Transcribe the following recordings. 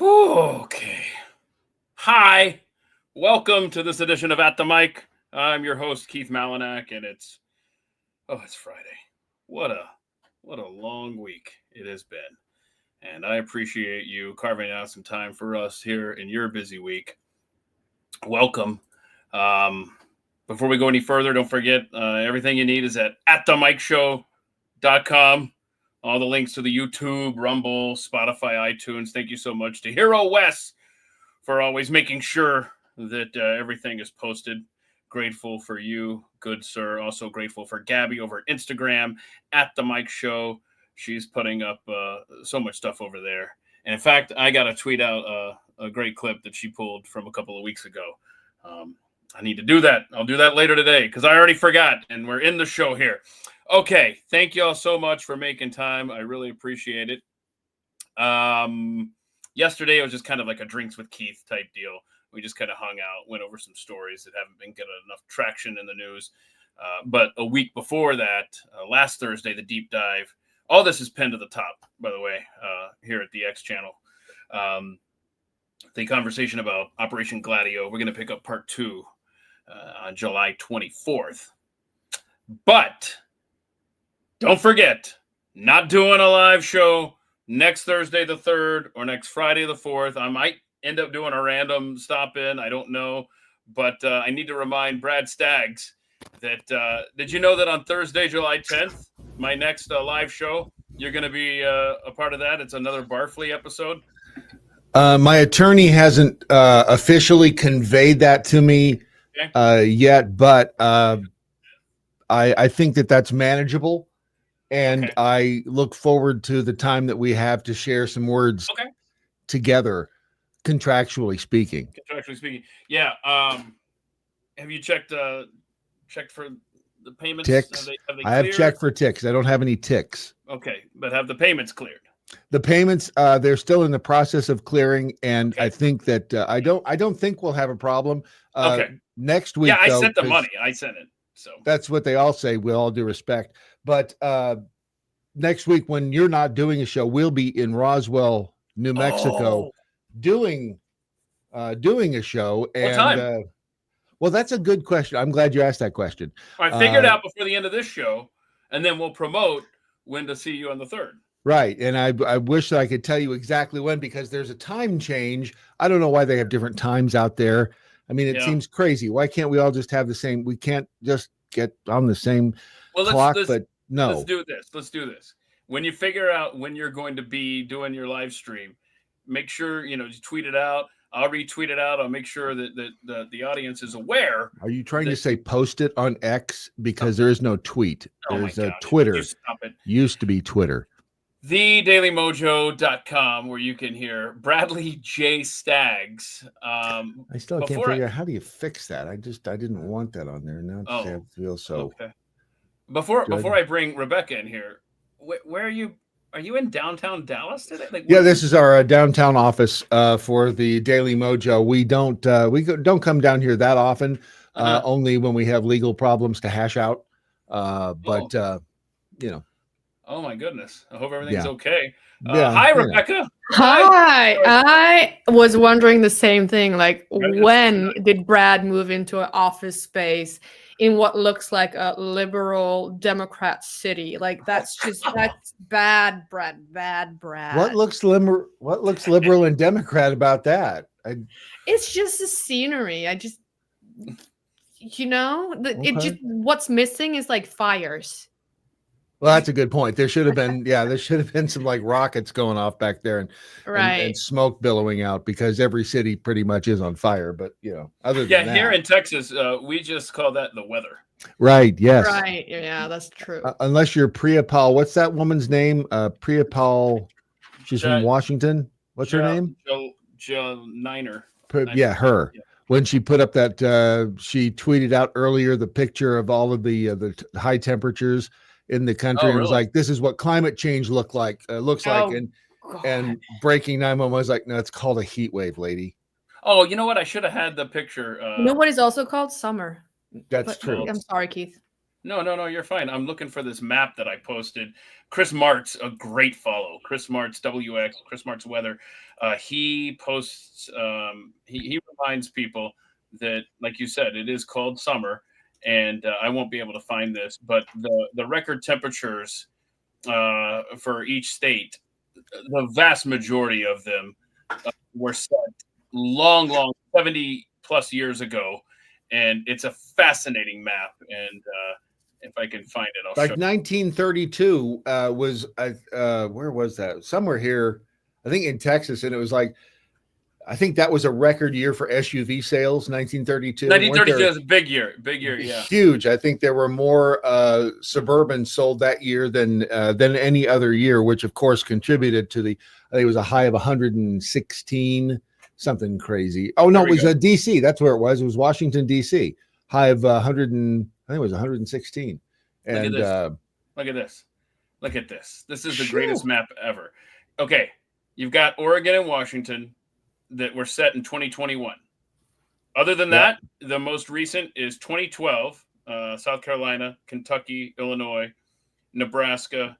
Okay. Hi. Welcome to this edition of At the Mic. I'm your host, Keith Malinak, and it's Friday. What a long week it has been. And I appreciate you carving out some time for us here in your busy week. Welcome. Before we go any further, don't forget everything you need is at themicshow.com. All the links to the YouTube, Rumble, Spotify, iTunes. Thank you so much to Hero Wes for always making sure that everything is posted. Grateful for you, good sir. Also grateful for Gabby over at Instagram, at the Mike Show. She's putting up so much stuff over there. And in fact, I got to tweet out a great clip that she pulled from a couple of weeks ago. I need to do that. I'll do that later today because I already forgot, and we're in the show here. Okay, thank you all so much for making time. I really appreciate it. Yesterday, it was just kind of like a drinks with Keith type deal. We just kind of hung out, went over some stories that haven't been getting enough traction in the news. But a week before that, last Thursday, the deep dive. All this is pinned to the top, by the way, here at the X channel. The conversation about Operation Gladio. We're going to pick up part 2 on July 24th. But don't forget, not doing a live show next Thursday the 3rd or next Friday the 4th. I might end up doing a random stop in. I don't know. But I need to remind Brad Staggs that did you know that on Thursday, July 10th, my next live show, you're going to be a part of that? It's another Barfley episode. My attorney hasn't officially conveyed that to me yet, but I think that that's manageable. And okay. I look forward to the time that we have to share some words together, contractually speaking. Yeah. Have you checked for the payments? Ticks. Have they I have checked for ticks. I don't have any ticks. Okay, but have the payments cleared? The payments, they're still in the process of clearing, and I think that I don't think we'll have a problem. Next week, I sent the money. I sent it. So that's what they all say, with all due respect. But next week, when you're not doing a show, we'll be in Roswell, New Mexico, doing a show. And what time? Well, that's a good question. I'm glad you asked that question. I figured out before the end of this show, and then we'll promote when to see you on the 3rd. Right. And I wish that I could tell you exactly when, because there's a time change. I don't know why they have different times out there. I mean, it seems crazy. Why can't we all just have the same? We can't just get on the same clock, but no. Let's do this. When you figure out when you're going to be doing your live stream, make sure, you tweet it out. I'll retweet it out. I'll make sure that the audience is aware. Are you trying to say post it on X? Because there is no tweet. There's a Twitter. Stop it. Used to be Twitter. TheDailyMojo.com, where you can hear Bradley J. Staggs. I still can't figure out how do you fix that. I didn't want that on there. Now I feel so. Okay. Before I bring Rebecca in here, where are you? Are you in downtown Dallas today? This is our downtown office for the Daily Mojo. We don't come down here that often, only when we have legal problems to hash out. Oh my goodness! I hope everything's okay. Hi, Rebecca. Hi. I was wondering the same thing. Like, when did Brad move into an office space in what looks like a liberal Democrat city? Like, that's bad, Brad. Bad, Brad. What looks liberal and Democrat about that? It's just the scenery. What's missing is like fires. Well, that's a good point. There should have been some like rockets going off back there and smoke billowing out, because every city pretty much is on fire. But other than that, here in Texas, we just call that the weather. Right. Yes. Right. Yeah, that's true. Unless you're Priya Paul. What's that woman's name? Priya Paul. She's from Washington. What's her name? Jill Niner. Yeah, her. Yeah. When she put up that, she tweeted out earlier the picture of all of the high temperatures in the country. And it was like, this is what climate change looks like. And breaking 911 was like, no, it's called a heat wave, lady. Oh, you know what? I should have had the picture. You know what is also called? Summer. That's true. I'm sorry, Keith. No, you're fine. I'm looking for this map that I posted. Chris Martz, a great follow. Chris Martz, WX, Chris Martz Weather. He posts, he reminds people that, like you said, it is called summer, and I won't be able to find this, but the record temperatures for each state, the vast majority of them were set long 70 plus years ago, and it's a fascinating map. And if I can find it, I'll like show 1932 was where was that? Somewhere here, I think in Texas, and it was like, I think that was a record year for SUV sales. 1932. 1932 is a big year, yeah, huge. I think there were more Suburban sold that year than any other year, which of course contributed to the. I think it was a high of 116, something crazy. Oh no, it was DC. That's where it was. It was Washington DC. High of 100 and I think it was 116. And look at this. Look at this. This is the greatest map ever. Okay, you've got Oregon and Washington that were set in 2021. Other than that, the most recent is 2012, South Carolina, Kentucky, Illinois, Nebraska,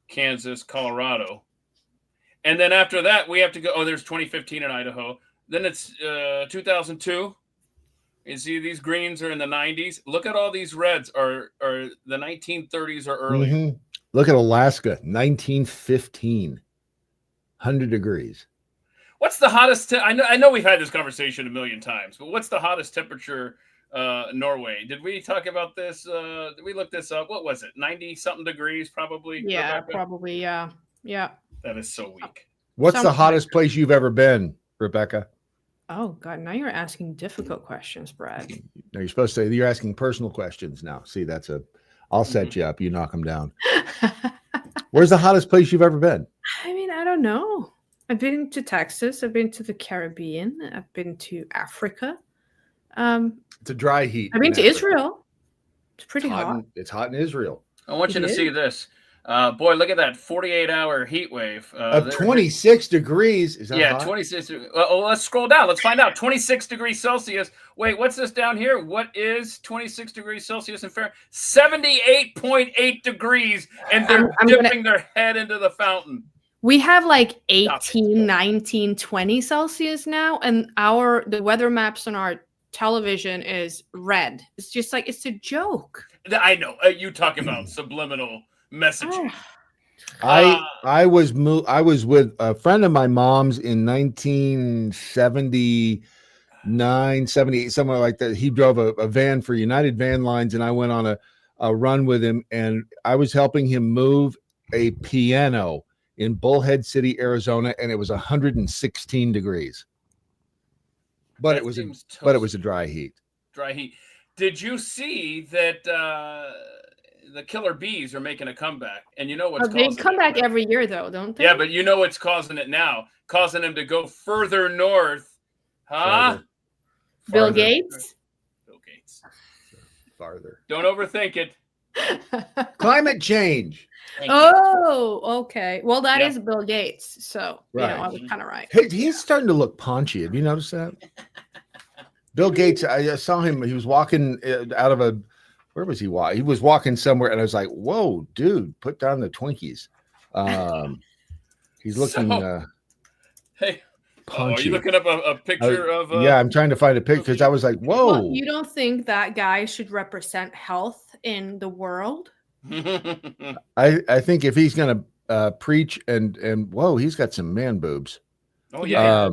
Kansas, Colorado. And then after that, we have to go, there's 2015 in Idaho. Then it's 2002. You see these greens are in the 90s. Look at all these reds are the 1930s or earlier. Mm-hmm. Look at Alaska, 1915, 100 degrees. What's the hottest? I know we've had this conversation a million times, but what's the hottest temperature? Norway. Did we talk about this? Did we look this up? What was it? 90 something degrees, probably. Yeah, Rebecca? Yeah. That is so weak. What's the hottest place you've ever been, Rebecca? Oh God, now you're asking difficult questions, Brad. No, you're supposed to. You're asking personal questions now. See, I'll set you up. You knock them down. Where's the hottest place you've ever been? I mean, I don't know. I've been to Texas. I've been to the Caribbean. I've been to Africa. It's a dry heat. I've been to Israel. It's pretty hot. It's hot in Israel. I want you to see this. Boy, look at that 48-hour heat wave. Of 26 degrees. Is that hot? 26. Well, let's scroll down. Let's find out. 26 degrees Celsius. Wait, what's this down here? What is 26 degrees Celsius in Fahrenheit? 78.8 degrees, and they're dipping their head into the fountain. We have like 18, 19, 20 Celsius now, and the weather maps on our television is red. It's just like, it's a joke. I know. You talk about subliminal messaging. I was with a friend of my mom's in 1979, 78, somewhere like that. He drove a van for United Van Lines, and I went on a run with him, and I was helping him move a piano in Bullhead City, Arizona, and it was 116 degrees. But it was a dry heat. Dry heat. Did you see that the killer bees are making a comeback? And you know what's causing it? They come back every year, though, don't they? Yeah, but you know what's causing it now? Causing them to go further north. Huh? Bill Gates? Bill Gates. Farther. Don't overthink it. Climate change. Oh, okay. Well, that is Bill Gates. So, I was kind of right. He's starting to look paunchy. Have you noticed that? Bill Gates, I saw him. He was walking out of where was he walking? He was walking somewhere, and I was like, whoa, dude, put down the Twinkies. He's looking hey, punchy. Are you looking up a picture of? Yeah, I'm trying to find a picture because I was like, whoa. Well, you don't think that guy should represent health in the world? I think if he's going to preach and whoa, he's got some man boobs. Oh yeah,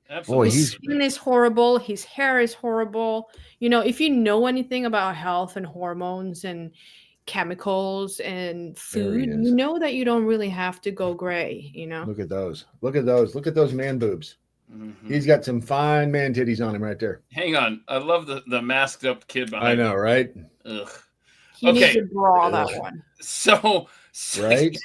absolutely. Boy, his skin is horrible. His hair is horrible. If you know anything about health and hormones and chemicals and food, you know that you don't really have to go gray. Look at those. Look at those man boobs. Mm-hmm. He's got some fine man titties on him right there. Hang on, I love the masked up kid behind. I know, right? Ugh. He needs to draw that one. So right?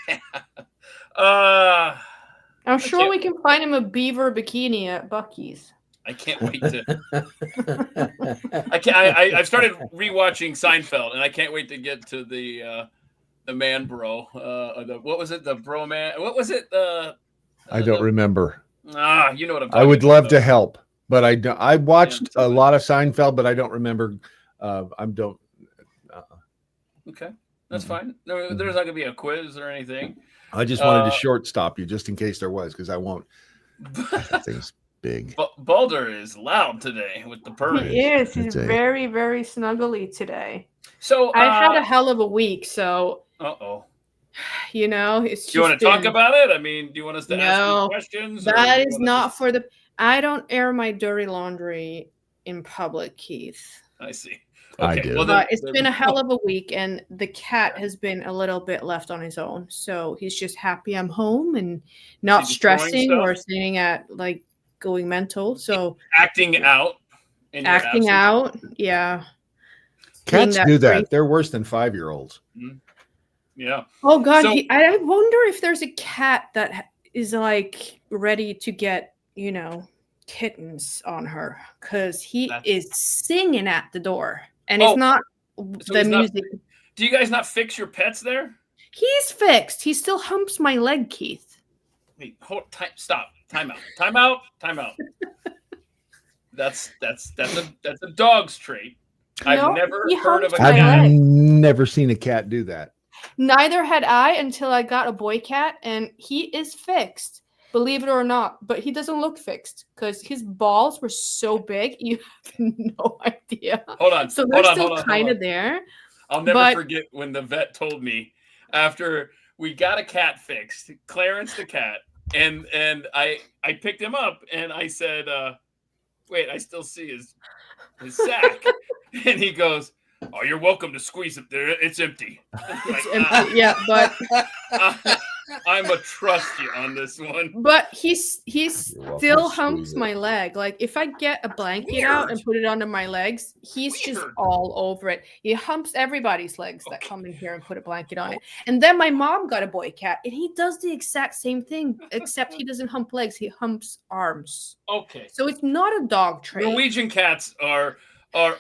I'm sure we can find him a beaver bikini at Buc-ee's. I can't wait to. I've started rewatching Seinfeld, and I can't wait to get to the man bro. What was it? The bro man. What was it? I don't remember. You know what I'm talking about. I would love to help, but I don't. I watched a lot of Seinfeld, but I don't remember. Okay, that's fine. No, there's not gonna be a quiz or anything. I just wanted to shortstop you just in case there was, because I won't. That thing's big. Baldur is loud today with the purring. He is. He's very, very snuggly today. So I had a hell of a week. So. You know, it's just. Do you want to talk about it? I mean, do you want us to ask you questions? That is not for the. I don't air my dirty laundry in public, Keith. I see. Okay. I do. Well, but it's been a hell of a week, and the cat has been a little bit left on his own. So he's just happy I'm home and not stressing or sitting at like going mental. So acting out. Yeah. Cats do that. They're worse than 5-year-olds. Mm-hmm. Yeah. Oh God, I wonder if there's a cat that is like ready to get, you know, kittens on her, because he is singing at the door, and it's not the music. Do you guys not fix your pets there? He's fixed. He still humps my leg, Keith. Wait, stop. Time out. That's a dog's trait. I've never heard of a cat. I've never seen a cat do that. Neither had I until I got a boy cat, and he is fixed, believe it or not. But he doesn't look fixed because his balls were so big, you have no idea. Hold on. So they're still kind of there. I'll never forget when the vet told me after we got a cat fixed, Clarence the cat, and I picked him up and I said, wait, I still see his sack. And he goes, "Oh, you're welcome to squeeze it there. It's empty." It's empty. Yeah, but I'm a trust you on this one. But he still humps my leg. Like if I get a blanket out and put it under my legs, he's just all over it. He humps everybody's legs that come in here and put a blanket on it. And then my mom got a boy cat, and he does the exact same thing, except he doesn't hump legs. He humps arms. Okay. So it's not a dog trait. Norwegian cats are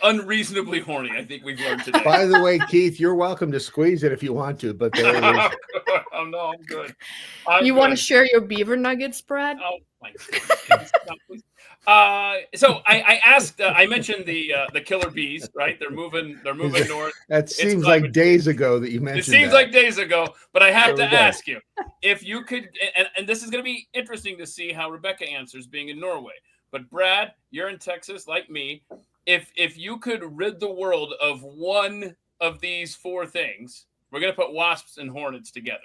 unreasonably horny. I think we've learned today. By the way, Keith, you're welcome to squeeze it if you want to, but there it is. Oh no, I'm good. You want to share your beaver nuggets, Brad? Oh my God. So I asked. I mentioned the killer bees. Right? They're moving north. That seems like days ago that you mentioned. It seems like days ago, but I have to ask you if you could. And this is going to be interesting to see how Rebecca answers, being in Norway. But Brad, you're in Texas, like me. If you could rid the world of one of these 4 things, we're going to put wasps and hornets together.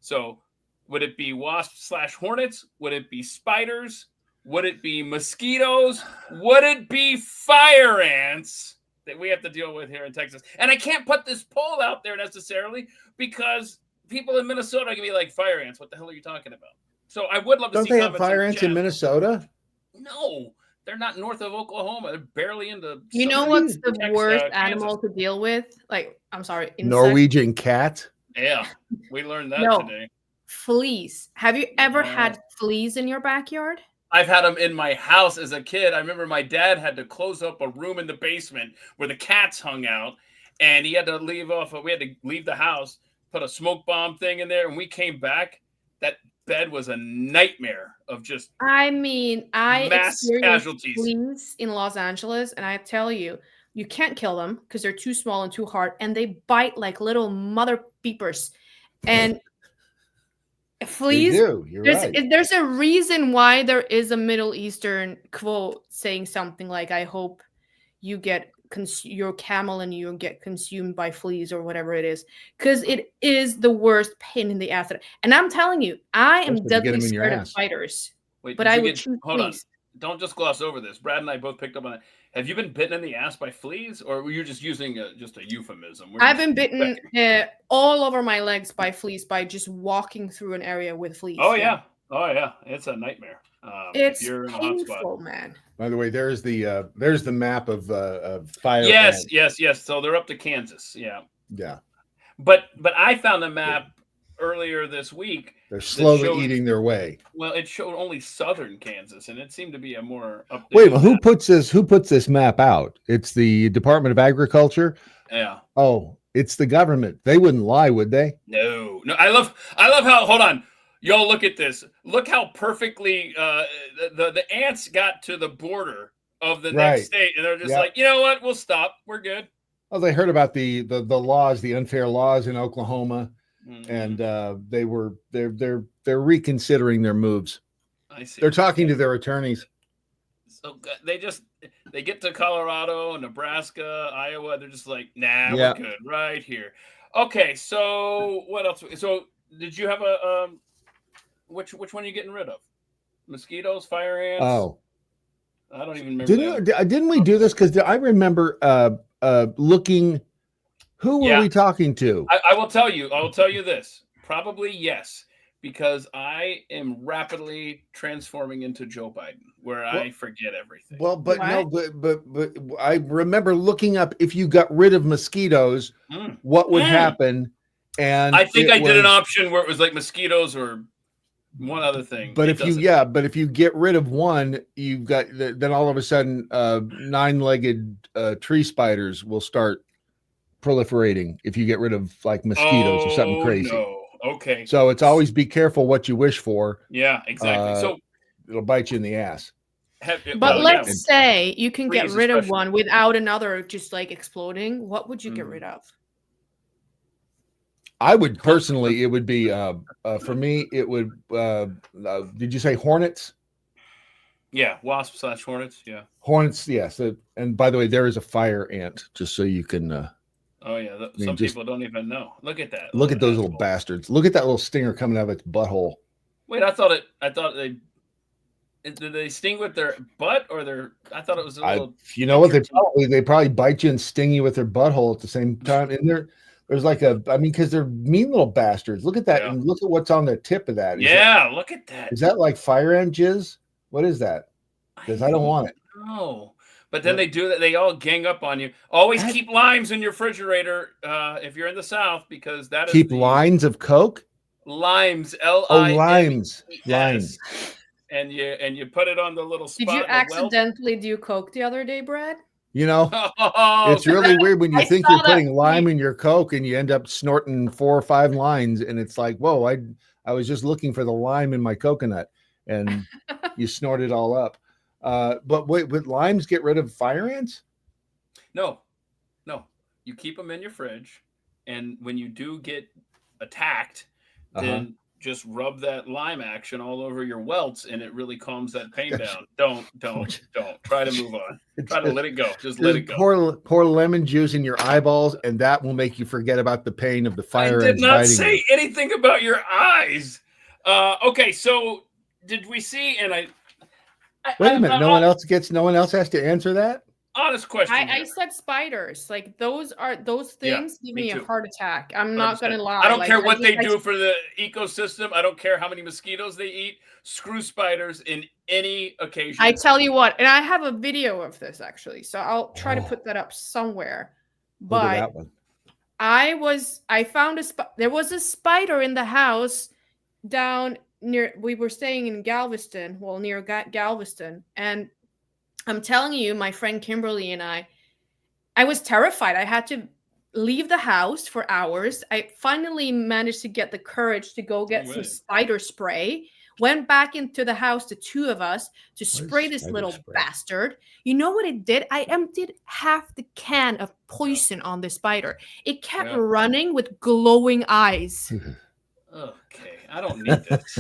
So would it be wasps/hornets? Would it be spiders? Would it be mosquitoes? Would it be fire ants that we have to deal with here in Texas? And I can't put this poll out there necessarily because people in Minnesota are going to be like, fire ants, what the hell are you talking about? So I would love to see. Don't they have fire ants in Minnesota? No. They're not north of Oklahoma. They're barely into. You know what's the worst animal to deal with? Like, I'm sorry, insect? Norwegian cat. Yeah, we learned that today. Fleas. Have you ever had fleas in your backyard? I've had them in my house as a kid. I remember my dad had to close up a room in the basement where the cats hung out, and he had to leave off. We had to leave the house, put a smoke bomb thing in there, and we came back. That bed was a nightmare of just. I mean, I mass casualties. Fleas in Los Angeles, and I tell you, you can't kill them because they're too small and too hard, and they bite like little mother beepers. And fleas, there's a reason why there is a Middle Eastern quote saying something like, "I hope you get your camel and you get consumed by fleas," or whatever it is, because it is the worst pain in the ass. And I'm telling you, I am deadly scared of spiders. Wait, but I would choose hold fleas. On. Don't just gloss over this. Brad and I both picked up on it. Have you been bitten in the ass by fleas, or were you just using just a euphemism? I've been bitten all over my legs by fleas by just walking through an area with fleas. Oh yeah, it's a nightmare. It's painful, man. By the way, there's the map of fire. Yes. So they're up to Kansas. Yeah. But I found a map earlier this week. They're slowly eating their way. Well, it showed only southern Kansas, and it seemed to be a more updated. Wait, well, who puts this map out? It's the Department of Agriculture. Yeah. Oh, it's the government. They wouldn't lie, would they? No. I love how. Hold on. Y'all look at this. Look how perfectly the ants got to the border of the next state, and they're just like, you know what? We'll stop. We're good. Oh, they heard about the laws, the unfair laws in Oklahoma, and they're reconsidering their moves. I see. They're talking to their attorneys. So they get to Colorado, Nebraska, Iowa. They're just like, nah, we're good right here. Okay, so what else? So did you have a which one are you getting rid of? Mosquitoes, fire ants? Oh, I don't even remember. Didn't we do this? Because I remember looking. Who were we talking to? I will tell you. I will tell you this. Probably yes, because I am rapidly transforming into Joe Biden, where I forget everything. Well, but I remember looking up if you got rid of mosquitoes, what would happen. And I think I did an option where it was like mosquitoes or one other thing. But if you get rid of one, you've got then all of a sudden 9-legged tree spiders will start proliferating if you get rid of like mosquitoes or something crazy. No. Okay. So it's always be careful what you wish for. Yeah, exactly. So it'll bite you in the ass. But let's say you can get rid of one without another just like exploding. What would you get rid of? I would personally, it would be for me, it would did you say hornets? Yeah, wasp / hornets, yeah. Hornets, yes. And by the way, there is a fire ant, just so you can oh yeah, some people don't even know. Look at that. Look at those little bastards. Look at that little stinger coming out of its butthole. Wait, I thought did they sting with their butt or their? I thought it was a little. You know what? They probably bite you and sting you with their butthole at the same time. And there's like because they're mean little bastards. Look at that, and look at what's on the tip of that. Look at that. Is that like fire ant jizz? What is that? Because I don't want it. No. But then they do that. They all gang up on you. Always keep limes in your refrigerator if you're in the South, because that keep lines of Coke. Limes, limes. And you put it on the little spot. Did you accidentally do Coke the other day, Brad? You know, it's really weird when you think you're putting lime in your Coke and you end up snorting 4 or 5 lines, and it's like, whoa, I was just looking for the lime in my coconut, and you snort it all up. But wait, would limes get rid of fire ants? No. You keep them in your fridge, and when you do get attacked, then just rub that lime action all over your welts, and it really calms that pain down. Don't. Try to move on. Try to let it go. Just let it go. Pour lemon juice in your eyeballs, and that will make you forget about the pain of the fire ants. I did not say anything about your eyes. Okay, so did we see? And wait a minute. No one else has to answer that. Honest question. I said spiders. Like those things give me a heart attack. I'm not gonna lie. I don't care what they do for the ecosystem. I don't care how many mosquitoes they eat. Screw spiders in any occasion. I tell you what, and I have a video of this actually, so I'll try to put that up somewhere. But I found there was a spider in the house down near. We were staying in Galveston, near Galveston, and I'm telling you, my friend Kimberly and I was terrified. I had to leave the house for hours. I finally managed to get the courage to go get some spider spray. Went back into the house, the two of us, to spray this little bastard. You know what it did? I emptied half the can of poison on the spider. It kept running with glowing eyes. Okay, I don't need this.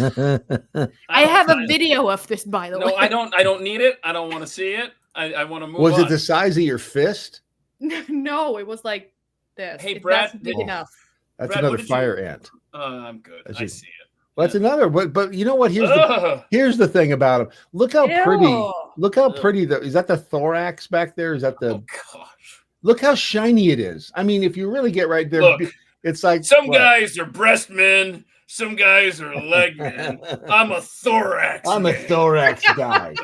I have a video of this, by the way. No, I don't need it. I don't want to see it. I want to move on. Was it the size of your fist? No, it was like this. Hey, Brad, that's big enough. That's another fire ant. I'm good. I see it. Well, that's another. But you know what? Here's the thing about him. Look how pretty. Look how pretty. Is that the thorax back there? Is that the? Oh gosh! Look how shiny it is. I mean, if you really get right there. Look. It's like some guys are breast men, some guys are leg men. I'm a thorax. I'm a thorax guy.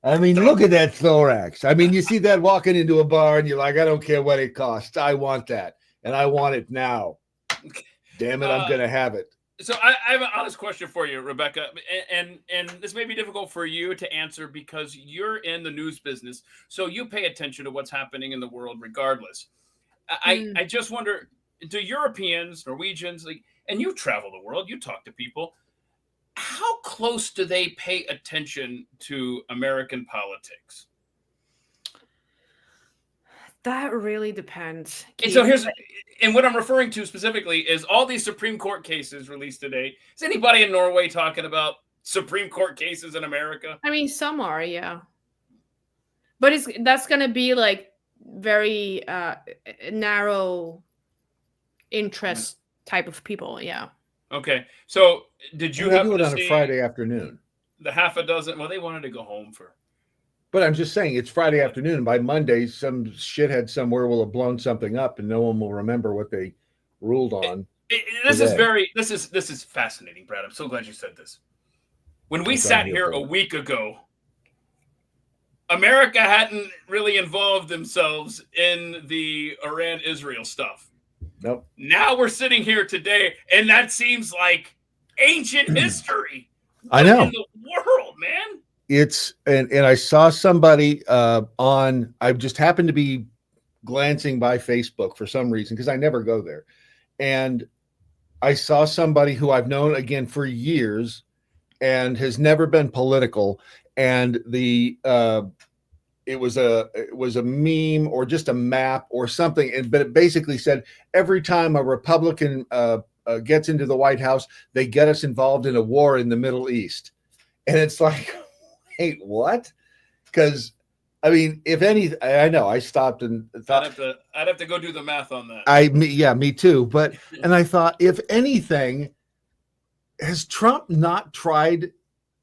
I mean, look at that thorax. I mean, you see that walking into a bar and you're like, I don't care what it costs. I want that. And I want it now. Damn it, I'm going to have it. So I have an honest question for you, Rebecca. And this may be difficult for you to answer because you're in the news business. So you pay attention to what's happening in the world regardless. I just wonder, do Europeans, Norwegians, and you travel the world, you talk to people, how close do they pay attention to American politics? That really depends. And so and what I'm referring to specifically is all these Supreme Court cases released today. Is anybody in Norway talking about Supreme Court cases in America? I mean, some are, yeah. But that's going to be like very narrow interest type of people, yeah. Okay. So did you have do it on a Friday afternoon? The half a dozen, well, they wanted to go home for. But I'm just saying, it's Friday afternoon. By Monday, some shithead somewhere will have blown something up, and no one will remember what they ruled on. This is fascinating, Brad. I'm so glad you said this. When we sat here a week ago, America hadn't really involved themselves in the Iran-Israel stuff. Nope. Now we're sitting here today, and that seems like ancient history. I know. In the world, man. It's and I saw somebody on. I just happened to be glancing by Facebook for some reason because I never go there, and I saw somebody who I've known again for years, and has never been political, and it was a meme or just a map or something, but it basically said every time a Republican gets into the White House, they get us involved in a war in the Middle East, and it's like. Hey, what? Because I mean, if any, I know I stopped and thought I'd have to go do the math on that. Me too. But and I thought, if anything, has Trump not tried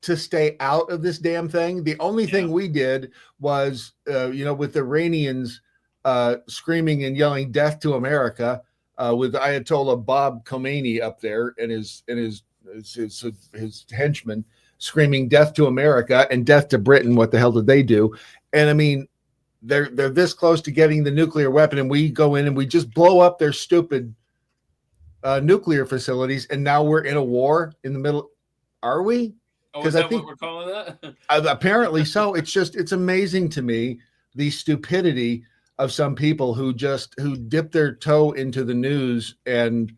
to stay out of this damn thing? The only thing we did was, with the Iranians screaming and yelling "Death to America" with Ayatollah Bob Khomeini up there and his henchmen. Screaming "Death to America" and "Death to Britain." What the hell did they do? And I mean, they're this close to getting the nuclear weapon, and we go in and we just blow up their stupid nuclear facilities, and now we're in a war in the middle. Are we? Because I think what we're calling that. Apparently so. It's amazing to me the stupidity of some people who dip their toe into the news and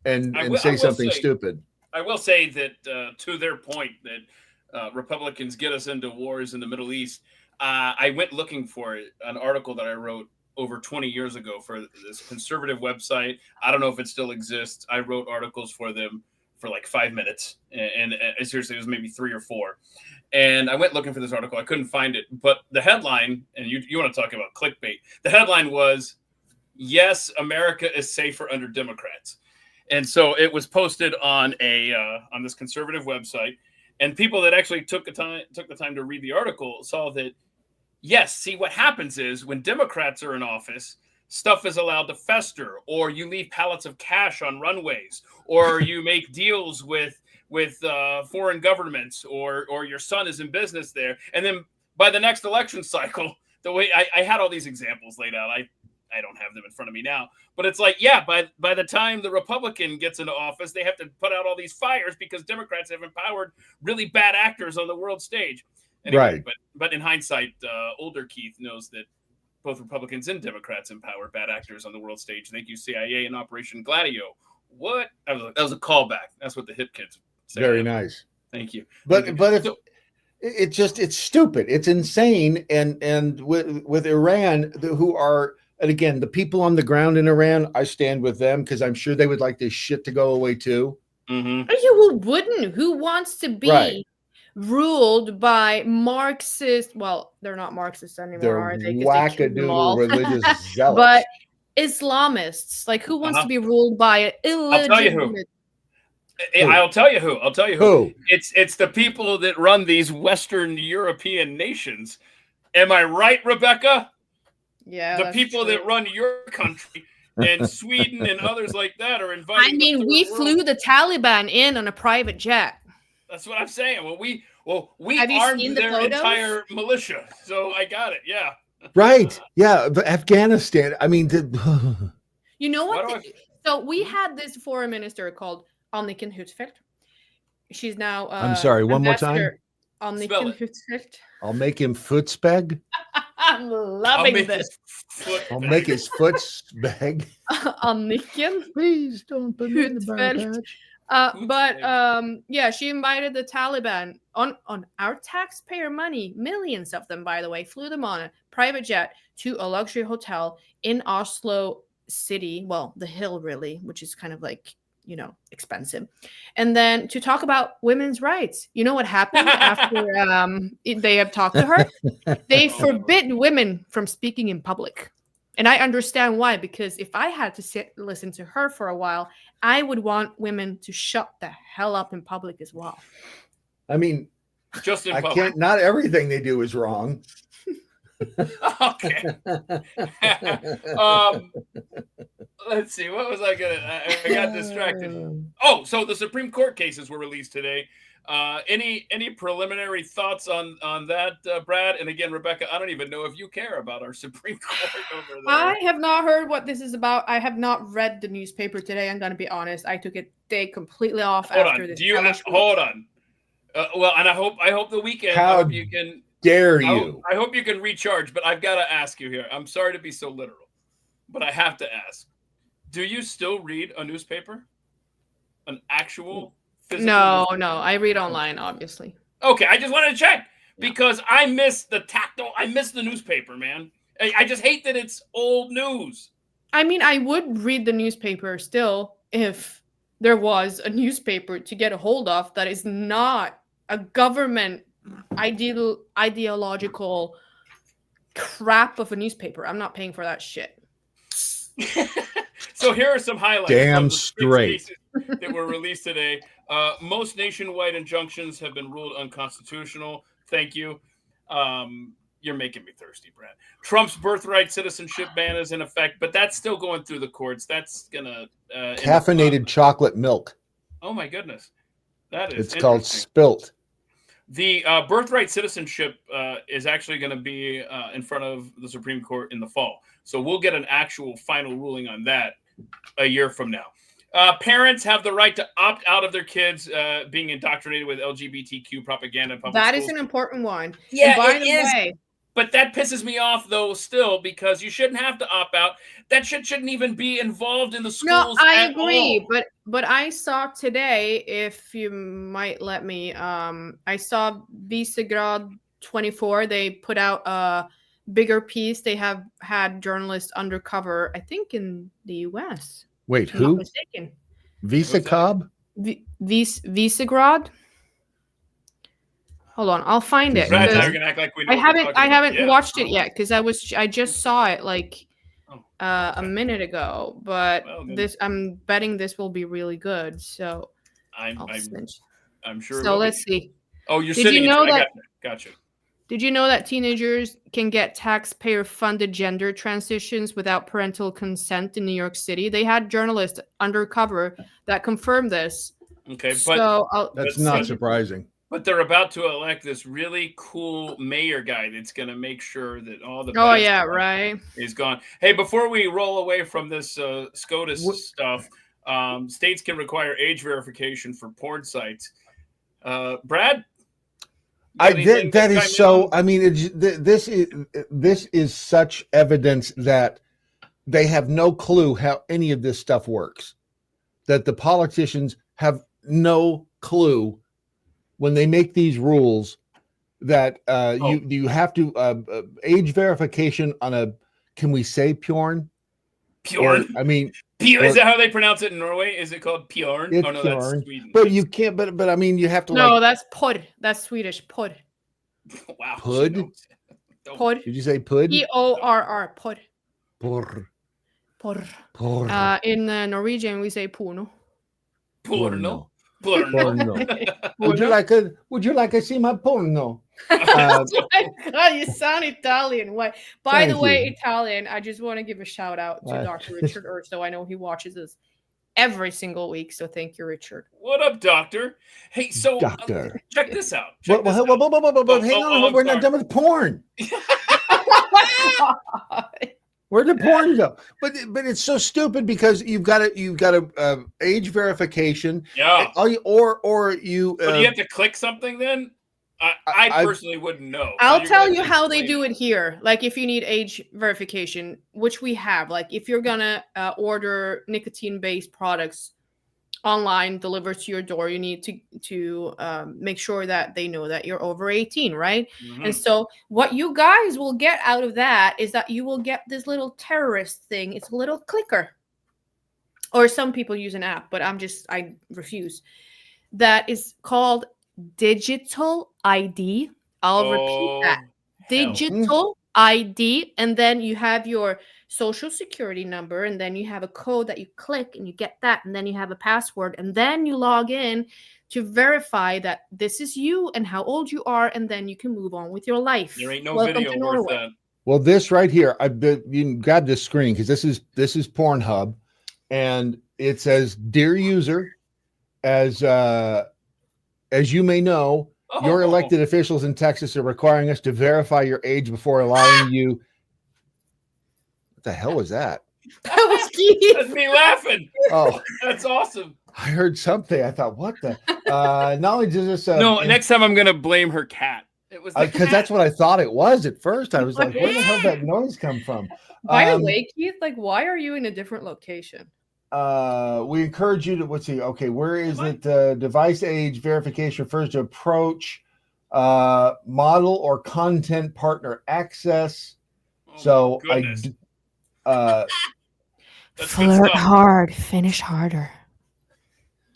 say something stupid. I will say that to their point that Republicans get us into wars in the Middle East, I went looking for an article that I wrote over 20 years ago for this conservative website. I don't know if it still exists. I wrote articles for them for like 5 minutes. And seriously, it was maybe 3 or 4. And I went looking for this article. I couldn't find it. But the headline, and you want to talk about clickbait, the headline was, "Yes, America is safer under Democrats." And so it was posted on on this conservative website, and people that actually took the time to read the article saw that, yes, see, what happens is when Democrats are in office, stuff is allowed to fester, or you leave pallets of cash on runways, or you make deals with foreign governments, or your son is in business there, and then by the next election cycle, the way I had all these examples laid out, I don't have them in front of me now, but it's like, yeah, by the time the Republican gets into office, they have to put out all these fires because Democrats have empowered really bad actors on the world stage. Anyway, right. But in hindsight, older Keith knows that both Republicans and Democrats empower bad actors on the world stage. Thank you, CIA and Operation Gladio. What? That was a callback. That's what the hip kids say. Very nice. Thank you. But if it's stupid, it's insane. And with Iran, who are. And again, the people on the ground in Iran, I stand with them because I'm sure they would like this shit to go away too. Mm-hmm. Who wouldn't? Who wants to be ruled by Marxist? Well, they're not Marxists anymore, are they? Wackadoodle religious zealots. But Islamists, like, who wants to be ruled by an illegitimate? I'll tell you who. It's the people that run these Western European nations. Am I right, Rebecca? Yeah, the people that run your country and Sweden and others like that are invited. I mean, we flew the Taliban in on a private jet. That's what I'm saying. Well, we armed their entire militia, so I got it. Yeah. Right. Yeah. But Afghanistan. I mean, you know what? So we had this foreign minister called Malinak Unfiltered. She's now. I'm sorry. One more time. Malinak Unfiltered. I'll make him footspeg. I'm loving this. I'll make his foot speg. Anniken. Please don't put me in the bad patch. Yeah, she invited the Taliban on our taxpayer money, millions of them, by the way, flew them on a private jet to a luxury hotel in Oslo city. Well, the hill, really, which is kind of like, expensive. And then to talk about women's rights. You know what happened after they have talked to her? They forbid women from speaking in public. And I understand why, because if I had to listen to her for a while, I would want women to shut the hell up in public as well. I mean, just in public. Not everything they do is wrong. Okay. Let's see. What was I I got distracted. Oh, so the Supreme Court cases were released today. Any preliminary thoughts on that, Brad? And again, Rebecca, I don't even know if you care about our Supreme Court over there. I have not heard what this is about. I have not read the newspaper today. I'm going to be honest. I took a day completely off after this. Hold on. Well, and I hope the weekend. How I hope you can. Dare you? I hope you can recharge. But I've got to ask you here. I'm sorry to be so literal, but I have to ask. Do you still read a newspaper? An actual physical newspaper? No. I read online, obviously. Okay, I just wanted to check because I miss the tactile. I miss the newspaper, man. I just hate that it's old news. I mean, I would read the newspaper still if there was a newspaper to get a hold of that is not a government ideological crap of a newspaper. I'm not paying for that shit. So here are some highlights. Damn straight. That were released today. Most nationwide injunctions have been ruled unconstitutional. Thank you. You're making me thirsty, Brad. Trump's birthright citizenship ban is in effect, but that's still going through the courts. That's gonna caffeinated chocolate milk. Oh my goodness, that is. It's called spilt. The birthright citizenship is actually going to be in front of the Supreme Court in the fall. So we'll get an actual final ruling on that a year from now. Parents have the right to opt out of their kids being indoctrinated with LGBTQ propaganda in public That schools. is an important one. Yeah, by the way, but that pisses me off, though, still, because you shouldn't have to opt out. That shit shouldn't even be involved in the schools. No, I agree. All. But I saw today, if you might let me, I saw Visegrad 24. They put out a bigger piece. They have had journalists undercover, I think, in the U.S. Wait, who? Not mistaken. Visegrad? Visegrad? Hold on, I'll find it. Brad, you're gonna act like we know I haven't watched it yet because I just saw it like a minute ago. But I'm betting this will be really good. So I'm sure. So let's see. Oh, you're sitting. You know that? Gotcha. Did you know that teenagers can get taxpayer-funded gender transitions without parental consent in New York City? They had journalists undercover that confirmed this. Okay, but that's not surprising. But they're about to elect this really cool mayor guy that's going to make sure that all the right is gone. Hey, before we roll away from this SCOTUS stuff, states can require age verification for porn sites. Brad, that is so. I mean, this is such evidence that they have no clue how any of this stuff works. That the politicians have no clue. When they make these rules that you have to age verification on a, can we say Pjorn? Pjorn. I mean, is that how they pronounce it in Norway? Is it called Pjorn? It's no, Pjorn. That's Sweden. But you can't. But I mean, you have to. No, that's Pod. That's Swedish. Pod. Wow. Pod. Pod. Did you say Pod? P-O-R-R. Pod. Por. In Norwegian, we say porno. Porno. Porno. Would you like to see my porno? God, you sound Italian. What? By the way, Italian, I just want to give a shout out to Dr. Richard Urso. I know he watches us every single week, so thank you, Richard. What up, Doctor? Hey, so Doctor, check this out. Hang on, we're not done with porn. Where'd the porn go? But it's so stupid because you've got a age verification. Yeah. Or you. But do you have to click something then? I personally wouldn't know. I'll tell you how they do it here. Like if you need age verification, which we have. Like if you're gonna order nicotine-based products online delivered to your door, you need to make sure that they know that you're over 18, right? And so what you guys will get out of that is that you will get this little terrorist thing. It's a little clicker, or some people use an app, but I refuse. That is called digital ID. I'll repeat that. Digital ID, and then you have your social security number, and then you have a code that you click and you get that, and then you have a password, and then you log in to verify that this is you and how old you are, and then you can move on with your life. There ain't no video worth that. Well, this right here, you can grab this screen because this is Pornhub, and it says, "Dear user, as you may know, your elected officials in Texas are requiring us to verify your age before allowing you." What the hell was that? That was Keith. That's me laughing. Oh, that's awesome. I heard something. I thought, what the? Not only does this. No, next time I'm gonna blame her cat. It was because that's what I thought it was at first. I was like, where the hell did that noise come from? By the way, Keith, like, why are you in a different location? We encourage you to, let's see. Okay, where is it? Device age verification refers to approach, model or content partner access. So flirt hard, finish harder.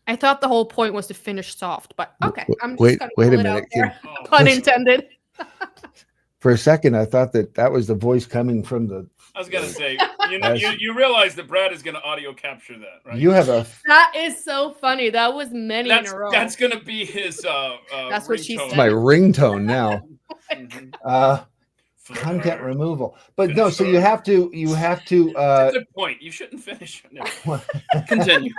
I thought the whole point was to finish soft, but okay. I'm just gonna wait a minute. Pun intended. For a second, I thought that was the voice coming from the. I was gonna say, you realize that Brad is gonna audio capture that, right? You have a. That is so funny. That was many in a row. That's gonna be his. That's what she said. My ringtone now. Content removal, but no. So you have to. That's a good point. You shouldn't finish. No. Continue.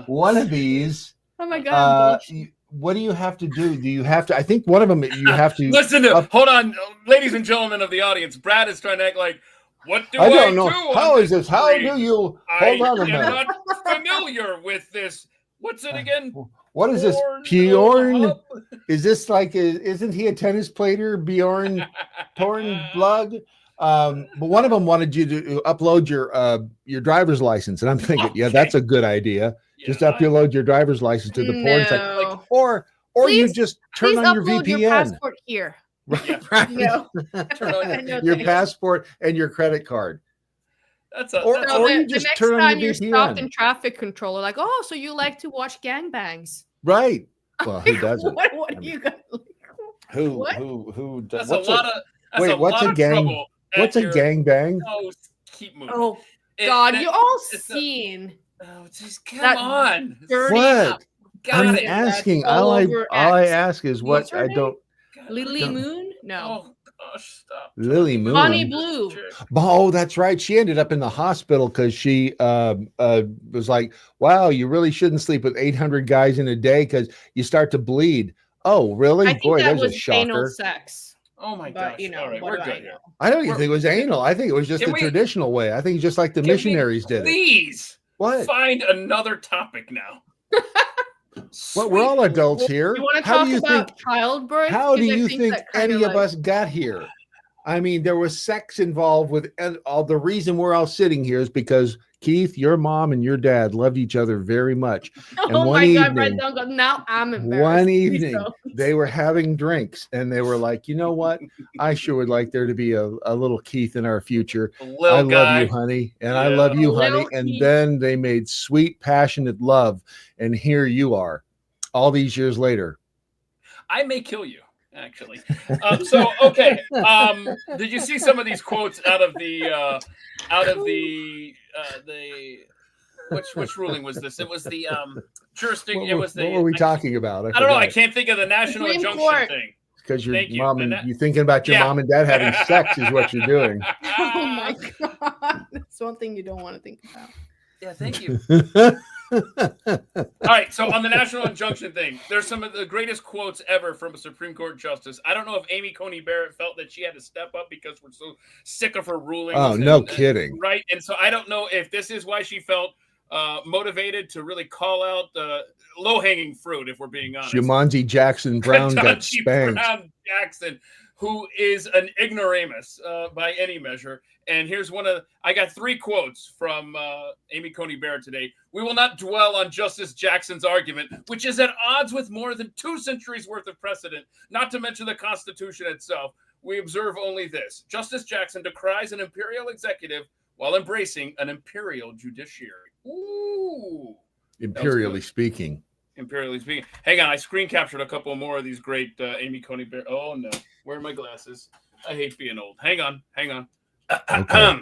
One of these. Oh my god. What do you have to do? Do you have to? I think one of them you have to. Listen to. Hold on, ladies and gentlemen of the audience. Brad is trying to act like. What do I don't know. How is this? How do you? Hold on a minute. I'm not familiar with this. What's it again? What is this? Bjorn? Is this like? Isn't he a tennis player? Bjorn Tornblug? But one of them wanted you to upload your driver's license, and I'm thinking, yeah, that's a good idea. Yeah, just upload your driver's license to the porn site, or please, you just turn on your VPN. Your passport here. Right. No. Your passport and your credit card. Or you just next turn time on your VPN. You're stopped in traffic control, like, oh, so you like to watch gangbangs, right? Well, who doesn't? What do you got? Who does? That's what's a gang? What's a gangbang? Oh, keep moving. Oh God, you all seen? Oh, just come on. What? I'm asking. All I ask is what I don't. Lily Moon? No. Oh gosh, stop. Lily Moon. Bonnie Blue. Oh, that's right. She ended up in the hospital because she was like, "Wow, you really shouldn't sleep with 800 guys in a day because you start to bleed." Oh, really? I think that was anal sex. Oh my gosh! All right, we're good. I don't even think it was anal. I think it was just the traditional way. I think just like the missionaries did it. Please, what? Find another topic now. Well, we're all adults here. You want to talk about childbirth? How do you think any of us got here? I mean, there was sex involved with, and all the reason we're all sitting here is because Keith, your mom and your dad loved each other very much. And one evening, now I'm embarrassed. One evening, they were having drinks, and they were like, "You know what? I sure would like there to be a little Keith in our future. I love you, honey, and I love you, honey." And then they made sweet, passionate love, and here you are, all these years later. I may kill you. Actually, so okay. Did you see some of these quotes out of the which ruling was this? It was the jurisdiction. It was the. What were we talking about? I don't know. I can't think of the national injunction thing. Because your mom and you're thinking about your mom and dad having sex is what you're doing. Oh my god, that's one thing you don't want to think about. Yeah, thank you. All right, so on the national injunction thing, there's some of the greatest quotes ever from a Supreme Court justice. I don't know if Amy Coney Barrett felt that she had to step up because we're so sick of her rulings. Oh, no kidding. Right, and so I don't know if this is why she felt motivated to really call out the low-hanging fruit, if we're being honest. Jumanji Jackson Brown got spanked. Brown Jackson, who is an ignoramus by any measure. And here's I got 3 quotes from Amy Coney Barrett today. We will not dwell on Justice Jackson's argument, which is at odds with more than 2 centuries worth of precedent, not to mention the Constitution itself. We observe only this. Justice Jackson decries an imperial executive while embracing an imperial judiciary. Ooh. Imperially speaking. Imperially speaking. Hang on, I screen captured a couple more of these great Amy Coney Barrett. Oh, no. Where are my glasses? I hate being old. Hang on. Okay.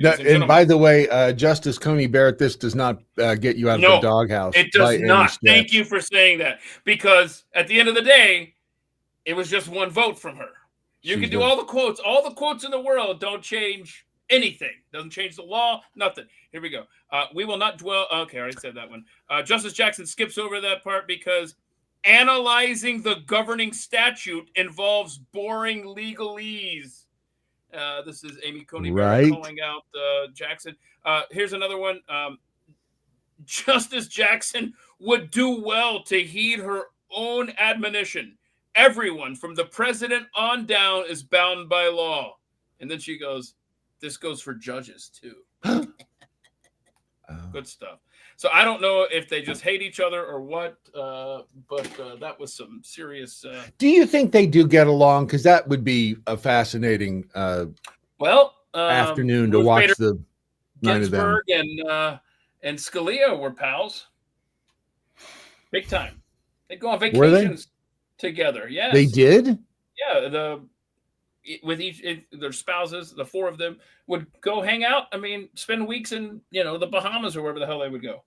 And by the way, Justice Coney Barrett, this does not get you out of the doghouse. It does not. Thank you for saying that. Because at the end of the day, it was just 1 vote from her. You can do all the quotes in the world don't change anything. Doesn't change the law, nothing. Here we go. We will not dwell. Okay, I already said that one. Justice Jackson skips over that part because analyzing the governing statute involves boring legalese. This is Amy Coney Barrett calling out Jackson. Here's another one. Justice Jackson would do well to heed her own admonition. Everyone from the president on down is bound by law. And then she goes, this goes for judges too. Good stuff. So I don't know if they just hate each other or what, but that was some serious. Do you think they do get along? Because that would be a fascinating afternoon to watch the night of them. And Scalia were pals, big time. They'd go on vacations together. Yes, they did. Yeah, with their spouses, the 4 of them would go hang out. I mean, spend weeks in the Bahamas or wherever the hell they would go.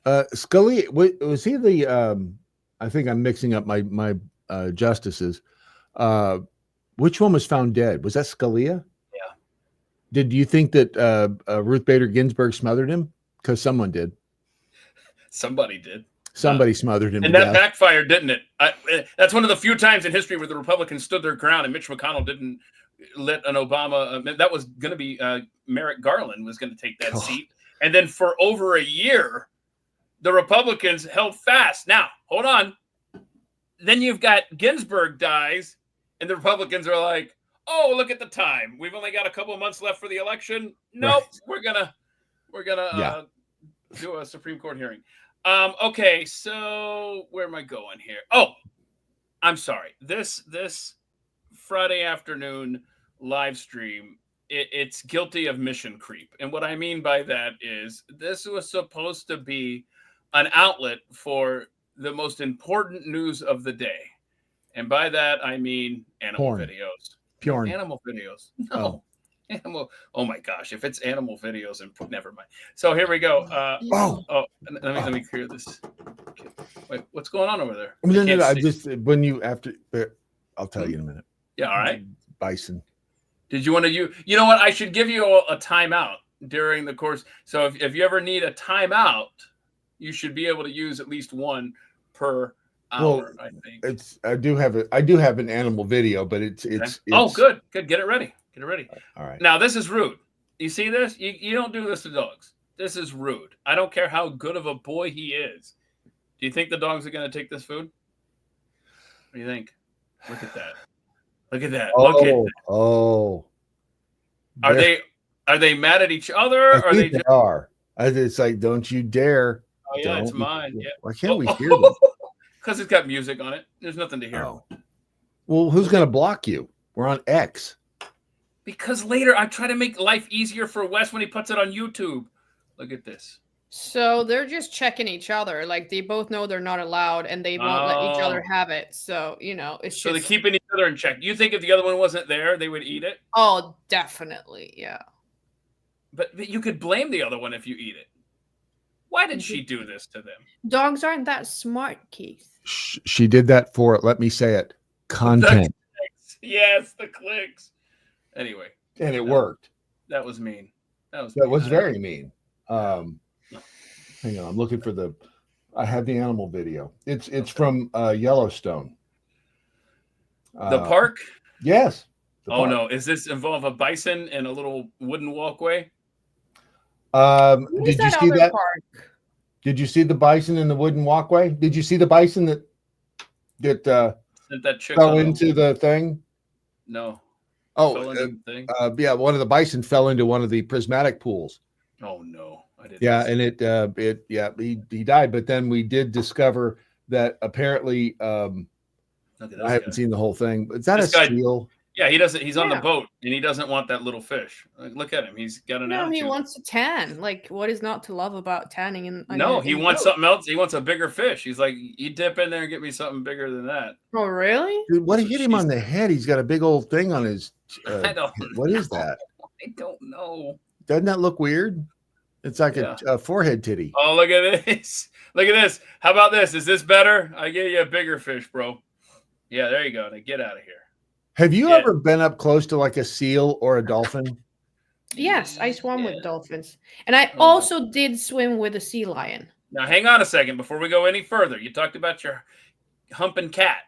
Scalia was he the? I think I'm mixing up my justices. Which one was found dead? Was that Scalia? Yeah. Did you think that Ruth Bader Ginsburg smothered him? Because someone did. Somebody did. Somebody smothered him, and that backfired, didn't it? That's one of the few times in history where the Republicans stood their ground, and Mitch McConnell didn't let an Obama. That was going to be Merrick Garland was going to take that seat, and then for over a year, the Republicans held fast. Now, hold on. Then you've got Ginsburg dies, and the Republicans are like, "Oh, look at the time. We've only got a couple of months left for the election. Nope, we're gonna do a Supreme Court hearing." Okay, so where am I going here? Oh, I'm sorry. This Friday afternoon live stream, it's guilty of mission creep. And what I mean by that is this was supposed to be an outlet for the most important news of the day. And by that, I mean animal videos. Pure animal videos. No. Animal. Oh my gosh! If it's animal videos, and never mind. So here we go. Let me clear this. Okay. Wait, what's going on over there? No. I just I'll tell you in a minute. Yeah. All right. Bison. Did you want to? You know what? I should give you a timeout during the course. So if you ever need a timeout, you should be able to use at least 1 per hour. I think. I do have an animal video, but it's oh, good. Get it ready. Get it ready. All right. Now, this is rude. You see this? You don't do this to dogs. This is rude. I don't care how good of a boy he is. Do you think the dogs are going to take this food? What do you think? Look at that. Look at that. Look at that. Oh. Are they mad at each other? They are. It's like, don't you dare. Oh, yeah, it's mine. Yeah. Why can't we hear them? Because it's got music on it. There's nothing to hear. Oh. Well, who's going to block you? We're on X. Because later I try to make life easier for Wes when he puts it on YouTube. Look at this. So they're just checking each other. Like they both know they're not allowed and they won't let each other have it. So, it's so they're keeping each other in check. You think if the other one wasn't there, they would eat it? Oh, definitely. Yeah. But you could blame the other one if you eat it. Why did she do this to them? Dogs aren't that smart, Keith. She did that for, let me say it, content. Yes, the clicks. Anyway, and it worked. That was mean. That was very mean. Hang on, I'm looking for I have the animal video. It's from Yellowstone. The park? Yes. Oh no, is this involve a bison and a little wooden walkway? Did you see that? Park? Did you see the bison in the wooden walkway? Did you see the bison that chick fell into the thing? No. Oh, Fell into the thing? yeah, one of the bison fell into one of the prismatic pools. Oh no, I didn't. Yeah, and he died. But then we did discover that apparently, I haven't seen the whole thing. Is that This a guy- seal? Yeah, he doesn't. He's on the Yeah. boat, and he doesn't want that little fish. Like, look at him. He's got an No, attitude. he wants to tan. Like, what is not to love about tanning? He wants something else. He wants a bigger fish. He's like, you dip in there and get me something bigger than that. Oh, really? Dude, what That's hit what him on she the head? He's got a big old thing on his. I don't What is know. that? I don't know. Doesn't that look weird? It's like a forehead titty. Oh, look at this. Look at this. How about this? Is this better? I give you a bigger fish, bro. Yeah, there you go. Now get out of here. Have you ever been up close to like a seal or a dolphin? Yes, I swam with dolphins. And I also did swim with a sea lion. Now, hang on a second before we go any further. You talked about your humping cat.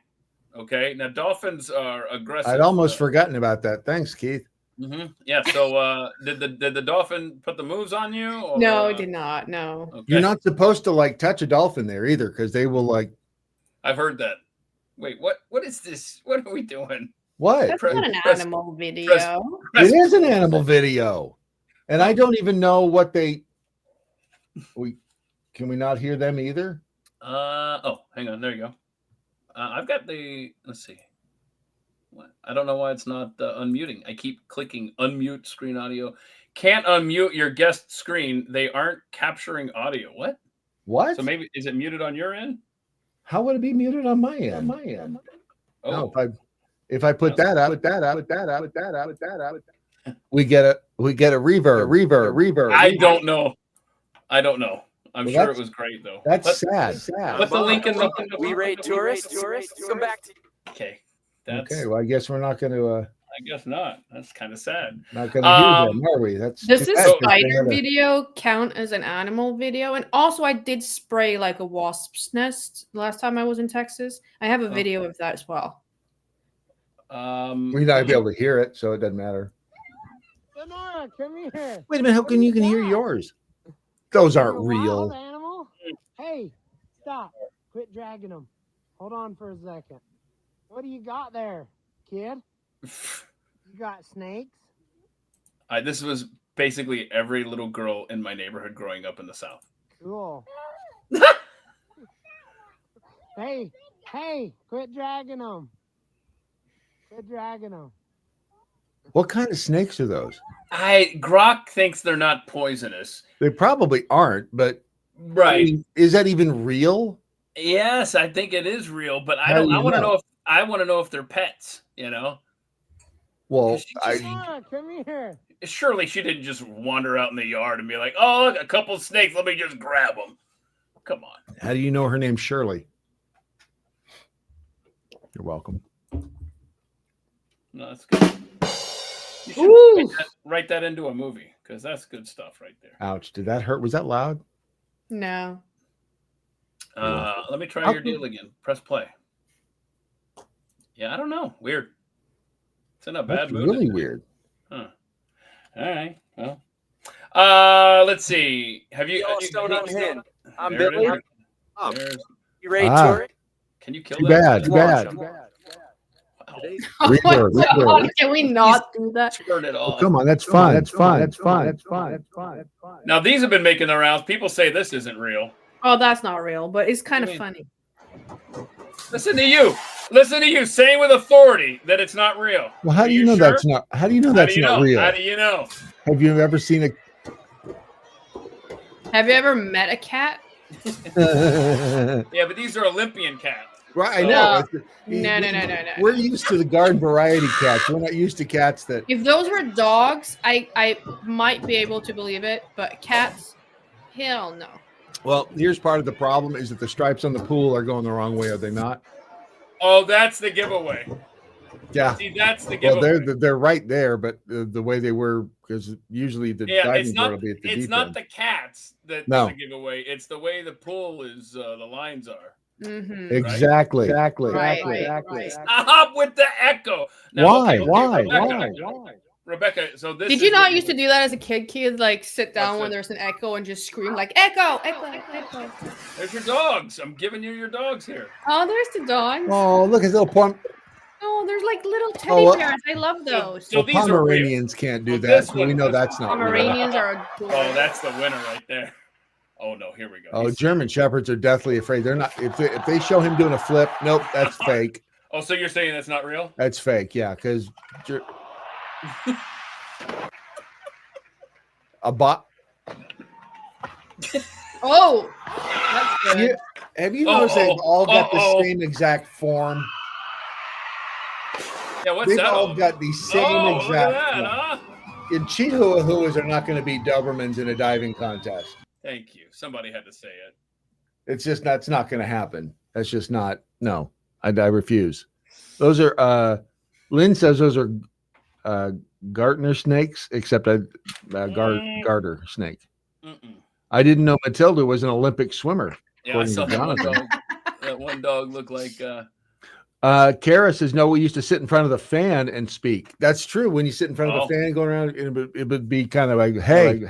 Okay. Now, dolphins are aggressive. I'd almost forgotten about that. Thanks, Keith. Mm-hmm. Yeah. So, did the dolphin put the moves on you? Or, No, it did not. No. Okay. You're not supposed to like touch a dolphin there either, because they will like. I've heard that. Wait, what is this? What are we doing? What? That's not an animal video. It is an animal video, and I don't even know what they. Can we not hear them either? Oh, hang on. There you go. I've got the. Let's see. What? I don't know why it's not unmuting. I keep clicking unmute screen audio. Can't unmute your guest screen. They aren't capturing audio. What? What? So maybe is it muted on your end? How would it be muted on my end? Oh, no, if I put that out, we get a reverb. I don't know. I'm sure it was great though. That's sad. Put the link in the. We rate tourists. Come back to. Okay. Okay. Well, I guess we're not going to. I guess not. That's kind of sad. Not going to use them, are we? Does this spider video count as an animal video? And also, I did spray like a wasp's nest last time I was in Texas. I have a video of that as well. We're not be able to hear it, so it doesn't matter. Lenora, come here. Wait a minute. How can you hear yours? Those aren't real. Animal? Hey, stop. Quit dragging them. Hold on for a second. What do you got there, kid? You got snakes? This was basically every little girl in my neighborhood growing up in the South. Cool. Hey, quit dragging them. Quit dragging them. What kind of snakes are those? Grok thinks they're not poisonous. They probably aren't, but right. I mean, is that even real? Yes, I think it is real, but I want to know if they're pets, you know? Well, come here. Surely she didn't just wander out in the yard and be like, "Oh, look, a couple snakes, let me just grab them." Come on. How do you know her name's Shirley? You're welcome. No, that's good. You should write that into a movie because that's good stuff right there. Ouch. Did that hurt? Was that loud? No. Let me try your deal again. Press play. Yeah, I don't know. Weird. It's in a bad mood. Really weird. Huh. All right. Well. Let's see. Have you I'm Billy. You rate tourist? Can you kill Too that? Too bad. Reverb. Can we not do that? Turn it off. Oh, come on, that's fine. That's fine. Now these have been making the rounds. People say this isn't real. Oh, that's not real, but it's kind of funny. Listen to you. Saying with authority that it's not real. Well, how do you know that's not? How do you know that's not real? How do you know? Have you ever seen a? Have you ever met a cat? Yeah, but these are Olympian cats. Right, I know. No. We're used to the garden variety cats. We're not used to cats that. If those were dogs, I might be able to believe it, but cats, hell no. Well, here's part of the problem: is that the stripes on the pool are going the wrong way. Are they not? Oh, that's the giveaway. Yeah. See, that's the giveaway. Well, they're right there, but the way they were, because usually the diving board will be at the deep It's not end. the cats that's No. the giveaway. It's the way the pool is. The lines are. Mm-hmm. Exactly. Right. Stop with the echo. Now, Why? Rebecca, so this Did you not used to do that as a kid? Kids like sit down when there's an echo and just scream like echo. There's your dogs. I'm giving you your dogs here. Oh, there's the dogs. Oh, look, his little pump. Oh, there's like little teddy bears. I love those. So well, these are real. Pomeranians can't do Well, that, this so we one- know this that's one- not real. Pomeranians are adorable. Oh, that's the winner right there. Oh no, here we go. Oh, He's- German Shepherds are deathly afraid. They're not. If they show him doing a flip, nope, that's fake. Oh, so you're saying that's not real? That's fake. Yeah, because a bot. Oh, that's good. Have you noticed they've all got the Uh-oh. same exact form? Yeah, what's They've that? all got the same look at exact that, form. huh? And Chihuahuas are not going to beat Dobermans in a diving contest. Thank you. Somebody had to say it. It's just that's not going to happen. That's just not. No, I refuse. Those are. Lynn says those are Gartner snakes, except a garter snake. Mm-mm. I didn't know Matilda was an Olympic swimmer. Yeah, I according saw to that one Jonathan. dog. That one dog looked like. Kara says, no, we used to sit in front of the fan and speak. That's true. When you sit in front of the fan going around, it would be kind of like, hey.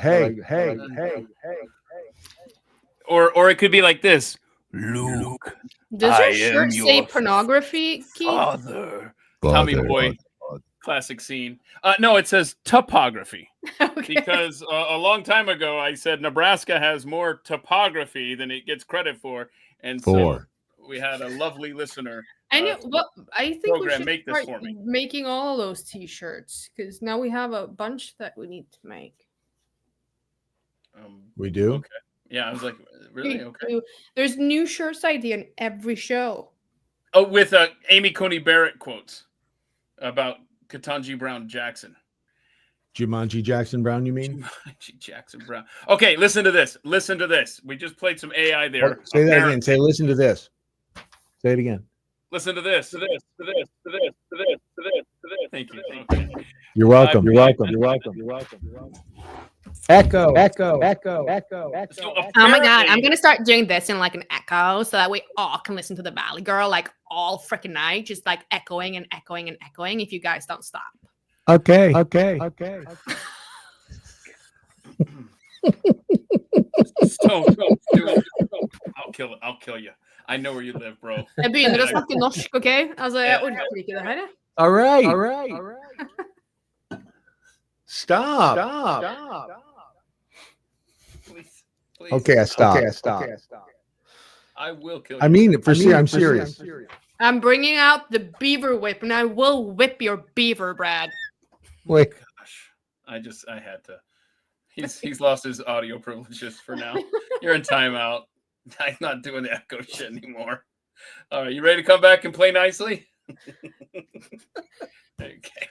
Or it could be like this. Luke, Does I your shirt am say your pornography, Keith? father. Tommy Boy, classic scene. No, it says topography. Okay. Because a long time ago, I said Nebraska has more topography than it gets credit for. And so we had a lovely listener. And I think we program should make this start for me. making all of those T-shirts because now we have a bunch that we need to make. We do? Okay. Yeah, I was like, really? Okay. There's new shirts idea in every show. Oh, with Amy Coney Barrett quotes about Ketanji Brown Jackson. Jumanji Jackson Brown, you mean? Jumanji Jackson Brown. Okay, listen to this. Listen to this. We just played some AI there. Say that again. Say, listen to this. Say it again. Listen to this. To this. To this. To this. To this. To this. To this. Thank you. Okay. You're welcome. You're welcome. You're welcome. You're welcome. You're welcome. Echo. So Oh my god, I'm gonna start doing this in like an echo so that we all can listen to the Valley Girl like all freaking night, just like echoing and echoing and echoing if you guys don't stop. Okay. Don't do it. I'll kill you. I know where you live, bro. Jeg begynner å snakke norsk, ok? Altså, jeg orker ikke det her. All right. Stop. Please. Okay, I stop. I will kill you. I mean, I'm serious. I'm bringing out the beaver whip and I will whip your beaver, Brad. Wait. Gosh, I had to. He's lost his audio privileges for now. You're in timeout. I'm not doing the echo shit anymore. All right, you ready to come back and play nicely? Okay.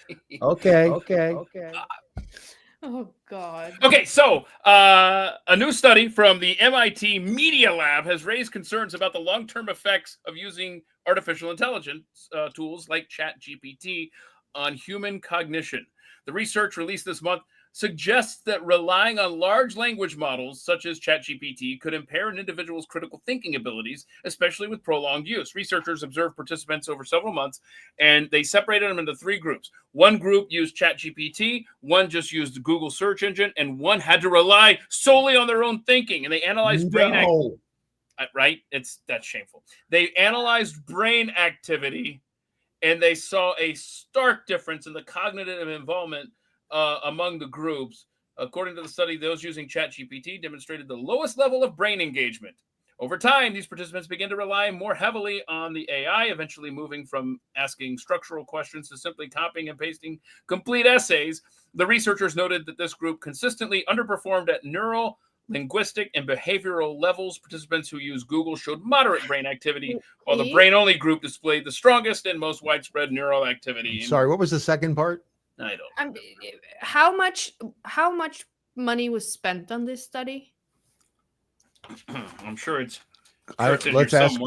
Oh, God. Okay, so a new study from the MIT Media Lab has raised concerns about the long-term effects of using artificial intelligence tools like ChatGPT on human cognition. The research released this month suggests that relying on large language models such as ChatGPT could impair an individual's critical thinking abilities, especially with prolonged use. Researchers observed participants over several months, and they separated them into three groups. One group used ChatGPT, one just used the Google search engine, and one had to rely solely on their own thinking. And they analyzed brain activity. Right? That's shameful. They analyzed brain activity, and they saw a stark difference in the cognitive involvement among the groups. According to the study, those using ChatGPT demonstrated the lowest level of brain engagement. Over time, these participants began to rely more heavily on the AI, eventually moving from asking structural questions to simply copying and pasting complete essays. The researchers noted that this group consistently underperformed at neural, linguistic, and behavioral levels. Participants who used Google showed moderate brain activity, while the brain-only group displayed the strongest and most widespread neural activity. Sorry, what was the second part? I don't. How much money was spent on this study? I'm sure it's. Let's ask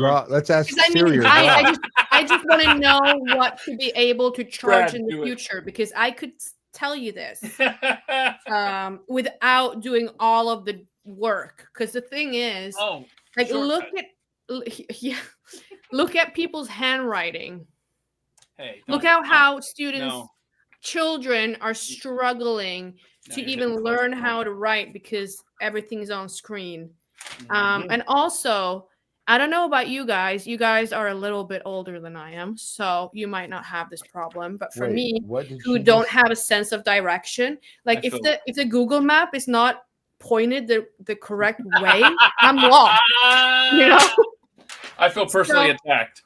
Siri. I just want to know what to be able to charge in the future because I could tell you this without doing all of the work. Because the thing is, look at people's handwriting. Hey, look at how students. Children are struggling to even learn how to write because everything's on screen. And also, I don't know about you guys. You guys are a little bit older than I am, so you might not have this problem. But for me, who don't have a sense of direction, like if the Google map is not pointed the correct way, I'm lost. You know? I feel personally attacked.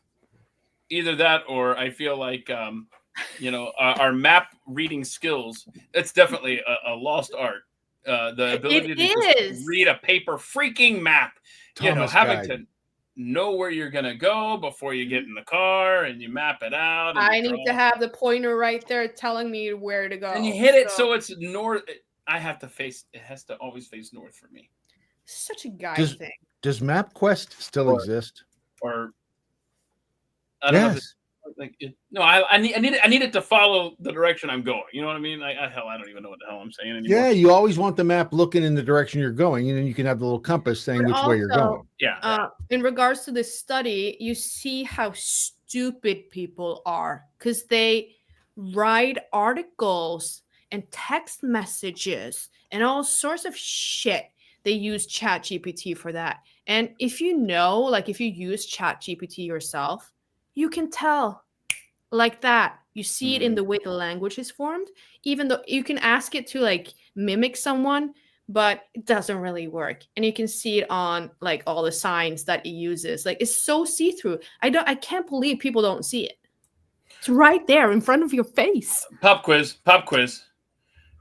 Either that, or I feel like our map reading skills. It's definitely a lost art. The ability to just read a paper freaking map. Having to know where you're gonna go before you get in the car and you map it out. I need to have the pointer right there telling me where to go. And you hit it so it's north. I have to face. It has to always face north for me. Such a guy thing. Does MapQuest still exist? Or I don't know. I need it to follow the direction I'm going. You know what I mean? I don't even know what the hell I'm saying anymore. Yeah, you always want the map looking in the direction you're going, and then you can have the little compass saying which way you're going. Yeah. In regards to this study, you see how stupid people are because they write articles and text messages and all sorts of shit. They use ChatGPT for that. And if you use ChatGPT yourself, you can tell like that. You see it in the way the language is formed, even though you can ask it to like mimic someone, but it doesn't really work. And you can see it on like all the signs that it uses. Like it's so see-through. I can't believe people don't see it. It's right there in front of your face. Pop quiz.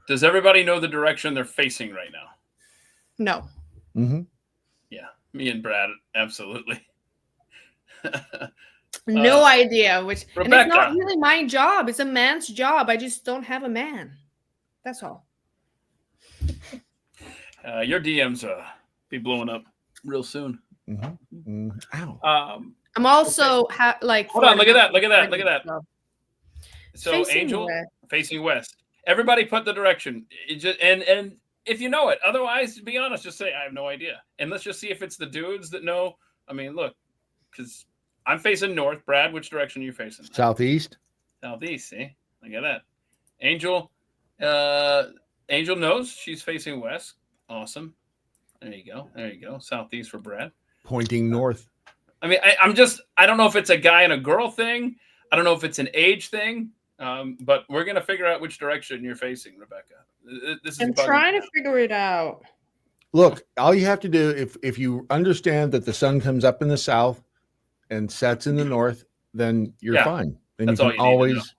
Does everybody know the direction they're facing right now? No. Mm-hmm. Yeah, me and Brad, absolutely. No idea. And it's Rebecca. not really my job. It's a man's job. I just don't have a man. That's all. Your DMs be blowing up real soon. Mm-hmm. Ow. I'm also hold on. Look at that. So facing Angel west. Facing west. Everybody put the direction. And if you know it, otherwise, to be honest, just say I have no idea, and let's just see if it's the dudes that know. I mean, look, because I'm facing north. Brad, which direction are you facing? Southeast. Southeast. See, look at that. Angel knows she's facing west. Awesome. There you go. Southeast for Brad. Pointing north. I mean, I don't know if it's a guy and a girl thing. I don't know if it's an age thing. But we're gonna figure out which direction you're facing, Rebecca. I'm trying to figure it out. Look, all you have to do, if you understand that the sun comes up in the south and sets in the north, then you're fine. Then that's you can always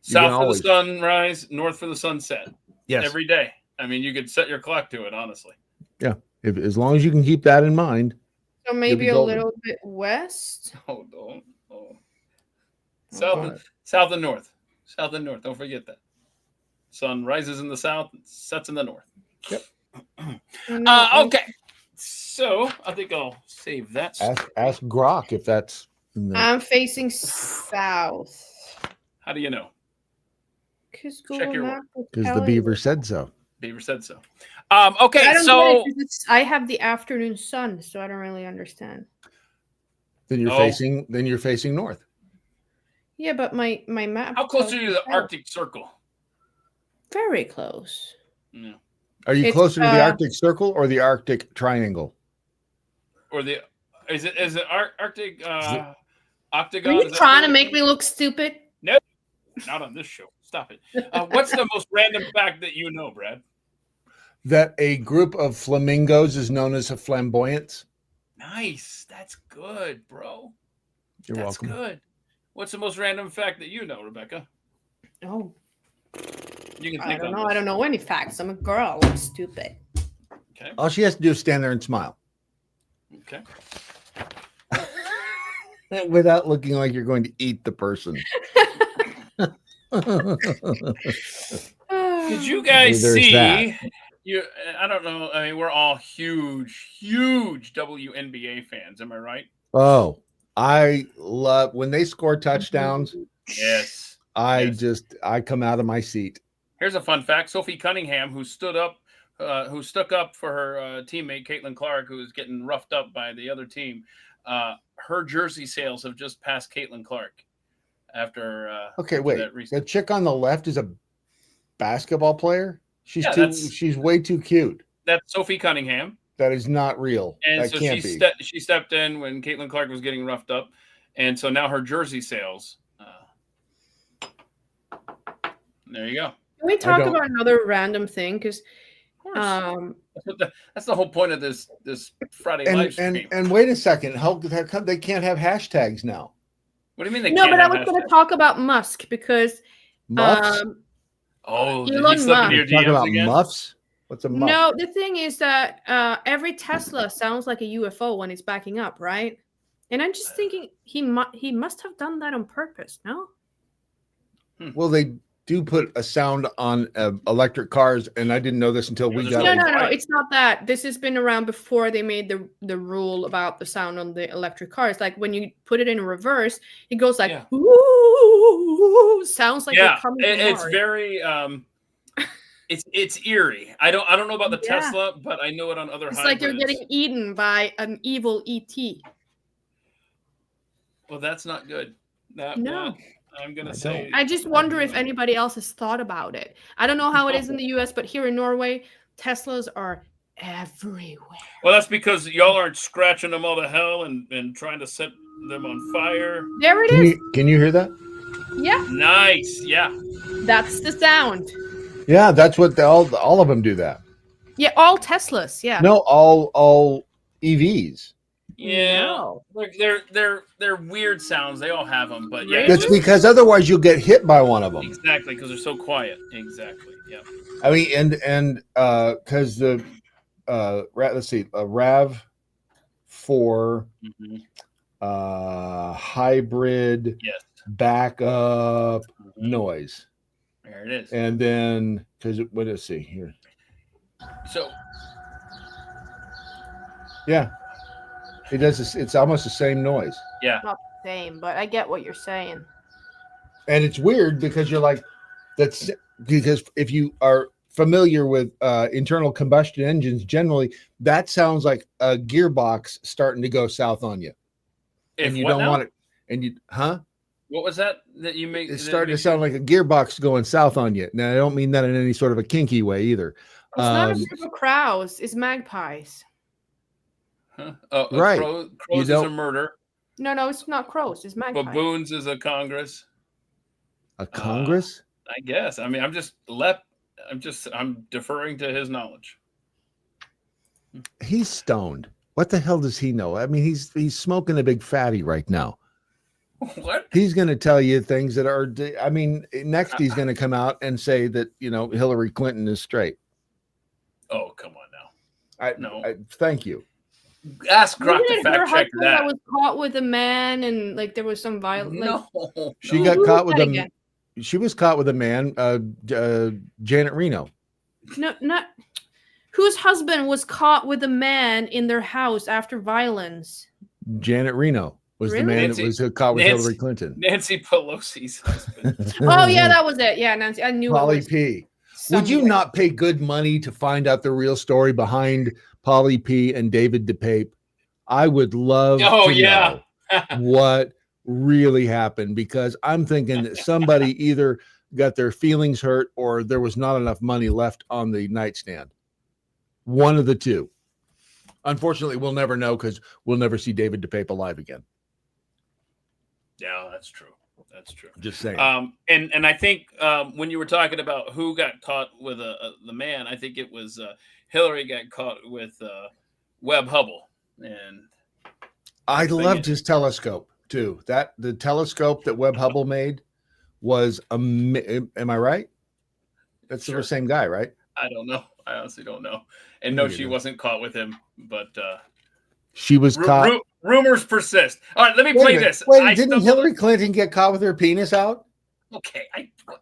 south for the sunrise, north for the sunset. Yes, every day. I mean, you could set your clock to it, honestly. Yeah, as long as you can keep that in mind. So maybe a little bit west. Hold on. South and north. Don't forget that. Sun rises in the south, sets in the north. Yep. Okay. So I think I'll save that. Ask Grok if that's. I'm facing south. How do you know? Because the beaver said so. Okay, so I have the afternoon sun, so I don't really understand. Then you're facing north. Yeah, but my map. How close are you to the Arctic Circle? Very close. Yeah. Are you closer to the Arctic Circle or the Arctic Triangle? Or is it Arctic octagon? Are you trying to make me look stupid? No, not on this show. Stop it. What's the most random fact that you know, Brad? That a group of flamingos is known as a flamboyance. Nice. That's good, bro. You're welcome. That's good. What's the most random fact that you know, Rebecca? Oh. You can I don't know. I don't know any facts. I'm a girl. I'm stupid. Okay. All she has to do is stand there and smile. Okay. Without looking like you're going to eat the person. Did you guys see? I don't know. I mean, we're all huge WNBA fans. Am I right? Oh, I love when they score touchdowns. Yes. I come out of my seat. Here's a fun fact: Sophie Cunningham, who stuck up for her teammate Caitlin Clark, who was getting roughed up by the other team. Her jersey sales have just passed Caitlin Clark. After the chick on the left is a basketball player. She's way too cute. That's Sophie Cunningham. That is not real. And that so can't she be. she stepped in when Caitlin Clark was getting roughed up, and so now her jersey sales. There you go. Can we talk about another random thing? Because that's the whole point of this Friday live stream. And wait a second, how come they can't have hashtags now? What do you mean they no? can't? But I have was going to talk about Musk because Muffs. Elon did he slip into your DMs about again? Muffs? What's a muff? No, the thing is that every Tesla sounds like a UFO when it's backing up, right? And I'm just thinking he must have done that on purpose, no? Well, they do put a sound on electric cars, and I didn't know this until we got. No, it's not that. This has been around before they made the rule about the sound on the electric cars. Like when you put it in reverse, it goes like ooh, sounds like you're coming from it's Mars. Very it's eerie. I don't know about the Tesla, but I know it on other. It's like you're getting eaten by an evil ET. Well, that's not good. No. I'm gonna say. I just wonder if anybody else has thought about it. I don't know how it is in the US, but here in Norway, Teslas are everywhere. Well, that's because y'all aren't scratching them all to hell and trying to set them on fire. There it is. Can you hear that? Yeah. Nice. Yeah. That's the sound. Yeah, that's what all of them do that. Yeah, all Teslas. Yeah. No, all EVs. Yeah, no. they're weird sounds. They all have them, but yeah, that's because otherwise you'll get hit by one of them. Exactly, because they're so quiet. Exactly. Yeah. I mean, and because the let's see, a RAV4 hybrid backup noise. There it is. And then because what does it see here? So. Yeah. It does this, it's almost the same noise. Yeah. Not the same, but I get what you're saying. And it's weird because you're like, that's because if you are familiar with internal combustion engines, generally that sounds like a gearbox starting to go south on you. And you don't want it. And you, What was that you make? It's starting to sound like a gearbox going south on you. Now, I don't mean that in any sort of a kinky way either. It's not a super crows, it's magpies. Huh? Right. Crows is a murder. No, it's not crows. It's magpies. Baboons is a Congress. A Congress? I guess. I mean, I'm deferring to his knowledge. He's stoned. What the hell does he know? I mean, he's smoking a big fatty right now. What? He's going to tell you things that are. I mean, next he's going to come out and say that Hillary Clinton is straight. Oh, come on now. Thank you. Ask Grok to fact check that. Was caught with a man and like there was some violence. No, she got caught with a. She was caught with a man, Janet Reno. No, not whose husband was caught with a man in their house after violence. Janet Reno was the man that was caught with Hillary Clinton. Nancy Pelosi's husband. Oh yeah, that was it. Yeah, Nancy. I knew. Polly P. Would you not pay good money to find out the real story behind Polly P and David DePape? I would love to know what really happened, because I'm thinking that somebody either got their feelings hurt or there was not enough money left on the nightstand. One of the two. Unfortunately, we'll never know because we'll never see David DePape alive again. Yeah, that's true. That's true. Just saying. And I think when you were talking about who got caught with the man, I think it was Hillary got caught with Webb Hubble. And I loved his telescope too. The telescope that Webb Hubble made was am I right? That's the same guy, right? I don't know. I honestly don't know. And no, she wasn't caught with him, but she was caught. Rumors persist. All right, let me play this. Wait, didn't Hillary Clinton get caught with her penis out? Okay,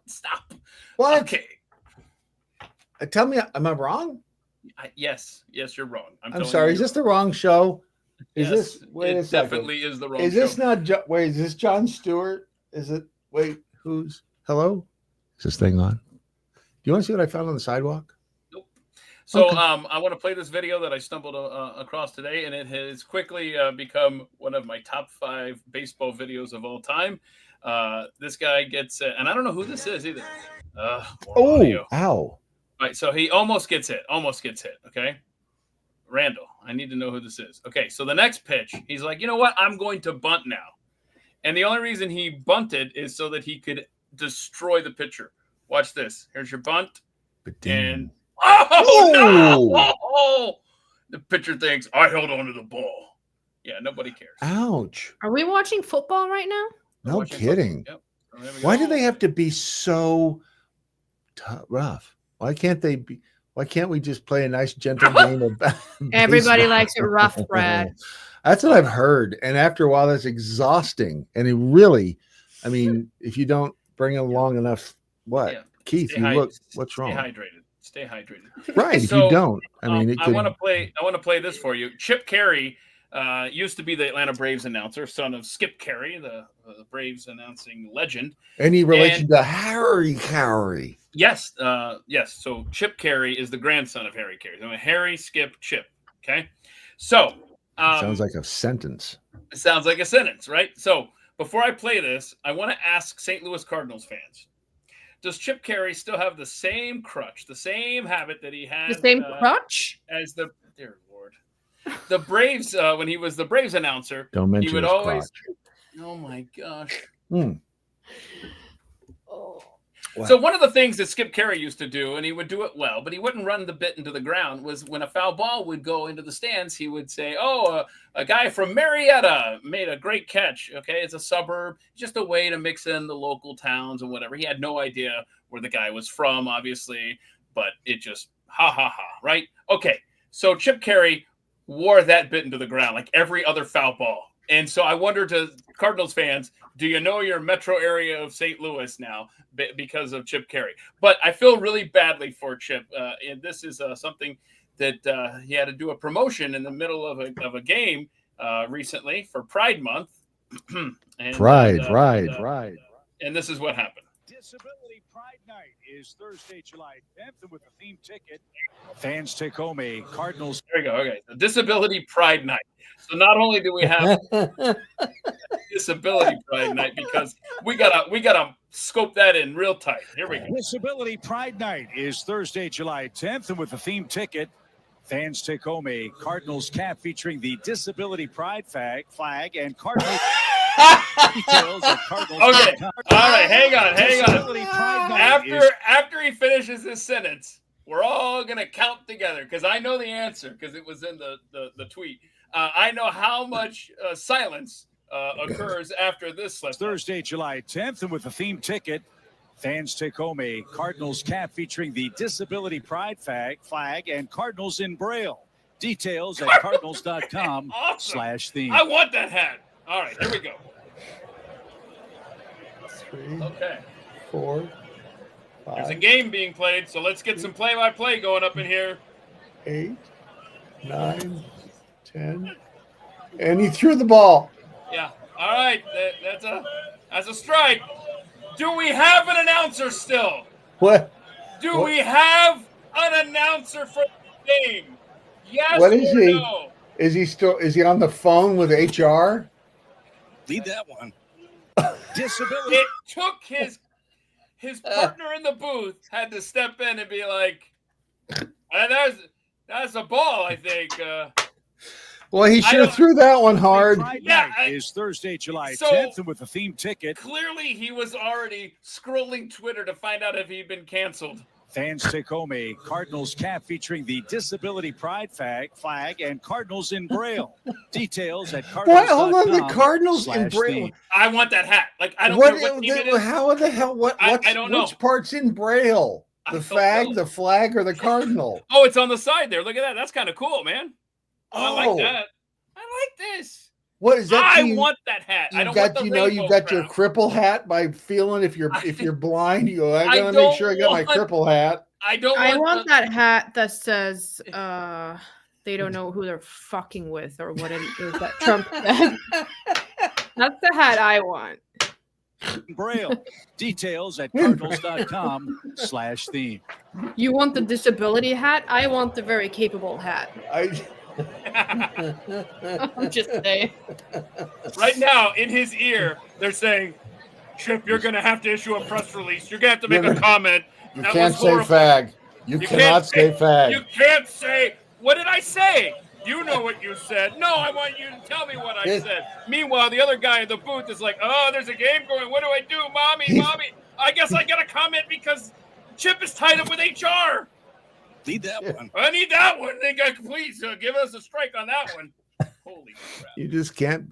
stop. What? Okay. Tell me, am I wrong? Yes, you're wrong. I'm sorry. Is this the wrong show? Is this? Wait a second. Definitely is the wrong. Is this not? Wait, is this Jon Stewart? Is it? Wait, who's? Hello? Is this thing on? Do you want to see what I found on the sidewalk? Nope. So I want to play this video that I stumbled across today, and it has quickly become one of my top 5 baseball videos of all time. This guy gets, and I don't know who this is either. Audio. Ow. Right, so he almost gets hit. Okay. Randall. I need to know who this is. Okay, so the next pitch, he's like, you know what? I'm going to bunt now. And the only reason he bunted is so that he could destroy the pitcher. Watch this. Here's your bunt. And no! The pitcher thinks, I held on to the ball. Yeah, nobody cares. Ouch. Are we watching football right now? No kidding. Yep. Why do they have to be so rough? Why can't they be? Why can't we just play a nice gentle game of Everybody likes it rough, Brad. That's what I've heard. And after a while, that's exhausting. And it really, I mean, if you don't bring them long enough, what? Yeah. Keith, what's wrong? Stay hydrated. Right. So, if you don't, I mean, I want to play this for you. Chip Carey used to be the Atlanta Braves announcer, son of Skip Carey, the Braves announcing legend. Any relation to Harry Carey? Yes. Yes. So Chip Carey is the grandson of Harry Carey. So Harry, Skip, Chip. Okay. So sounds like a sentence. It sounds like a sentence, right? So before I play this, I want to ask St. Louis Cardinals fans. Does Chip Carey still have the same crutch, the same habit that he had? The same crutch? As the, dear Lord. The Braves, when he was the Braves announcer, don't mention he would his always. crotch. Oh my gosh. Oh. Wow. So one of the things that Skip Carey used to do, and he would do it well, but he wouldn't run the bit into the ground, was when a foul ball would go into the stands, he would say, a guy from Marietta made a great catch. Okay, it's a suburb, just a way to mix in the local towns and whatever. He had no idea where the guy was from, obviously, but it just, ha, ha, ha, right? Okay, so Chip Carey wore that bit into the ground like every other foul ball. And so I wonder to Cardinals fans, do you know your metro area of St. Louis now because of Chip Carey? But I feel really badly for Chip. And this is something that he had to do a promotion in the middle of a game recently for Pride Month. And, Pride. And this is what happened. Disability Pride Night is Thursday, July 10th, and with a theme ticket, fans take home a Cardinals. There we go. Okay, the Disability Pride Night. So not only do we have Disability Pride Night, because we gotta scope that in real tight. Here we go. Disability Pride Night is Thursday, July 10th, and with a theme ticket, fans take home a Cardinals cap featuring the Disability Pride flag and Cardinals. Details at Cardinals. Okay. All right. Hang on. After he finishes his sentence, we're all gonna count together because I know the answer because it was in the tweet. I know how much silence occurs after this slip. Thursday, July 10th, and with a theme ticket, fans take home a Cardinals cap featuring the Disability Pride flag and Cardinals in Braille. Details at cardinals.com/theme. I want that hat. All right, here we go. 3, okay. 4, 5. There's a game being played, so let's get some play-by-play going up in here. 8, 9, 10, and he threw the ball. Yeah. All right. That's a strike. Do we have an announcer still? What? We have an announcer for the game? Yes. What is he? No? Is he on the phone with HR? Leave that one. Disability. It took his partner in the booth had to step in and be like, that's a ball, I think. Well, he sure threw that one hard. Is Thursday, July 10th, and with a theme ticket. Clearly, he was already scrolling Twitter to find out if he'd been canceled. Fans take home a Cardinals cap featuring the Disability Pride flag and Cardinals in Braille. Details at Cardinals. Hold on, the Cardinals in Braille. I want that hat. Like I don't care what team it is. How the hell? I don't know. Which part's in Braille? The flag, or the Cardinal? Oh, it's on the side there. Look at that. That's kind of cool, man. I like that. I like this. What is that? I want that hat. I don't want the you got your cripple hat by feeling if you're blind. You go, I gotta make sure I got my cripple hat. I want that hat that says they don't know who they're fucking with or what it is that Trump said. That's the hat I want. Braille. Details at cardinals.com/theme. You want the disability hat? I want the very capable hat. I'm just saying. Right now, in his ear, they're saying, Chip, you're going to have to issue a press release. You're going to have to make a comment. You can't say fag. You cannot say fag. You can't say What did I say? You know what you said. No, I want you to tell me what I said. Meanwhile, the other guy in the booth is like, oh, there's a game going. What do I do? Mommy. I guess I got to comment because Chip is tied up with HR. Need that one. I need that one. Please give us a strike on that one. Holy crap. You just can't.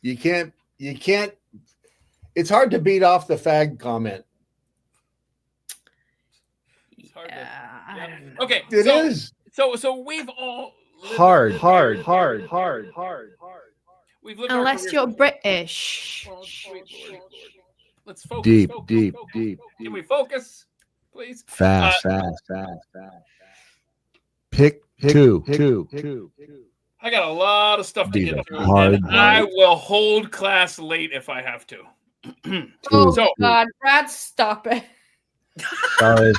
You can't. It's hard to beat off the fag comment. It's hard to, okay. It is. So we've all hard. We've lived Unless you're British. Oh, sweet Lord. Let's focus. Deep. Can we focus, please? Fast. Pick two. I got a lot of stuff to These get are through. hard, And I will hold class late if I have to. Oh, So- God. Brad, stop it. Sorry.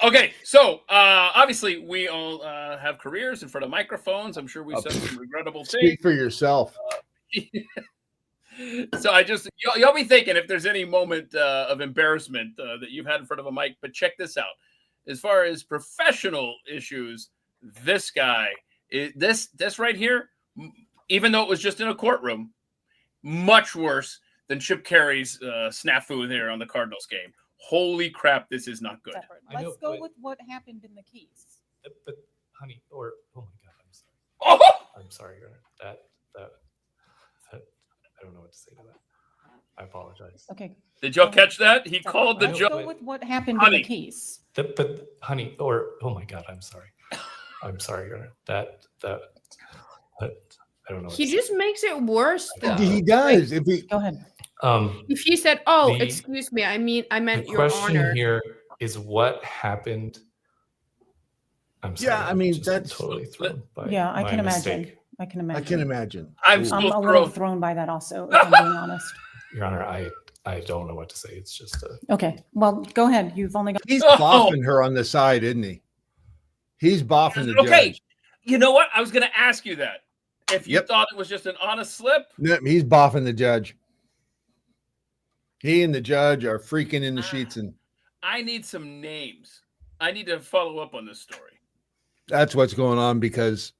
Okay, so obviously we all have careers in front of microphones. I'm sure we said some regrettable things. Speak for yourself. So y'all be thinking if there's any moment of embarrassment that you've had in front of a mic, but check this out. As far as professional issues, this guy, this right here, even though it was just in a courtroom, much worse than Chip Carey's snafu there on the Cardinals game. Holy crap, this is not good. Let's go with what happened in the Keys. But honey, oh my God, I'm sorry. Oh! I'm sorry, Your Honor. That I don't know what to say to that. I apologize. Okay. Did y'all catch that? He called the Let's judge. go with what happened Honey. in the Keys. But honey, oh my God, I'm sorry. I'm sorry, Your Honor. That I don't know. What He to say. just makes it worse, though. He does. If he Go ahead. If he said, "Oh, The- excuse me, I meant The Your question Honor." here is what happened. I'm sorry. Yeah, I mean, just that's- totally thrown by Yeah, I my can mistake. imagine. I can I imagine. can imagine. I'm Ooh. still I'm a little thrown. thrown by that also, if I'm being honest. Your Honor, I don't know what to say. It's just Okay. Well, go ahead. You've only got. He's Oh. boffing her on the side, isn't he? He's boffing the Okay, judge. you know what? I was going to ask you that. If you Yep. thought it was just an honest slip, No, he's boffing the judge. He and the judge are freaking in the sheets, and I need some names. I need to follow up on this story. that's what's going on because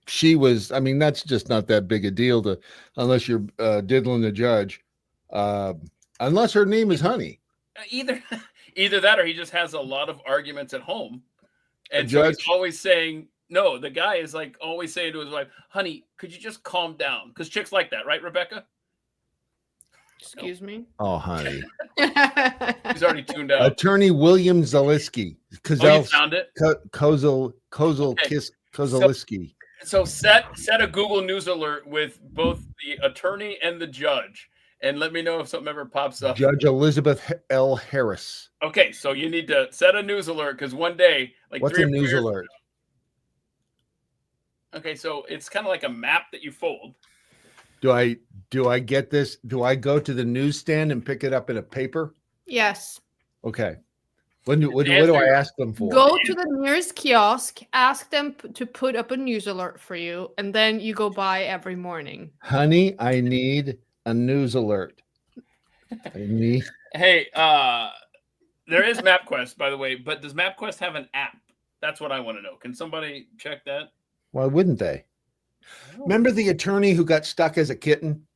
she was. I mean, that's just not that big a deal to unless you're diddling the judge. Unless her name is Honey. Either that or he just has a lot of arguments at home. And A so he's judge? always saying, no, the guy is like always saying to his wife, honey, could you just calm down? Because chicks like that, right, Rebecca? Excuse me. Oh, Honey. He's already tuned out. Attorney William Zaleski. Oh, you found it? Kozeliski. So set a Google News alert with both the attorney and the judge, and let me know if something ever pops up. Judge Elizabeth L. Harris. Okay, so you need to set a news alert because one day, like What's 3 a or 4 news years alert? Okay, so it's kind of like a map that you fold. Do I get this? Do I go to the newsstand and pick it up in a paper? Yes. Okay. What do I ask them for? Go to the nearest kiosk, ask them to put up a news alert for you, and then you go by every morning. Honey, I need a news alert. Hey, there is MapQuest, by the way, but does MapQuest have an app? That's what I want to know. Can somebody check that? Why wouldn't they? Remember the attorney who got stuck as a kitten?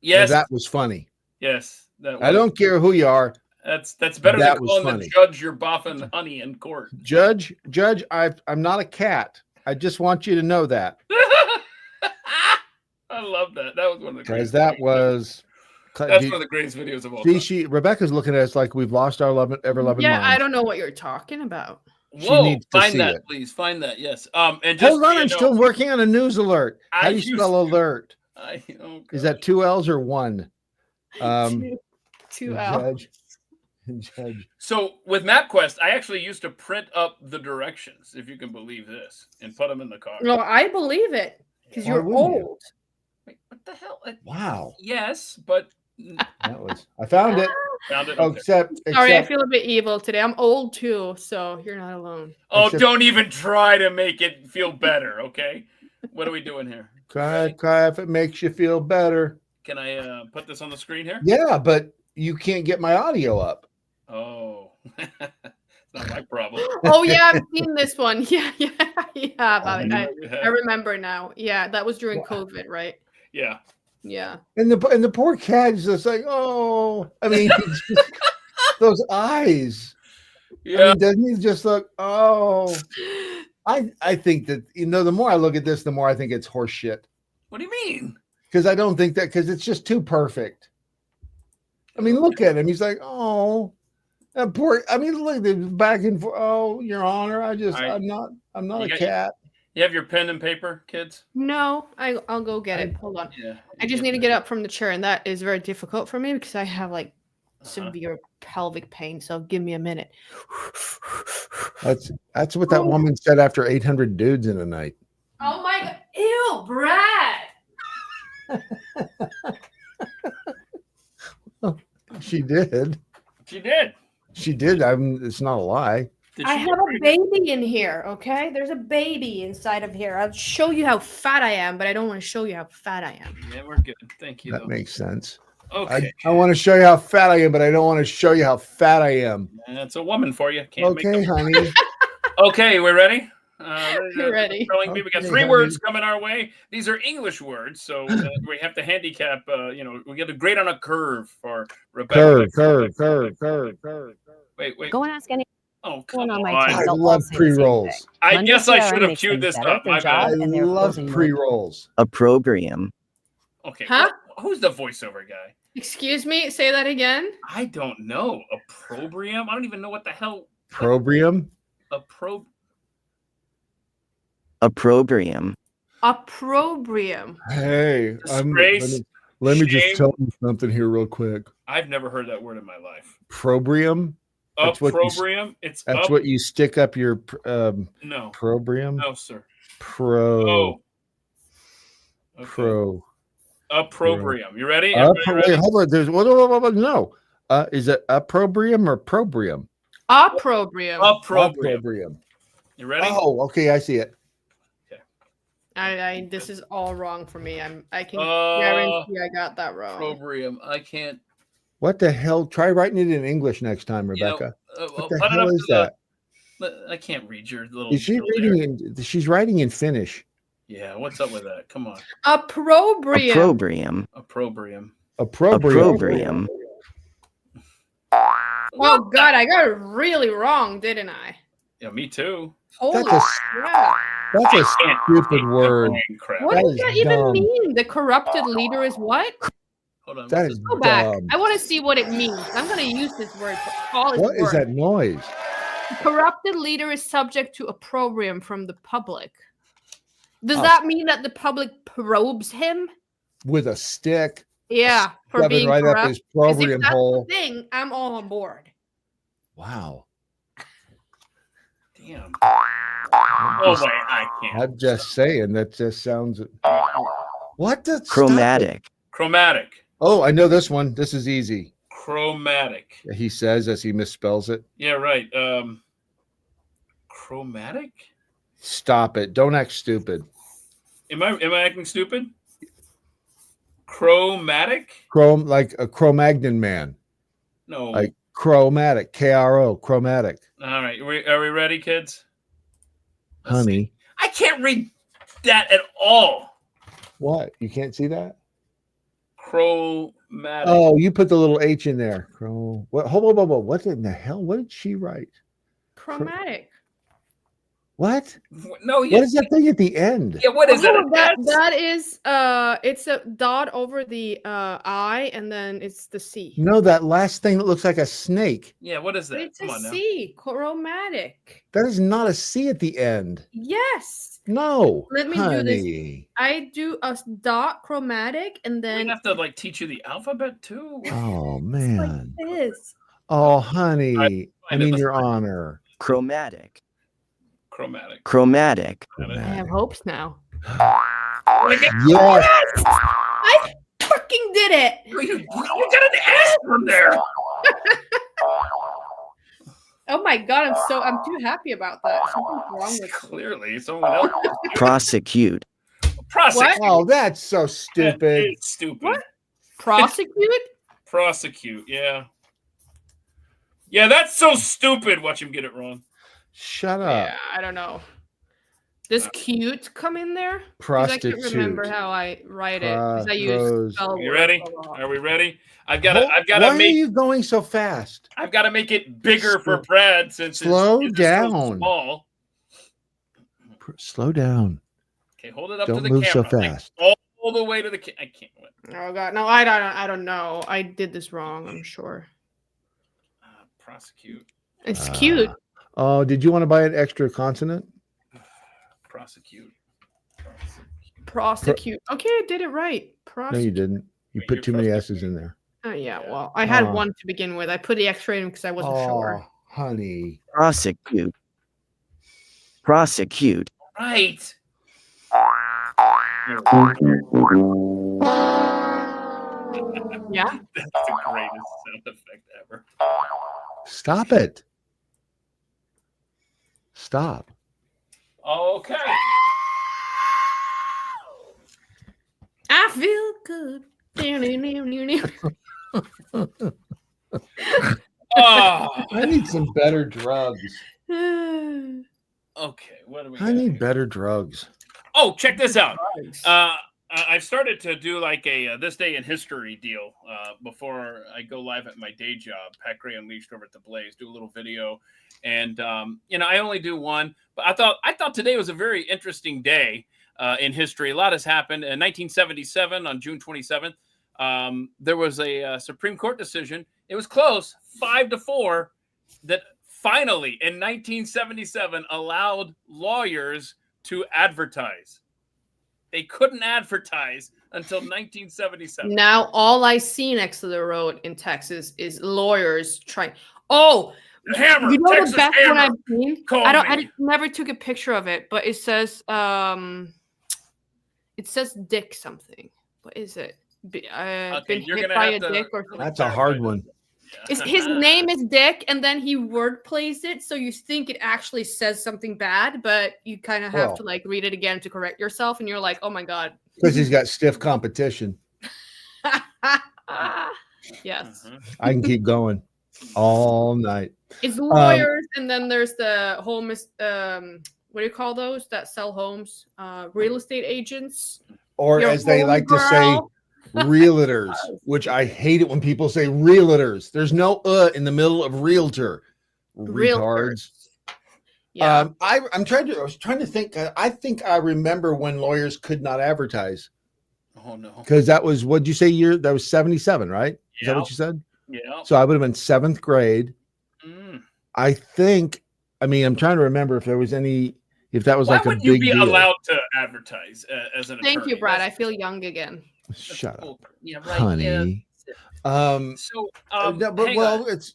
Yes. That was funny. Yes. That I don't care who you are. That's better That than was calling funny. the judge you're boffing honey in court. Judge, I'm not a cat. I just want you to know that. I love that. That was one of the Because greatest that videos. was That's one of the greatest videos of all See, time. Rebecca's looking at us like we've lost our ever-loving Yeah, minds. I don't know what you're talking about. She Whoa, needs to find see that, it. please. Find that. Yes. And just Hold so on, you I'm know, still working on a news alert. How do you used spell to- alert? Oh, Is that 2 L's or 1? Two L. Judge. So with MapQuest, I actually used to print up the directions, if you can believe this, and put them in the car. No, I believe it because Why you're wouldn't you? old. Wait, what the hell? Wow. Yes, but I found it. found it. Oh, Okay. except Sorry, I feel a bit evil today. I'm old too, so you're not alone. Oh, except- don't even try to make it feel better, okay? What are we doing here? cry if it makes you feel better. Can I put this on the screen here? Yeah, but you can't get my audio up. Oh. Not my problem. Oh yeah, I've seen this one. Yeah. I remember now. Yeah, that was during COVID, right? Yeah. Yeah. And the poor cat is just like, oh, I mean, he's just, those eyes. Yeah. I mean, doesn't he just look? Oh, I think that, you know, the more I look at this, the more I think it's horse shit. What do you mean? Because I don't think that, because it's just too perfect. I mean, look at him. He's like, oh, that poor. I mean, look, back and forth. Oh, Your Honor, I'm not a cat. You have your pen and paper, kids? No, I'll go get it. Hold on. Yeah. I just need to get up from the chair, and that is very difficult for me because I have like severe pelvic pain. So give me a minute. That's what that woman said after 800 dudes in a night. Oh my god! Ew, Brad. She did. She did. She did. It's not a lie. I have a baby in here, okay? There's a baby inside of here. I'll show you how fat I am, but I don't want to show you how fat I am. Yeah, we're good. Thank you. That makes sense. Okay. I want to show you how fat I am, but I don't want to show you how fat I am. That's a woman for you. Can't make Okay, honey. Okay, we're ready? You're ready. We got 3 words coming our way. These are English words, so we have to handicap. We get a grade on a curve for Rebecca. Curve. Wait. Go and ask any. Oh, come on. I love pre-rolls. I guess I should have queued this up. My bad. I love pre-rolls. Opprobrium. Okay. Huh? Who's the voiceover guy? Excuse me. Say that again. I don't know. Opprobrium? I don't even know what the hell. Probrium? Opprobrium. Opprobrium. Hey, Disgrace, let me just shame. tell you something here real quick. I've never heard that word in my life. Probrium? That's Opprobrium? That's what you stick up your No. probrium? No, sir. Pro. Okay. Pro. Opprobrium. You ready? Wait, hold on. There's no. Is it opprobrium or probrium? Opprobrium. Opprobrium. You ready? Oh, okay, I see it. I this is all wrong for me. I can guarantee I got that wrong. Opprobrium. I can't. What the hell? Try writing it in English next time, Rebecca. What the hell is that? I can't read your little. Is she reading? She's writing in Finnish. Yeah, what's up with that? Come on. Opprobrium. Opprobrium. Opprobrium. Oh God, I got it really wrong, didn't I? Yeah, me too. Holy That's crap! That's a stupid word. What does that even mean? The corrupted leader is what? Hold on. That is Go back. dumb. I want to see what it means. I'm going to use this word for all its What is words. that noise? The corrupted leader is subject to opprobrium from the public. Does that mean that the public probes him? With a stick. Yeah, for Shoving being right corrupt. up his 'Cause if probrium that's hole. the thing, I'm all on board. Wow. Damn. Oh wait, I can't. I'm just saying. That just sounds. What the Chromatic. Chromatic. Oh, I know this one. This is easy. Chromatic. He says as he misspells it. Yeah, right. Chromatic? Stop it. Don't act stupid. Am I acting stupid? Chromatic? Like a Cro-Magnon man. No. Like chromatic. K-R-O. Chromatic. All right. Are we ready, kids? Honey. I can't read that at all. What? You can't see that? Chromatic. Oh, you put the little H in there. What? Hold on. What in the hell? What did she write? Chromatic. What? No. What is that thing at the end? Yeah. What is that? That is it's a dot over the I and then it's the C. No, that last thing that looks like a snake. Yeah. What is that? It's Come a on now. C. Chromatic. That is not a C at the end. Yes. No. Let me do this. I do a dot chromatic and then We have to like teach you the alphabet too. Oh man. like this. Oh honey. I mean your honor. Chromatic. Chromatic. I have hopes now. Yes. I fucking did it. You got an S from there. Oh my god, I'm too happy about that. Something's wrong with me. Clearly, someone else. Prosecute. Prosecute. Oh, that's so stupid. It's stupid. What? Prosecute? Prosecute. Yeah. Yeah, that's so stupid. Watch him get it wrong. Shut up. Yeah, I don't know. Does cute come in there? 'Cause I can't remember Prostitute. how I write it. Because I use spell You words ready? a lot. Are we ready? I've got to Why are make you going so fast? I've got to make it bigger for Brad since Slow it's down. so small. Slow down. Okay, hold it up Don't to the move so camera. fast. All the way to the I can't wait. Oh god, no, I don't know. I did this wrong, I'm sure. Prosecute. It's cute. Oh, did you want to buy an extra consonant? Prosecute. Prosecute. Okay, I did it right. No, you didn't. You put too many S's in there. Oh yeah, well, I had one to begin with. I put the extra in because I wasn't sure. Honey. Prosecute. Prosecute. Right. Yeah. That's the greatest sound effect ever. Stop it. Stop. Okay. I feel good. I need some better drugs. Okay, what do we I need better drugs. Oh, check this out. I've started to do like a This Day in History deal before I go live at my day job, Pat Gray Unleashed over at the Blaze, do a little video. And, I only do one, but I thought today was a very interesting day in history. A lot has happened. In 1977, on June 27th, there was a Supreme Court decision. It was close, 5-4, that finally in 1977 allowed lawyers to advertise. They couldn't advertise until 1977. Now all I see next to the road in Texas is lawyers trying. Oh, the hammer. You know Texas the best hammer. one I've seen? I never took a picture of it, but it says dick something. What is it? Been hit by a dick or something. That's a hard one. His name is Dick, and then he word plays it, so you think it actually says something bad, but you kind of have to like read it again to correct yourself, and you're like, oh my god, because he's got stiff competition. Yes, I can keep going all night. It's lawyers, and then there's the home. What do you call those that sell homes? Real estate agents, or as they like to say, realtors, which I hate it when people say realtors. There's no in the middle of realtor. Retards. Yeah. I was trying to think. I think I remember when lawyers could not advertise. Oh no. Because that was, what'd you say year? That was 77, right? Is that what you said? Yeah. So I would have been 7th grade. I think, I'm trying to remember if there was any, if that was like a big deal. Why would you be allowed to advertise as an attorney? Thank you, Brad. I feel young again. Shut up, yeah, right, honey. Yeah.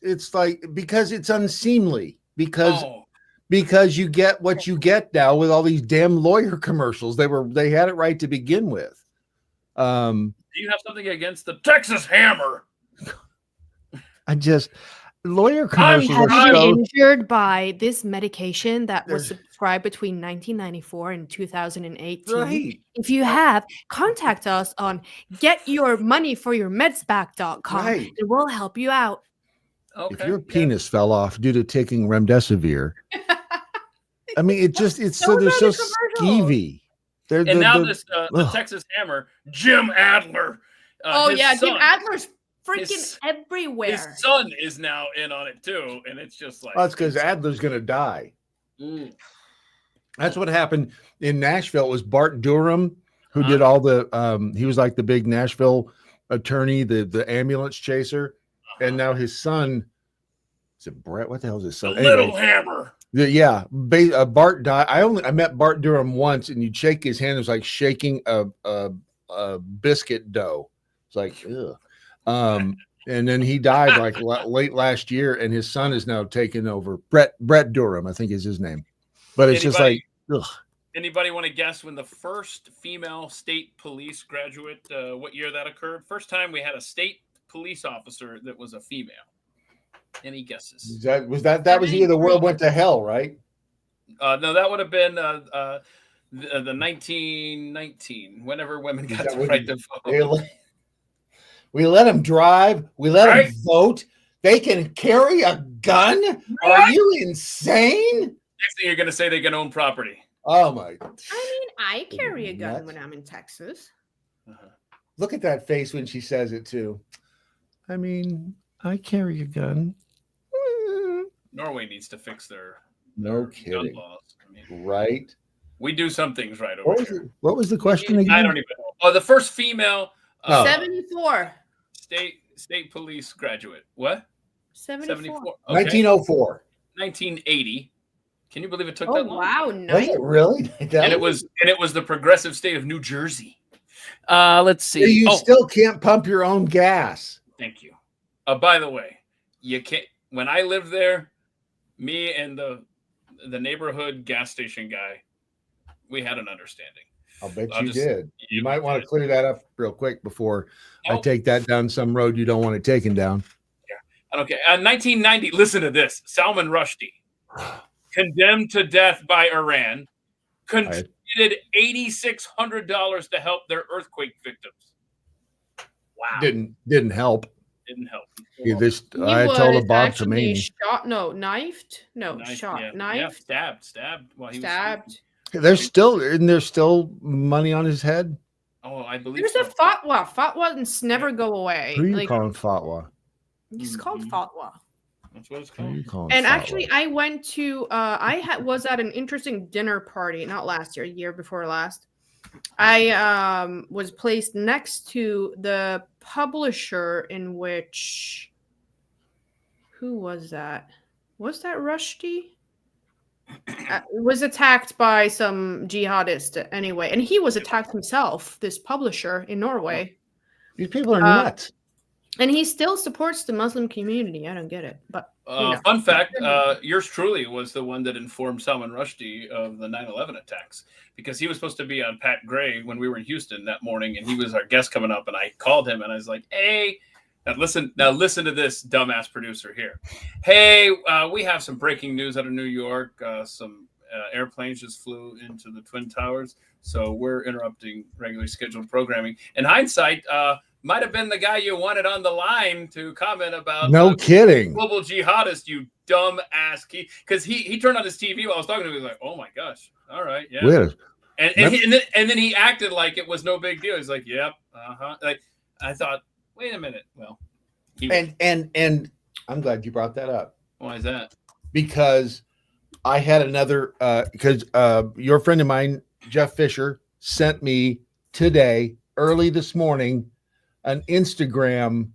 It's like, because it's unseemly, because you get what you get now with all these damn lawyer commercials. They had it right to begin with. Do you have something against the Texas Hammer? Lawyer commercials are so injured by this medication that was subscribed between 1994 and 2018. Right. If you have, contact us on getyourmoneyforyourmedsback.com right. and we'll help you out. Okay. If your penis fell off due to taking remdesivir, it's so they're so skeevy. The Texas Hammer, Jim Adler. Jim Adler's freaking everywhere. His son is now in on it too, and it's just like that's because Adler's gonna die. That's what happened in Nashville. It was Bart Durham who did all the he was like the big Nashville attorney, the ambulance chaser, and now his son is it Brett? What the hell is his son? Little Hammer. Yeah, Bart died. I met Bart Durham once, and you'd shake his hand. It was like shaking a biscuit dough. It's like, ugh. And then he died like late last year, and his son is now taking over. Brett Durham, I think is his name. But it's just like, ugh. Anybody want to guess when the first female state police graduate, what year that occurred? First time we had a state police officer that was a female. Any guesses? That was the year the world went to hell, right? No, that would have been the 1919, whenever women got the right to vote. We let them drive. We let them vote. They can carry a gun? Are you insane? Next thing you're going to say they can own property. Oh my! I mean, I carry a gun Nuts. when I'm in Texas. Look at that face when she says it too. I mean, I carry a gun. Norway needs to fix their No gun kidding. laws. I mean, Right? we do some things right over here. What was the question again? I don't even know. Oh, the first female 74. state police graduate. What? 74. Okay. 1904. 1980. Can you believe it took Oh that long? wow, Was nice. it really? And it was the progressive state of New Jersey. Let's see. You still can't pump your own gas. Thank you. By the way, you can't. When I lived there, me and the neighborhood gas station guy, we had an understanding. I'll bet you did. You might want to clear that up real quick before I Nope. take that down some road you don't want it taken down. Yeah. Okay. 1990. Listen to this. Salman Rushdie, condemned to death by Iran, contributed $8,600 to help their earthquake victims. Wow. Didn't help. Didn't help. Yeah, He I was told Bob actually Kamani. shot. No, knifed. No, shot. Yeah, Knifed. stabbed. While he Stabbed. was Isn't there still money on his head? Oh, I believe There's so. a fatwa. Fatwas never go away. Who are you calling fatwa? It's called fatwa. That's what it's Who are called. you calling And fatwa? actually, I went to. Was at an interesting dinner party. Not last year, year before last. I was placed next to the publisher in which. Who was that? Was that Rushdie? Was attacked by some jihadist anyway, and he was attacked himself. This publisher in Norway. These people are nuts. And he still supports the Muslim community. I don't get it, but Fun fact: yours truly was the one that informed Salman Rushdie of the 9/11 attacks because he was supposed to be on Pat Gray when we were in Houston that morning, and he was our guest coming up. And I called him and I was like, "Hey, now listen to this dumbass producer here. Hey, we have some breaking news out of New York. Some airplanes just flew into the Twin Towers, so we're interrupting regularly scheduled programming. In hindsight, might have been the guy you wanted on the line to comment about. No kidding. Global jihadist, you dumb ass. Because he turned on his TV while I was talking to him. He was like, "Oh my gosh, all right, yeah." Weird. And then he acted like it was no big deal. He's like, "Yep, Like I thought, wait a minute. Well, and I'm glad you brought that up. Why is that? Because I had another because your friend of mine, Jeff Fisher, sent me today, early this morning, an Instagram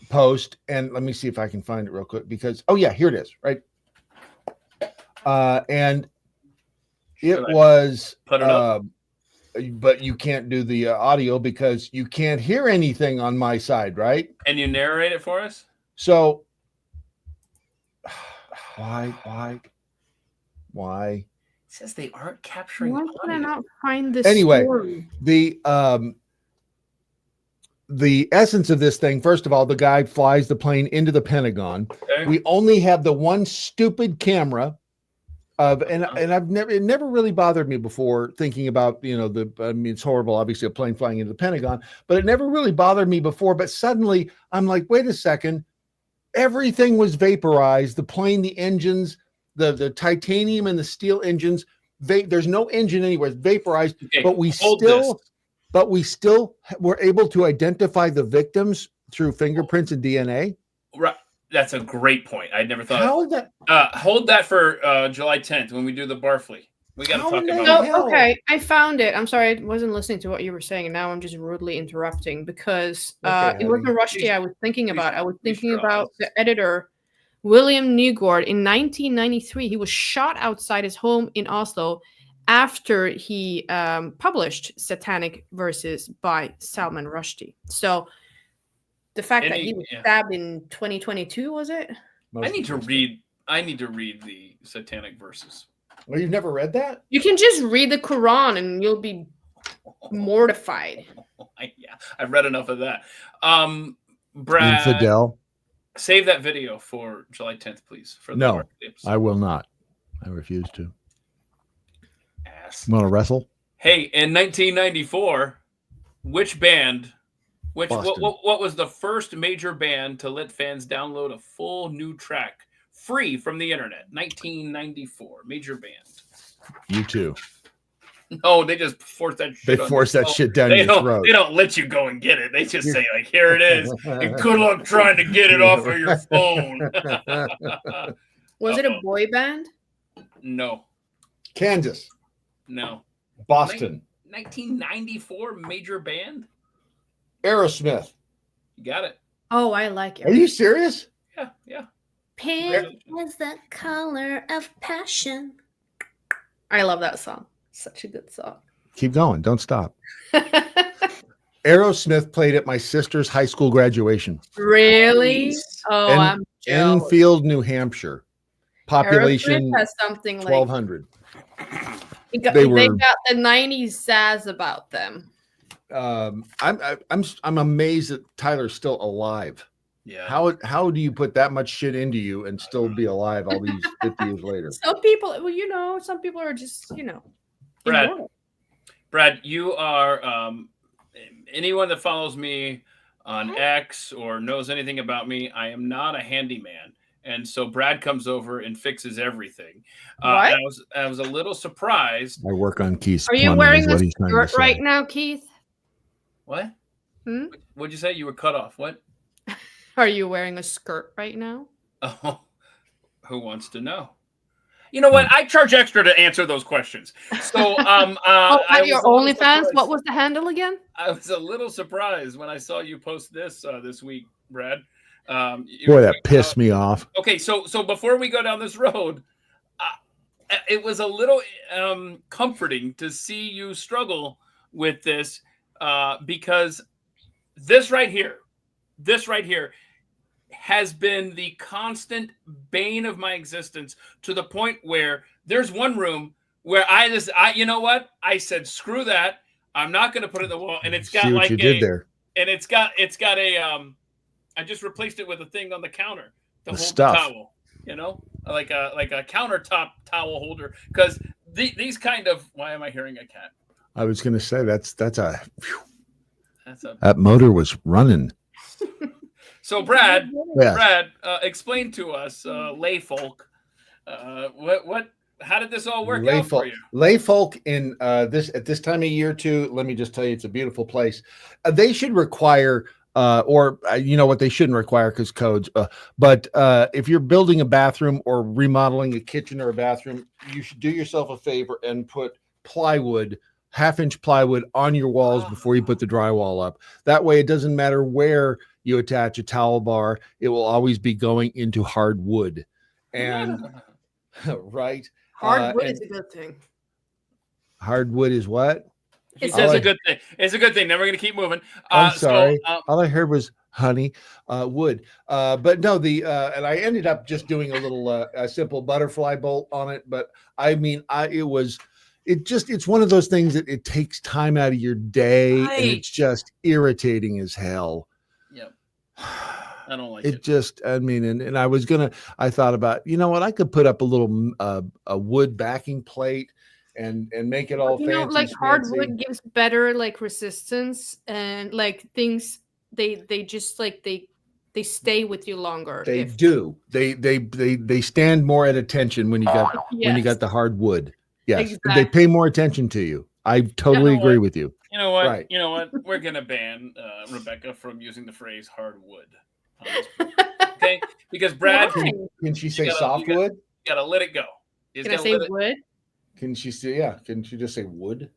post, and let me see if I can find it real quick because here it is, right? And it was put it up? But you can't do the audio because you can't hear anything on my side, right? And you narrate it for us? So why? It says they aren't capturing why can I audio. not find this? Anyway, story? the essence of this thing, first of all, the guy flies the plane into the Pentagon. Okay. We only have the one stupid camera and it never really bothered me before thinking about, it's horrible, obviously, a plane flying into the Pentagon, but it never really bothered me before. But suddenly I'm like, wait a second, everything was vaporized. The plane, the engines, the titanium and the steel engines, there's no engine anywhere, it's vaporized, Okay, but we still were able to identify the victims through fingerprints and DNA. Right. That's a great point. I never thought. How is that? Hold that for July 10th when we do the Barfly. We got to talk about it. Oh, okay, I found it. I'm sorry, I wasn't listening to what you were saying, and now I'm just rudely interrupting because it wasn't Rushdie I was thinking about. I was thinking about the editor, William Newgord. In 1993, he was shot outside his home in Oslo after he published Satanic Verses by Salman Rushdie. So the fact that he was stabbed in 2022, was it? I need to read the Satanic Verses. Well, you've never read that? You can just read the Quran and you'll be mortified. Yeah, I've read enough of that. Brad, Infidel. Save that video for July 10th, please. No, I will not. I refuse to. Ass. You want to wrestle? Hey, in 1994, which band Which Boston. what was the first major band to let fans download a full new track free from the internet? 1994. Major band. U2. No, they just force that shit. They force that shit down your throat. They don't let you go and get it. They just say, like, here it is. And good luck trying to get it off of your phone. Was it a boy band? No. Kansas. No. Boston. 1994 major band? Aerosmith. You got it. Oh, I like it. Are you serious? Yeah, yeah. Pink is the color of passion. I love that song. Such a good song. Keep going. Don't stop. Aerosmith played at my sister's high school graduation. Really? Oh, I'm jealous. Enfield, New Hampshire. Population Aerosmith has something like 1,200. they got the 90s sass about them. I'm amazed that Tyler's still alive. Yeah. How do you put that much shit into you and still be alive all these 50 years later? Some people, well, some people are just, Brad, you are anyone that follows me on X or knows anything about me, I am not a handyman. And so Brad comes over and fixes everything. I was a little surprised. I work on Keith's. Are you wearing a skirt right now, Keith? What? What'd you say? You were cut off. What? Are you wearing a skirt right now? Oh, who wants to know? You know what? I charge extra to answer those questions. So, at your OnlyFans, what was the handle again? I was a little surprised when I saw you post this this week, Brad. Boy, that pissed me off. Okay, so before we go down this road, it was a little comforting to see you struggle with this because this right here has been the constant bane of my existence to the point where there's one room where you know what? I said, screw that. I'm not going to put it in the wall. And it's got like you did there. And it's got a, I just replaced it with a thing on the counter to hold stuff. the towel, like a countertop towel holder. Because these kind of, why am I hearing a cat? I was going to say that motor was running. So Brad, explain to us, lay folk, how did this all work out for you? Lay folk in at this time of year too. Let me just tell you, it's a beautiful place. They should require, what they shouldn't require because codes. But if you're building a bathroom or remodeling a kitchen or a bathroom, you should do yourself a favor and put plywood. 1/2-inch plywood on your walls before you put the drywall up. That way, it doesn't matter where you attach a towel bar; it will always be going into hardwood. And right, hardwood is a good thing. Hardwood is what? It's a good thing. It's a good thing. Then we're gonna keep moving. I'm sorry. All I heard was honey, wood. But no, and I ended up just doing a little a simple butterfly bolt on it. But I mean, it's one of those things that it takes time out of your day, and it's just irritating as hell. Yep. I don't like it. And I thought about, what, I could put up a little a wood backing plate and make it all fancy. Like hardwood gives better like resistance and like things they just like they stay with you longer. They do. They stand more at attention when you got when you got the hardwood. Yes, exactly. They pay more attention to you. I totally agree with you. You know what? Right. You know what? We're gonna ban Rebecca from using the phrase hardwood. Okay, because Brad can she say softwood? You gotta let it go. Can I say wood? Can she say Can she just say wood?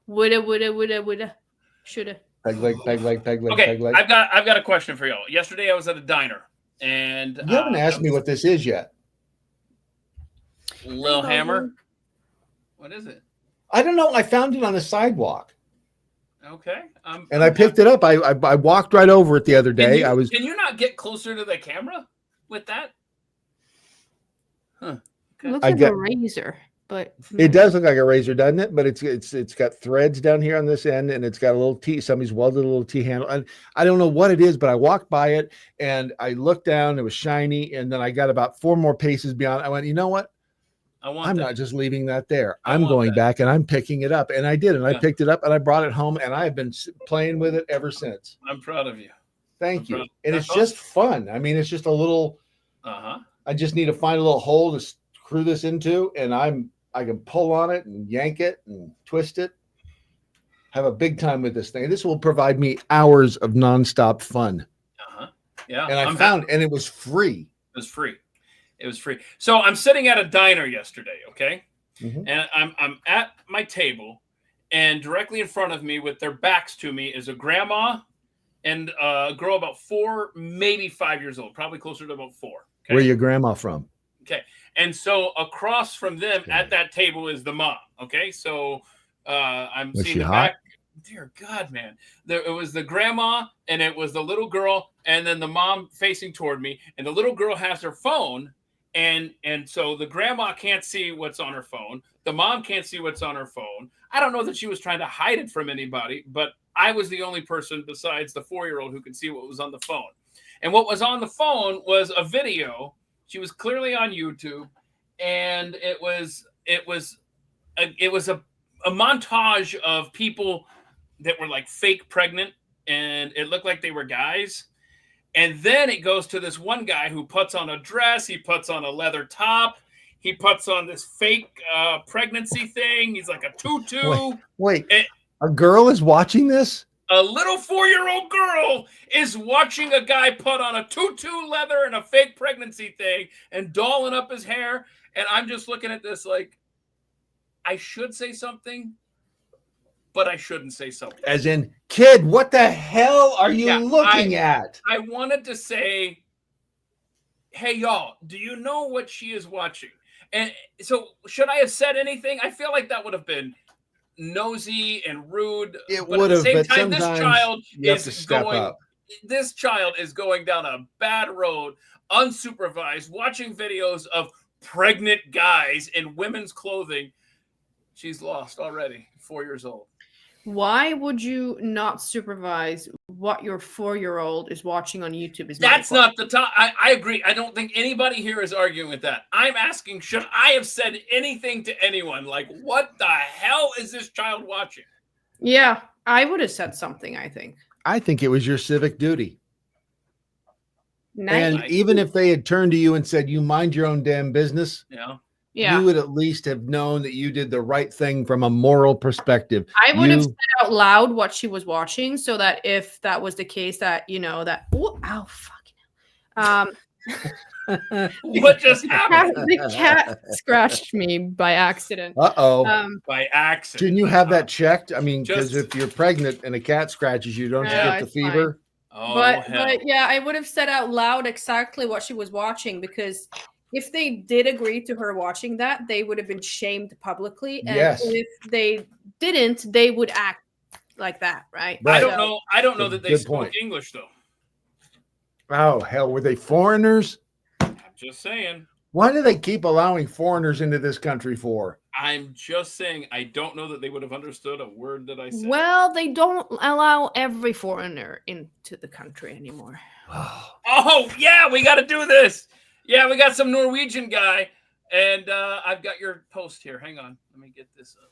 Woulda. Shoulda. Peg leg. Okay, I've got a question for y'all. Yesterday I was at a diner and you haven't asked me what this is yet. Lil Hammer. What is it? I don't know. I found it on the sidewalk. Okay. And I picked it up. I walked right over it the other day. Can you not get closer to the camera with that? Huh. Okay. It looks like a razor, but it does look like a razor, doesn't it? But it's got threads down here on this end, and it's got a little T. Somebody's welded a little T handle, and I don't know what it is, but I walked by it and I looked down. It was shiny, and then I got about 4 more paces beyond. I went, you know what? I'm not just leaving that there. I I'm want going that. back and I'm picking it up. And I did. And I Yeah. picked it up and I brought it home and I've been playing with it ever since. I'm proud of you. Thank you. proud. And That's it's just fun. I mean, it's just a little, Uh-huh. I just need to find a little hole to screw this into. And I can pull on it and yank it and twist it. Have a big time with this thing. This will provide me hours of nonstop fun. Uh-huh. Yeah. And and it was free. It was free. It was free. So I'm sitting at a diner yesterday, okay? Mhm. And I'm at my table, and directly in front of me with their backs to me is a grandma and a girl about 4, maybe 5 years old, probably closer to about 4. Okay? Where your grandma from? Okay. And so across from them at that table is the mom. Okay. So I'm Was seeing she the hot? back. Dear God, man. It was the grandma and it was the little girl and then the mom facing toward me. And the little girl has her phone. And so the grandma can't see what's on her phone. The mom can't see what's on her phone. I don't know that she was trying to hide it from anybody, but I was the only person besides the 4-year-old who could see what was on the phone. And what was on the phone was a video. She was clearly on YouTube, and it was a montage of people that were like fake pregnant, and it looked like they were guys. And then it goes to this one guy who puts on a dress, he puts on a leather top, he puts on this fake pregnancy thing. He's like a tutu. Wait, a girl is watching this? A little 4-year-old girl is watching a guy put on a tutu leather and a fake pregnancy thing and dolling up his hair. And I'm just looking at this like, I should say something, but I shouldn't say something. As in, kid, what the hell are you Yeah, looking at? I wanted to say, hey, y'all, do you know what she is watching? And so should I have said anything? I feel like that would have been nosy and rude. It but would at have, the same but time, this sometimes child you have is to step going. up. This child is going down a bad road, unsupervised, watching videos of pregnant guys in women's clothing. She's lost already. 4 years old. Why would you not supervise what your 4-year-old is watching on YouTube? That's not the top. I agree. I don't think anybody here is arguing with that. I'm asking, should I have said anything to anyone? Like, what the hell is this child watching? Yeah, I would have said something, I think. I think it was your civic duty. Nice. And even if they had turned to you and said, you mind your own damn business, Yeah. you would at least have known that you did the right thing from a moral perspective. I would have said out loud what she was watching so that if that was the case that, ow, fucking what just happened? The cat scratched me by accident. By accident. Didn't you have that checked? I mean, because Just- if you're pregnant and a cat scratches you, don't you get the it's fine. fever? Oh, but hell. yeah, I would have said out loud exactly what she was watching, because if they did agree to her watching that, they would have been shamed publicly. And Yes. if they didn't, they would act like that, right? I don't know. I don't know that they Good spoke point. English though. Oh, hell. Were they foreigners? I'm just saying. Why do they keep allowing foreigners into this country for? I'm just saying. I don't know that they would have understood a word that I said. Well, they don't allow every foreigner into the country anymore. Oh yeah, we got to do this. Yeah, we got some Norwegian guy, and I've got your post here. Hang on, let me get this up.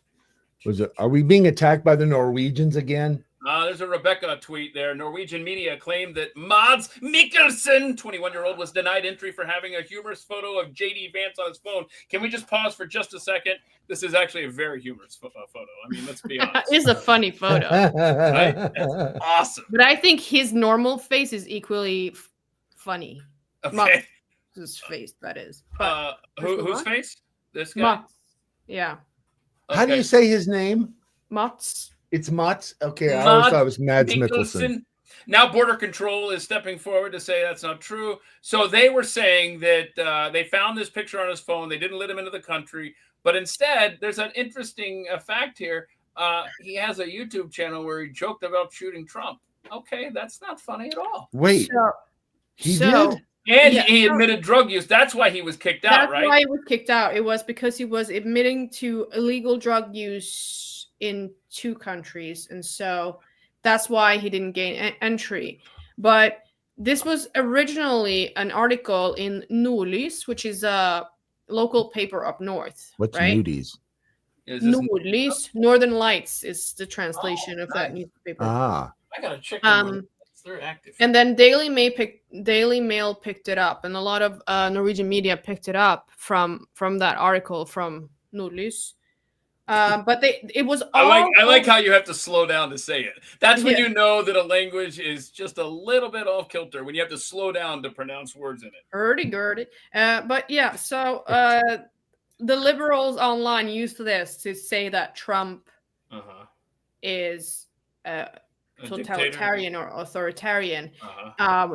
Are we being attacked by the Norwegians again? There's a Rebecca tweet there. Norwegian media claimed that Mads Mikkelsen, 21-year-old, was denied entry for having a humorous photo of JD Vance on his phone. Can we just pause for just a second? This is actually a very humorous photo. I mean, let's be honest. It's a funny photo. Right? That's awesome. But I think his normal face is equally funny. Okay. His face, that is. Whose face? This guy? Mats. Yeah. How do you say his name? Mats. It's Mats? Okay, I always thought it was Mads Mikkelsen. Now Border Control is stepping forward to say that's not true. So they were saying that they found this picture on his phone. They didn't let him into the country. But instead, there's an interesting fact here. He has a YouTube channel where he joked about shooting Trump. Okay, that's not funny at all. Wait, he did? And he admitted drug use. That's why he was kicked out, right? That's why he was kicked out. It was because he was admitting to illegal drug use in 2 countries. And so that's why he didn't gain entry. But this was originally an article in Nordlys, which is a local paper up north. What's right? nudies? Nordlies, Northern Lights is the translation of that newspaper. Ah, I gotta check. They're active. And then Daily Mail picked it up, and a lot of Norwegian media picked it up from that article from Nordlys. But it was all. I like how you have to slow down to say it. That's when Yeah. you know that a language is just a little bit off kilter, when you have to slow down to pronounce words in it. Hurdy-gurdy. But yeah, so the liberals online used this to say that Trump is totalitarian or authoritarian.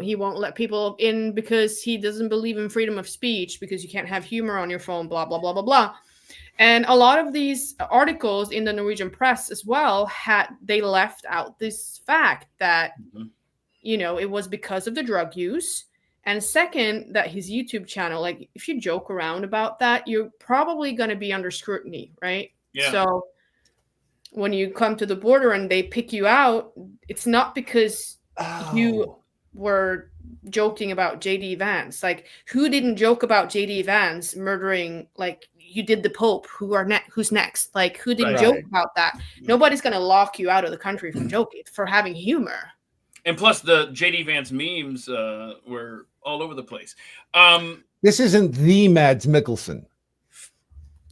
He won't let people in because he doesn't believe in freedom of speech, because you can't have humor on your phone, blah, blah, blah, blah, blah. And a lot of these articles in the Norwegian press as well they left out this fact that, it was because of the drug use. And second, that his YouTube channel, like if you joke around about that, you're probably going to be under scrutiny, right? Yeah. So when you come to the border and they pick you out, it's not because you were joking about JD Vance. Like, who didn't joke about JD Vance murdering, like, you did the Pope, who's next? Like, who didn't joke about that? Nobody's going to lock you out of the country for joking, for having humor. And plus, the JD Vance memes were all over the place. This isn't the Mads Mikkelsen.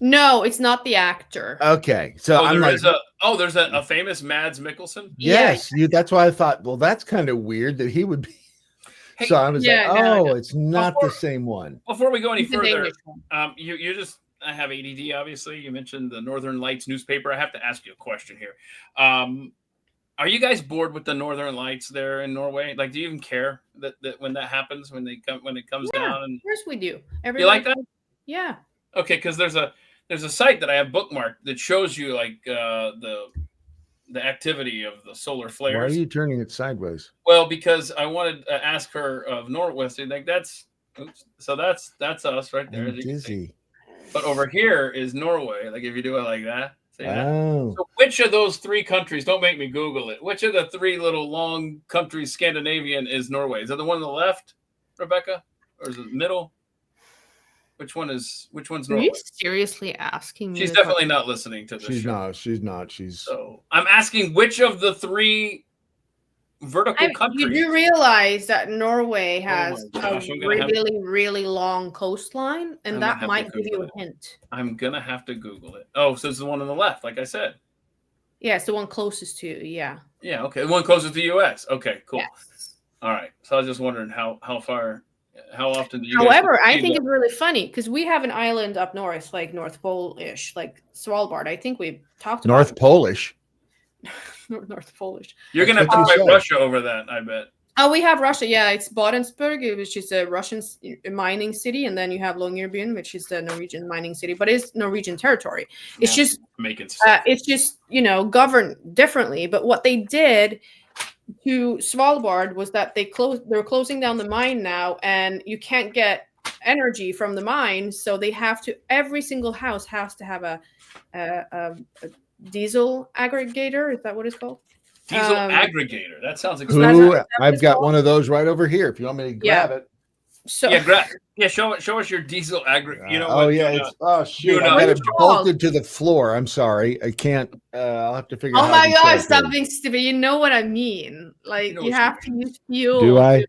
No, it's not the actor. Okay, so there's a famous Mads Mikkelsen. Yes, that's why I thought, well, that's kind of weird that he would be. Hey, so I was it's not the same one. Before we go any further, you just. I have ADD, obviously. You mentioned the Northern Lights newspaper. I have to ask you a question here. Are you guys bored with the Northern Lights there in Norway? Like, do you even care that when that happens, when it comes down? And of course we do. You like that? Yeah. Okay, because there's a site that I have bookmarked that shows you like the activity of the solar flares. Why are you turning it sideways? Well, because I wanted to ask her of Northwest. Like that's us right there. I'm dizzy. But over here is Norway. Like if you do it like that. Oh. So which of those three countries, don't make me Google it, which of the three little long countries, Scandinavian, is Norway? Is that the one on the left, Rebecca? Or is it middle? Which one's Norway? Are you seriously asking me? She's definitely not listening to this. She's not. So I'm asking which of the three vertical countries. You do realize that Norway has a really, really long coastline, and that might give you a hint. I'm gonna have to Google it. Oh, so it's the one on the left, like I said. Yeah, it's the one closest to you. Yeah. Yeah. Okay. The one closest to the U.S. Okay. Cool. Yes. All right. So I was just wondering how often do you? However, I think it's really funny because we have an island up north, like North Pole-ish, like Svalbard. I think we've talked about North Polish. North Polish. You're gonna have to fight Russia over that, I bet. Oh, we have Russia. Yeah, it's Barentsburg, which is a Russian mining city, and then you have Longyearbyen, which is the Norwegian mining city, but it's Norwegian territory. It's just governed differently. But what they did to Svalbard was that they're closing down the mine now, and you can't get energy from the mine, so every single house has to have a diesel aggregator. Is that what it's called? Diesel aggregator. That sounds expensive. I've got one of those right over here. If you want me to grab it. So show us your diesel aggregator. You know what? Oh yeah, shoot! I got it bolted to the floor. I'm sorry, I can't. I'll have to figure. Oh my gosh, stop being stupid. You know what I mean? Like you have to use fuel. Do I?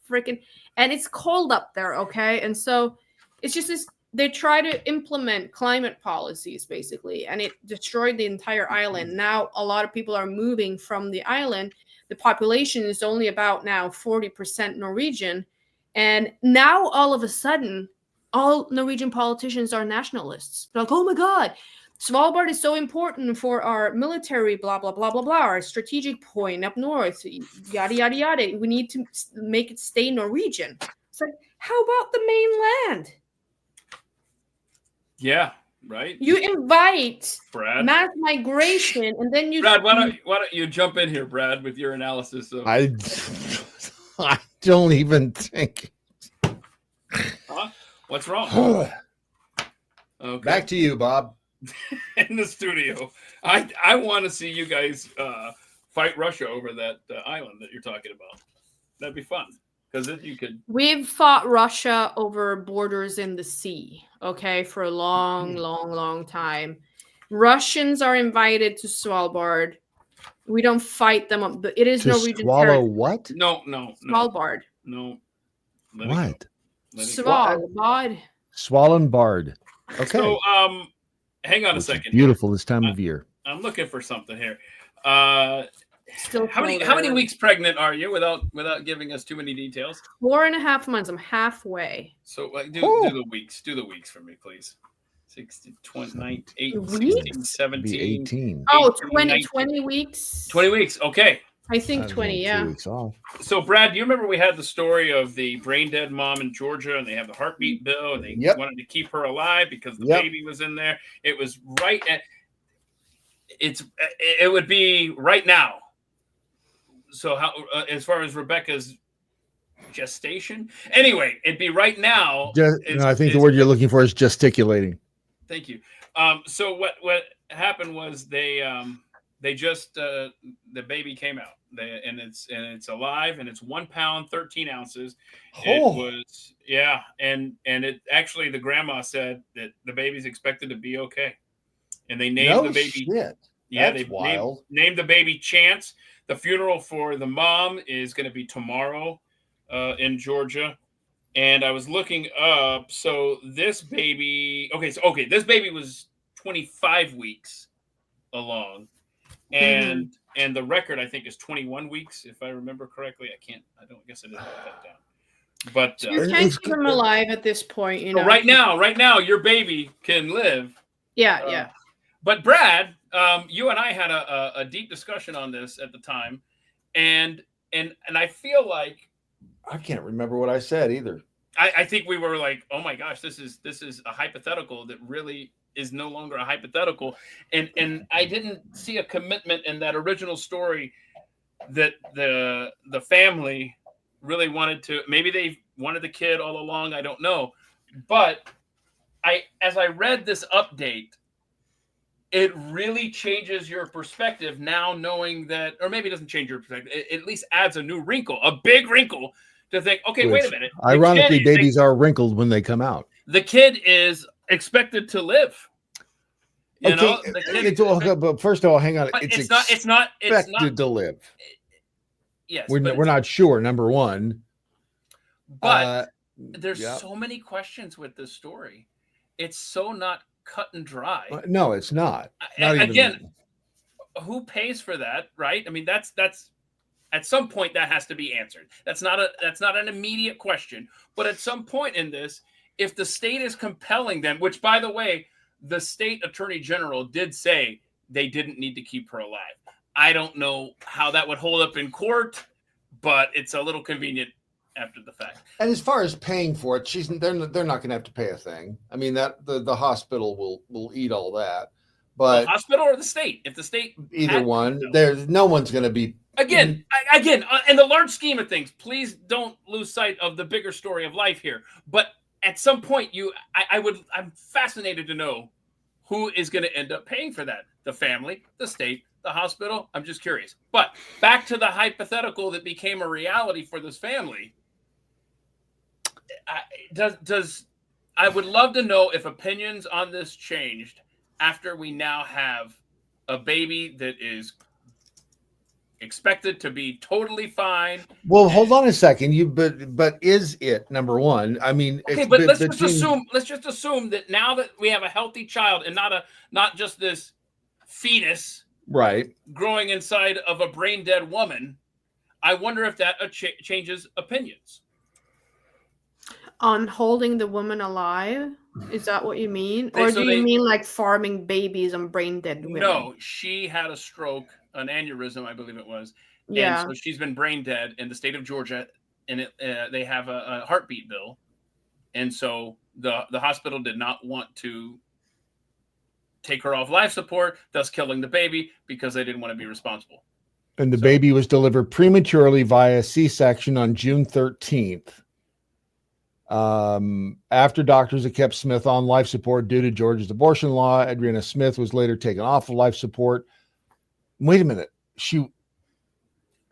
Freaking, and it's cold up there, okay? And so it's just this. They try to implement climate policies basically, and it destroyed the entire island. Now a lot of people are moving from the island. The population is only about now 40% Norwegian. And now all of a sudden, all Norwegian politicians are nationalists. They're like, oh my God, Svalbard is so important for our military, blah, blah, blah, blah, blah, our strategic point up north, yada, yada, yada. We need to make it stay Norwegian. It's like, how about the mainland? Yeah, right. You invite Brad mass migration, and then you. Brad, why don't you jump in here, Brad, with your analysis of? I don't even think. Huh? What's wrong? Okay. Back to you, Bob. In the studio, I want to see you guys fight Russia over that island that you're talking about. That'd be fun. Because you could. We've fought Russia over borders in the sea, okay, for a long time. Russians are invited to Svalbard. We don't fight them up. It is To Norwegian swallow territory. what? No. Svalbard. No. What? Svalbard. Swallenbard. Okay. So, hang on a Which is second. beautiful this time of year. I'm looking for something here. Still how many weeks pregnant are you without giving us too many details? 4.5 months. I'm halfway. So do the weeks. Do the weeks for me, please. 16, 20, 8, 16, 17, 18. Oh, 18, 20 weeks. 20 weeks. Okay. I think 20, yeah. 2 weeks off. So, Brad, do you remember we had the story of the brain dead mom in Georgia, and they have the heartbeat bill, and they wanted to keep her alive because the baby was in there? It was right at it would be right now. So how as far as Rebecca's gestation? Anyway, it'd be right now. I think the word you're looking for is gesticulating. Thank you. So what happened was they just the baby came out. And it's alive, and it's 1 pound 13 ounces. It was and it actually the grandma said that the baby's expected to be okay, and they named the baby. Shit. Yeah, That's they wild. named the baby Chance. The funeral for the mom is going to be tomorrow in Georgia, and I was looking up. So this baby, this baby was 25 weeks along, and. And the record, I think, is 21 weeks, if I remember correctly. I guess I didn't write that down. But you can't keep them alive at this point, you know. Right now, your baby can live. Yeah. But Brad, you and I had a deep discussion on this at the time, and I feel like I can't remember what I said either. I think we were like, oh my gosh, this is a hypothetical that really is no longer a hypothetical, and I didn't see a commitment in that original story that the family really wanted to. Maybe they wanted the kid all along. I don't know, but as I read this update, it really changes your perspective now, knowing that, or maybe it doesn't change your perspective. It at least adds a new wrinkle, a big wrinkle, to think, okay, wait a minute. Ironically, babies are wrinkled when they come out. The kid is expected to live. You know, but first of all, hang on. It's not expected to live. Yes, we're not sure. Number one, but there's so many questions with this story. It's so not cut and dry. No, it's not. Again, who pays for that, right? I mean, that's at some point that has to be answered. That's not an immediate question, but at some point in this, if the state is compelling them, which, by the way, the state attorney general did say they didn't need to keep her alive. I don't know how that would hold up in court, but it's a little convenient after the fact. And as far as paying for it, they're not going to have to pay a thing. I mean, that the hospital will eat all that. But the hospital or the state? If the state, either one, there's no one's going to be. Again, in the large scheme of things, please don't lose sight of the bigger story of life here. But at some point, I'm fascinated to know who is going to end up paying for that. The family, the state, the hospital. I'm just curious. But back to the hypothetical that became a reality for this family. I would love to know if opinions on this changed after we now have a baby that is expected to be totally fine. Well, hold on a second. But is it number one? I mean, okay, but let's just assume that now that we have a healthy child and not just this fetus, right, growing inside of a brain dead woman, I wonder if that changes opinions on holding the woman alive. Is that what you mean, or do you mean like farming babies on brain dead women? No, she had a stroke. An aneurysm, I believe it was. Yeah. And so she's been brain dead in the state of Georgia, and they have a heartbeat bill. And so the hospital did not want to take her off life support, thus killing the baby, because they didn't want to be responsible. And the baby was delivered prematurely via C-section on June 13th. After doctors had kept Smith on life support due to Georgia's abortion law, Adriana Smith was later taken off of life support. Wait a minute.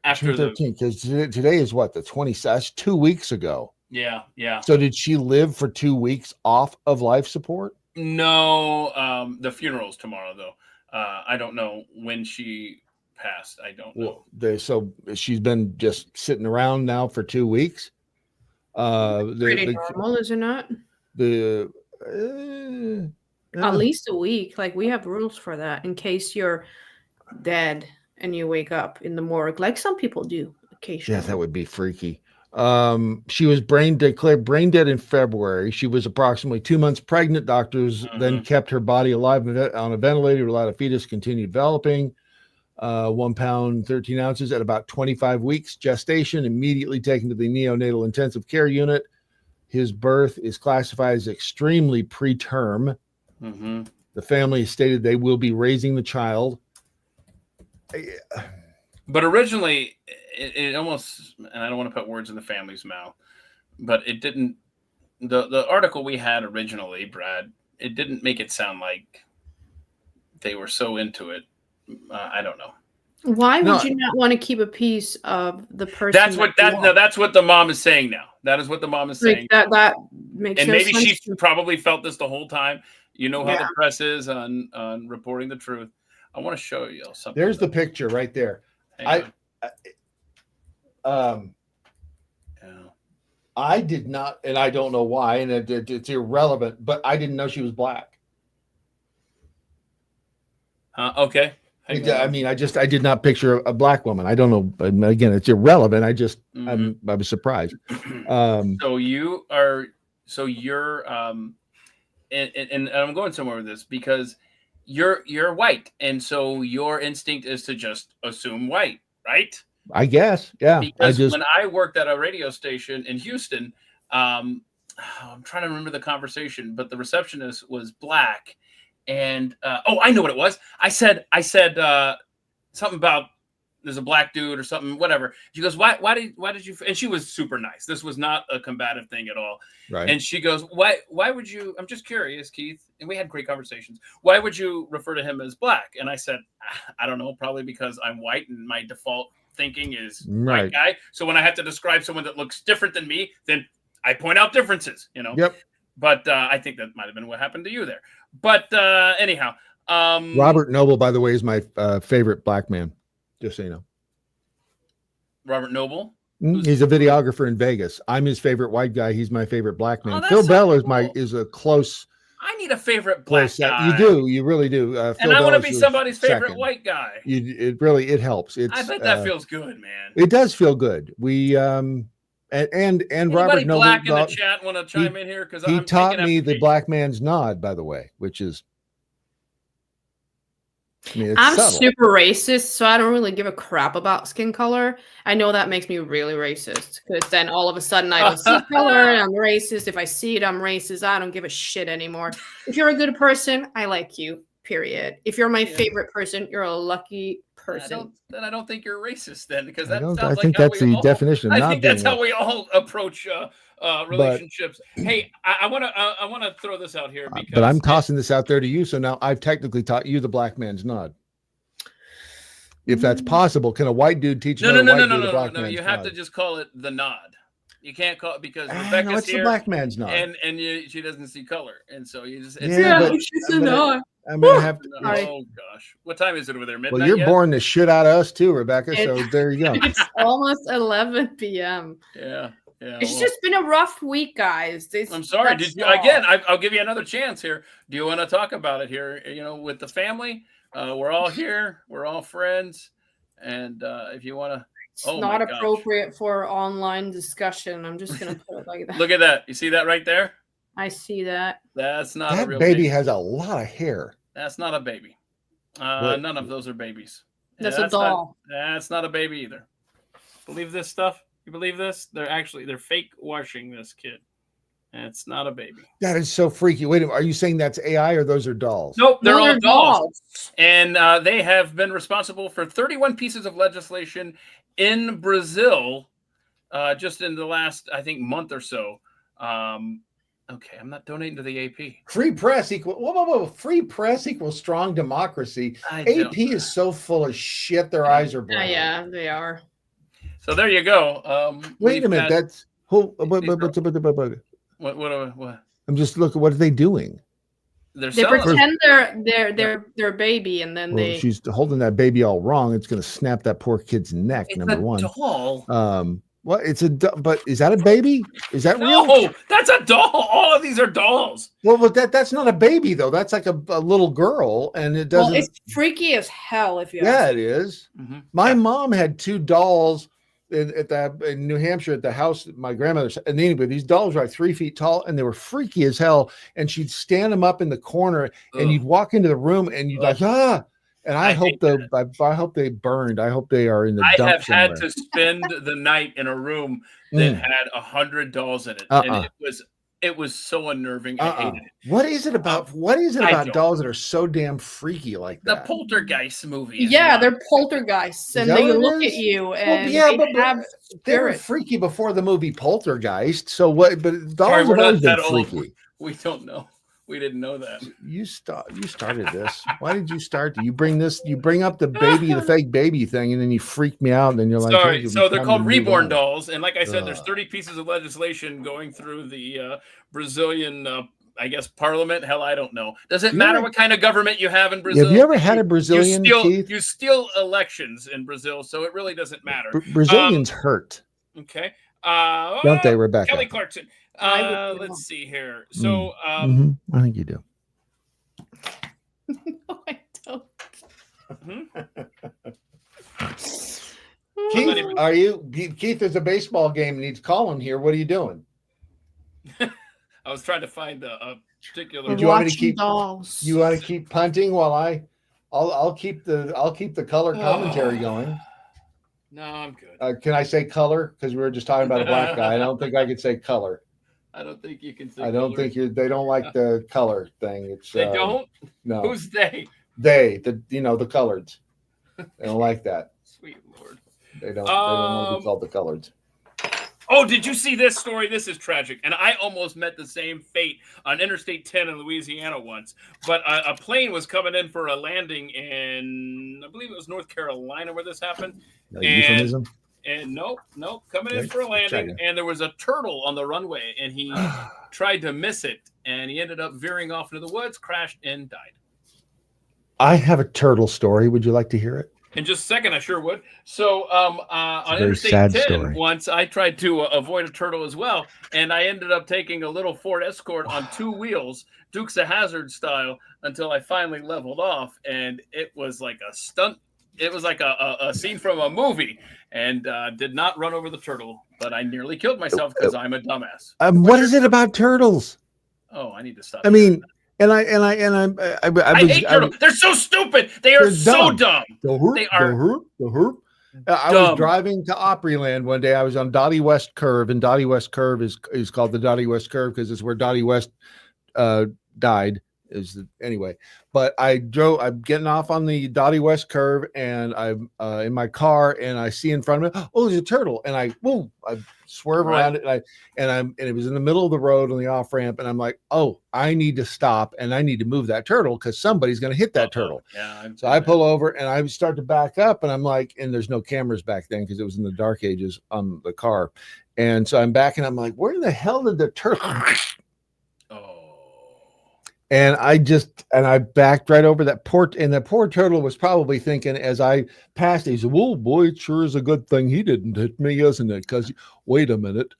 after June 13th, because today is what, the 20th? That's 2 weeks ago. Yeah. So did she live for 2 weeks off of life support? No, the funeral's tomorrow though. I don't know when she passed. I don't know. So she's been just sitting around now for 2 weeks. Pretty normal, is it not? At least a week. Like, we have rules for that in case you're dead and you wake up in the morgue, like some people do occasionally. Yeah, that would be freaky. She was declared brain dead in February. She was approximately 2 months pregnant. Doctors then kept her body alive on a ventilator, allowed a fetus continue developing. 1 pound, 13 ounces at about 25 weeks gestation, immediately taken to the neonatal intensive care unit. His birth is classified as extremely preterm. The family has stated they will be raising the child. But originally, it almost, and I don't want to put words in the family's mouth, but it didn't, the article we had originally, Brad, it didn't make it sound like they were so into it. I don't know. Why would you not want to keep a piece of the person? That's what the mom is saying now. That is what the mom is saying. That makes and no maybe sense. she probably felt this the whole time. You know how the press is on reporting the truth. I want to show you something. There's the picture right there. I did not, and I don't know why, and it's irrelevant, but I didn't know she was black. Okay. I mean, I did not picture a black woman. I don't know. Again, it's irrelevant. I was surprised. So you're, and I'm going somewhere with this because you're white, and so your instinct is to just assume white, right? I guess, yeah. Because when I worked at a radio station in Houston, I'm trying to remember the conversation, but the receptionist was black. And I know what it was. I said something about there's a black dude or something, whatever. She goes, why did you? And she was super nice. This was not a combative thing at all. Right. And she goes, why would you? I'm just curious, Keith. And we had great conversations. Why would you refer to him as black? And I said, I don't know, probably because I'm white and my default thinking is white guy. So when I have to describe someone that looks different than me, then I point out differences. Yep. But I think that might have been what happened to you there. But anyhow, Robert Noble, by the way, is my favorite black man. Just so you know. Robert Noble. He's a videographer in Vegas. I'm his favorite white guy. He's my favorite black man. Oh, Phil Bell cool. is a close. I need a favorite black guy. You do. You really do. And I want to be somebody's favorite white guy. It helps. I bet that feels good, man. It does feel good. We and Robert Noble. Black in the chat want to chime in here because he taught me the black man's nod, by the way, which is. I'm super racist, so I don't really give a crap about skin color. I know that makes me really racist because then all of a sudden I don't see color and I'm racist. If I see it, I'm racist. I don't give a shit anymore. If you're a good person, I like you, period. If you're my favorite person, you're a lucky person. Then I don't think you're racist then because that I think that's the definition. I think that's how we all approach relationships. Hey, I want to throw this out here because but I'm tossing this out there to you. So now I've technically taught you the black man's nod. If that's possible, can a white dude teach another white dude the black man's nod? You have to just call it the nod. You can't call it because Rebecca's here. The black man's nod, and she doesn't see color, and so you just she's a nod. I'm gonna have to. Oh gosh, what time is it over there? Midnight. Well, you're boring the shit out of us too, Rebecca. So there you go. It's almost 11 p.m. Yeah. It's just been a rough week, guys. I'm sorry. Did you again? I'll give you another chance here. Do you want to talk about it here? With the family, we're all here. We're all friends, and if you want to, it's not appropriate for online discussion. I'm just gonna put it like that. Look at that. You see that right there? I see that. That's not a real baby. Has a lot of hair. That's not a baby. None of those are babies. That's a doll. That's not a baby either. Believe this stuff? You believe this? They're fake washing this kid. It's not a baby. That is so freaky. Wait a minute. Are you saying that's AI or those are dolls? Nope, they're all dolls. And they have been responsible for 31 pieces of legislation in Brazil just in the last, I think, month or so. Okay, I'm not donating to the AP. Free press equals free press equals strong democracy. AP is so full of shit. Their eyes are blind. Yeah, they are. So there you go. Wait a minute. That's what? I'm just looking. What are they doing? They pretend they're baby, and then well, she's holding that baby all wrong. It's going to snap that poor kid's neck. It's number a one. Doll. Well, it's a but is that a baby? Is that real? No, that's a doll. All of these are dolls. Well, but that's not a baby though. That's like a little girl, and it doesn't. Well, it's freaky as hell. If you it is. Mm-hmm. My mom had 2 dolls in New Hampshire at the house my grandmother's. And anyway, these dolls were like 3 feet tall, and they were freaky as hell. And she'd stand them up in the corner, and you'd walk into the room, and you'd like And I hope I hope they burned. I hope they are in the dump. I have somewhere. had to spend the night in a room that had 100 dolls in it, and it was so unnerving. I hated it. What is it about dolls that are so damn freaky like that? The Poltergeist movie. Yeah, they're poltergeists, and they look at you, and they were freaky before the movie Poltergeist. So what? But dolls have always been freaky. We don't know. We didn't know that. You started this. Why did you start? You bring up the fake baby thing, and then you freak me out, and then you're like, sorry. So they're called reborn dolls, and like I said, there's 30 pieces of legislation going through the Brazilian, I guess, parliament. Hell, I don't know. Does it matter what kind of government you have in Brazil? Have you ever had a Brazilian? You steal elections in Brazil, so it really doesn't matter. Brazilians hurt. Okay. Don't they, Rebecca? Kelly Clarkson. Let's see here. So, I think you do. No, I don't. Keith, are you? Keith, there's a baseball game. Needs calling here. What are you doing? I was trying to find a particular. Do you want me to keep? Dolls. You want to keep punting while I'll keep the color commentary going. No, I'm good. Can I say color? Because we were just talking about a black guy. I don't think I could say color. I don't think you can say. I don't think they don't like the color thing. It's they don't. No. Who's they? The coloreds. They don't like that. Sweet Lord. They don't want to be called the coloreds. Oh, did you see this story? This is tragic. And I almost met the same fate on Interstate 10 in Louisiana once. But a plane was coming in for a landing in, I believe it was North Carolina where this happened. Euphemism? And nope, coming in for a landing. And there was a turtle on the runway, and he tried to miss it. And he ended up veering off into the woods, crashed, and died. I have a turtle story. Would you like to hear it? In just a second, I sure would. So on Interstate 10, once I tried to avoid a turtle as well, and I ended up taking a little Ford Escort on 2 wheels, Dukes of Hazzard style, until I finally leveled off, and it was like a stunt. It was like a scene from a movie, and did not run over the turtle, but I nearly killed myself because I'm a dumbass. What is it about turtles? Oh, I need to stop. I mean. I hate turtles. They're so stupid. They are so dumb. They are. I was driving to Opryland one day. I was on Dottie West Curve, and Dottie West Curve is called the Dottie West Curve because it's where Dottie West died. Anyway, but I'm getting off on the Dottie West Curve, and I'm in my car, and I see in front of me, oh, there's a turtle, and I swerve around it, and it was in the middle of the road on the off ramp, and I'm like, oh, I need to stop, and I need to move that turtle because somebody's going to hit that turtle. Yeah. So I pull over, and I start to back up, and I'm like, and there's no cameras back then because it was in the dark ages on the car, and so I'm back, and I'm like, where the hell did the turtle? And I backed right over that port, and the poor turtle was probably thinking as I passed, he said, "Whoa, boy, it sure is a good thing he didn't hit me, isn't it? Because wait a minute,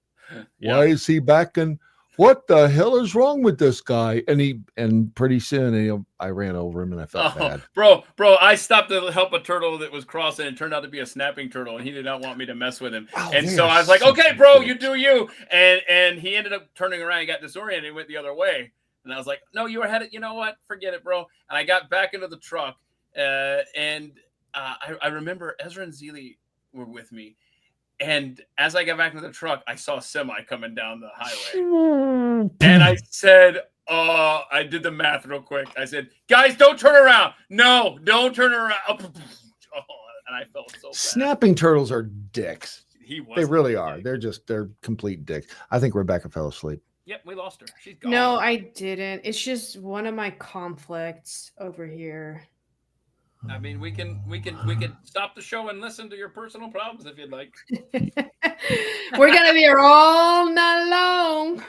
why is he backing? What the hell is wrong with this guy?" And pretty soon, I ran over him, and I felt bad. Bro, I stopped to help a turtle that was crossing, and it turned out to be a snapping turtle, and he did not want me to mess with him. And so I was like, "Okay, bro, you do you." And he ended up turning around, he got disoriented, and went the other way. And I was like, no, you were headed, you know what? Forget it, bro. And I got back into the truck. I remember Ezra and Zeely were with me. And as I got back into the truck, I saw a semi coming down the highway. And I said, I did the math real quick. I said, guys, don't turn around. No, don't turn around. And I felt so bad. Snapping turtles are dicks. They really are. They're complete dicks. I think Rebecca fell asleep. Yep, we lost her. She's gone. No, I didn't. It's just one of my conflicts over here. I mean, we can stop the show and listen to your personal problems if you'd like. We're gonna be here all night long.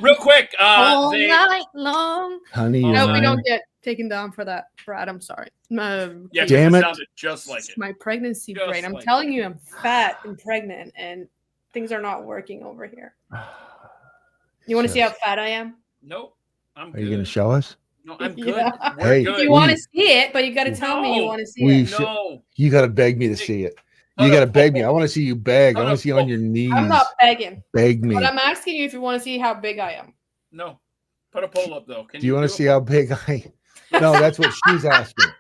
Real quick, All night long. Honey, I you're hope we mine. don't get taken down for that, Brad. I'm sorry. Yeah, Damn it. sounded just like It's it. my pregnancy Just brain. I'm like telling you, I'm fat and pregnant, and things are not working over here. You want to see how fat I am? Nope. I'm Are good. you going to show us? No, I'm good. Yeah. We're Hey, good. You want to see it, but you got to tell me you No. want to see it. No. You got to beg me to see it. You Hold got to up, beg hold me. I want to see you beg. I Hold want up, to see you on your knees. I'm not begging, Beg me. but I'm asking you if you want to see how big I am. No. Put a poll up though. Can Do you want to do see a how big I? No, that's what she's asking.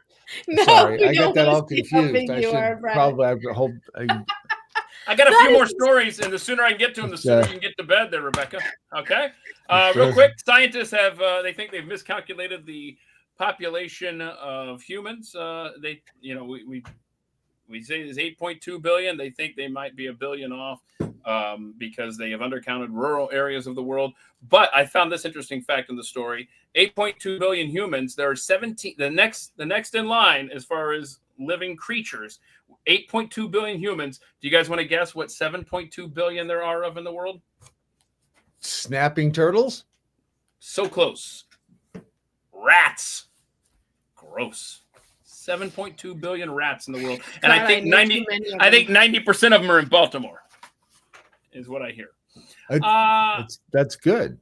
No, Sorry, you I got don't that wanna all see how confused. big I you should are, Brad. probably have to hold. I got a That few more is- stories, and the sooner I can get to them, the sooner you can get to bed there, Rebecca. Okay? Real Sure. quick, scientists have, they think they've miscalculated the population of humans. We say there's 8.2 billion. They think they might be a billion off because they have undercounted rural areas of the world. But I found this interesting fact in the story: 8.2 billion humans. There are 17. The next in line as far as living creatures. 8.2 billion humans. Do you guys want to guess what 7.2 billion there are of in the world? Snapping turtles? So close. Rats. Gross. 7.2 billion rats in the world, and God, I think know too many of I them. think 90% of them are in Baltimore, is what I hear. That's good.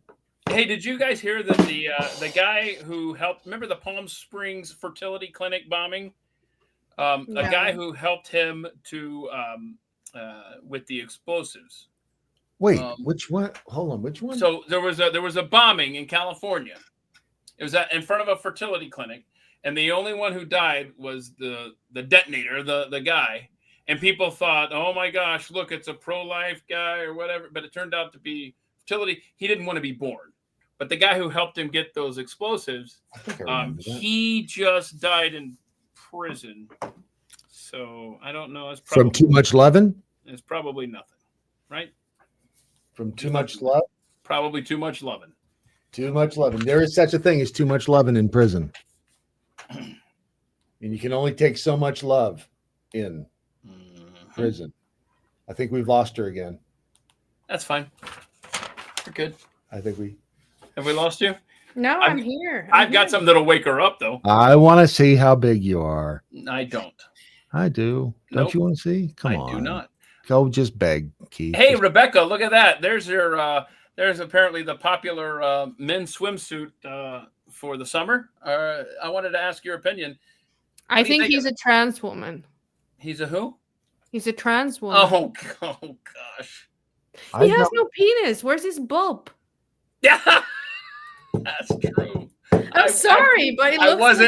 Hey, did you guys hear that the guy who helped? Remember the Palm Springs fertility clinic bombing? A Yeah. guy who helped him to with the explosives. Wait, which one? Hold on, which one? So there was a bombing in California. It was in front of a fertility clinic, and the only one who died was the detonator, the guy. And people thought, oh my gosh, look, it's a pro-life guy or whatever. But it turned out to be fertility. He didn't want to be born. But the guy who helped him get those explosives, he just died in prison. So I don't know. It's probably, From too much loving? It's probably nothing, right? From too much love? Probably too much loving. Too much loving. There is such a thing as too much loving in prison. And you can only take so much love in prison. I think we've lost her again. That's fine. We're good. I think we Have we lost you? No, I'm here. I've got something that'll wake her up, though. I want to see how big you are. I don't. I do. Nope. Don't you want to see? Come on. I do not. Go just beg, Keith. Hey, Rebecca, look at that. There's your. There's apparently the popular men's swimsuit for the summer. I wanted to ask your opinion. I think he's a trans woman. He's a who? He's a trans woman. Oh gosh. He has no penis. Where's his bulb? Yeah, that's true. I'm sorry, but it looks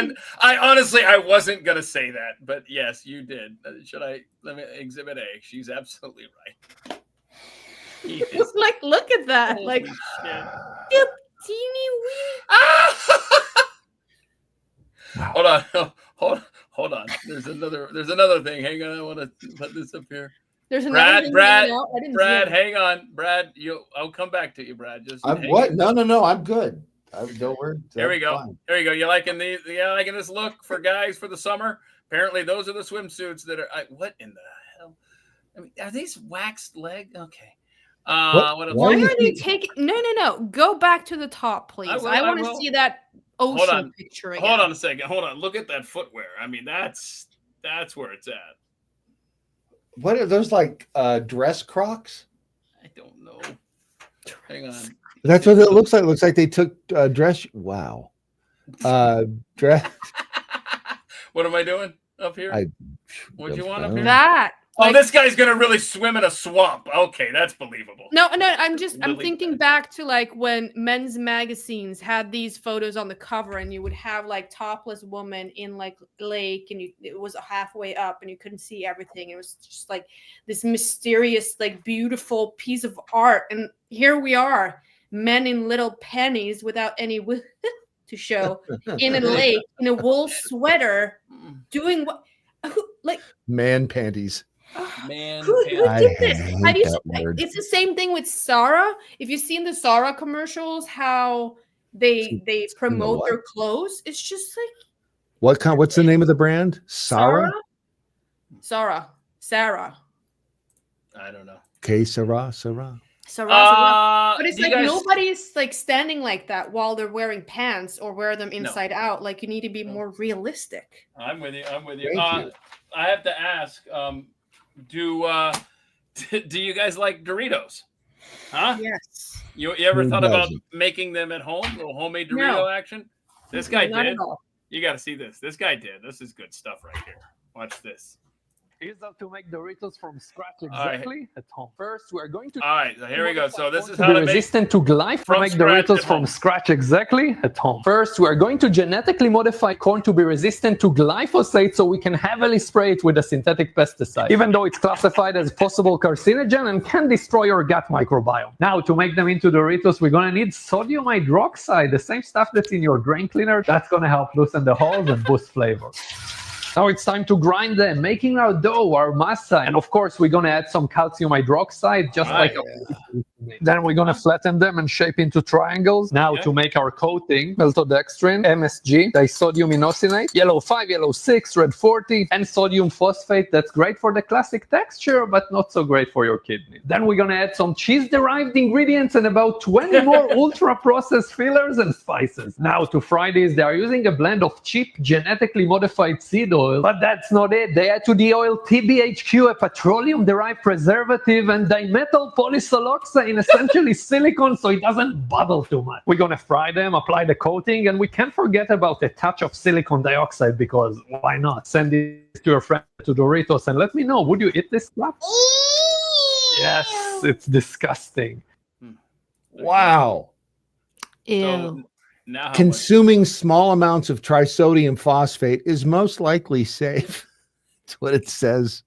I wasn't gonna say that, but yes, you did. Should I? Let me Exhibit A. She's absolutely right. It's like, look at that. Holy like, shit. teeny wee. Hold on. There's another thing. Hang on, I want to put this up here. There's another thing hanging out. I didn't see it. Hang on, Brad. I'll come back to you, Brad. Just what? No. I'm good. Don't worry. There we go. Fine. There you go. You liking these? Yeah, liking this look for guys for the summer? Apparently, those are the swimsuits that are. What in the hell? I mean, are these waxed leg? Okay. What else? Why are you taking? No. Go back to the top, please. I want to see that ocean picture again. Hold on a second. Hold on. Look at that footwear. I mean, that's where it's at. What are those, like dress Crocs? I don't know. Hang on. That's what it looks like. It looks like they took dress. Wow. Dress. What am I doing up here? What do you want up here? That. Oh, this guy's gonna really swim in a swamp. Okay, that's believable. No. I'm thinking back to like when men's magazines had these photos on the cover, and you would have like topless woman in like lake, and it was halfway up, and you couldn't see everything. It was just like this mysterious, like beautiful piece of art. And here we are, men in little pennies without any to show in a lake in a wool sweater, doing what? Like man panties. Man, who did this? How do you that word. It's the same thing with Sarah. If you've seen the Sarah commercials, how they promote their clothes, it's just like What's the name of the brand? Sarah? Sarah. I don't know. Okay, Sarah. But it's do you like guys- nobody's like standing like that while they're wearing pants or wear them inside out. Like you need to be more realistic. I'm with you. Thank you. I have to ask, do you guys like Doritos? Huh? Yes. You ever Who thought about doesn't? making them at home? A little homemade Dorito No. action? This guy Not did. at all. You got to see this. This guy did. This is good stuff right here. Watch this. Here's how to make Doritos from scratch right. exactly at home. First, we're going to All right, so here we go. So this is to how be to make resistant to glyphosate. from Make scratch Doritos at from home. scratch exactly at home. First, we are going to genetically modify corn to be resistant to glyphosate so we can heavily spray it with a synthetic pesticide, even though it's classified as possible carcinogen and can destroy your gut microbiome. Now, to make them into Doritos, we're going to need sodium hydroxide, the same stuff that's in your drain cleaner. That's going to help loosen the holes and boost flavor. Now it's time to grind them, making our dough, our masa. And of course, we're going to add some calcium hydroxide, just like then we're going to flatten them and shape into triangles. Now to make our coating, maltodextrin, MSG, disodium inosinate, yellow 5, yellow 6, red 40, and sodium phosphate. That's great for the classic texture, but not so great for your kidney. Then we're going to add some cheese-derived ingredients and about 20 more ultra-processed fillers and spices. Now to fry these, they are using a blend of cheap, genetically modified seed oil, but that's not it. They add to the oil TBHQ, a petroleum-derived preservative, and dimethyl polysoloxane, essentially silicone, so it doesn't bubble too much. We're gonna fry them, apply the coating, and we can't forget about a touch of silicon dioxide, because why not? Send it to your friend to Doritos and let me know, would you eat this stuff? Yes, it's disgusting. Wow. Ew. So now how much? Consuming small amounts of trisodium phosphate is most likely safe. That's what it says.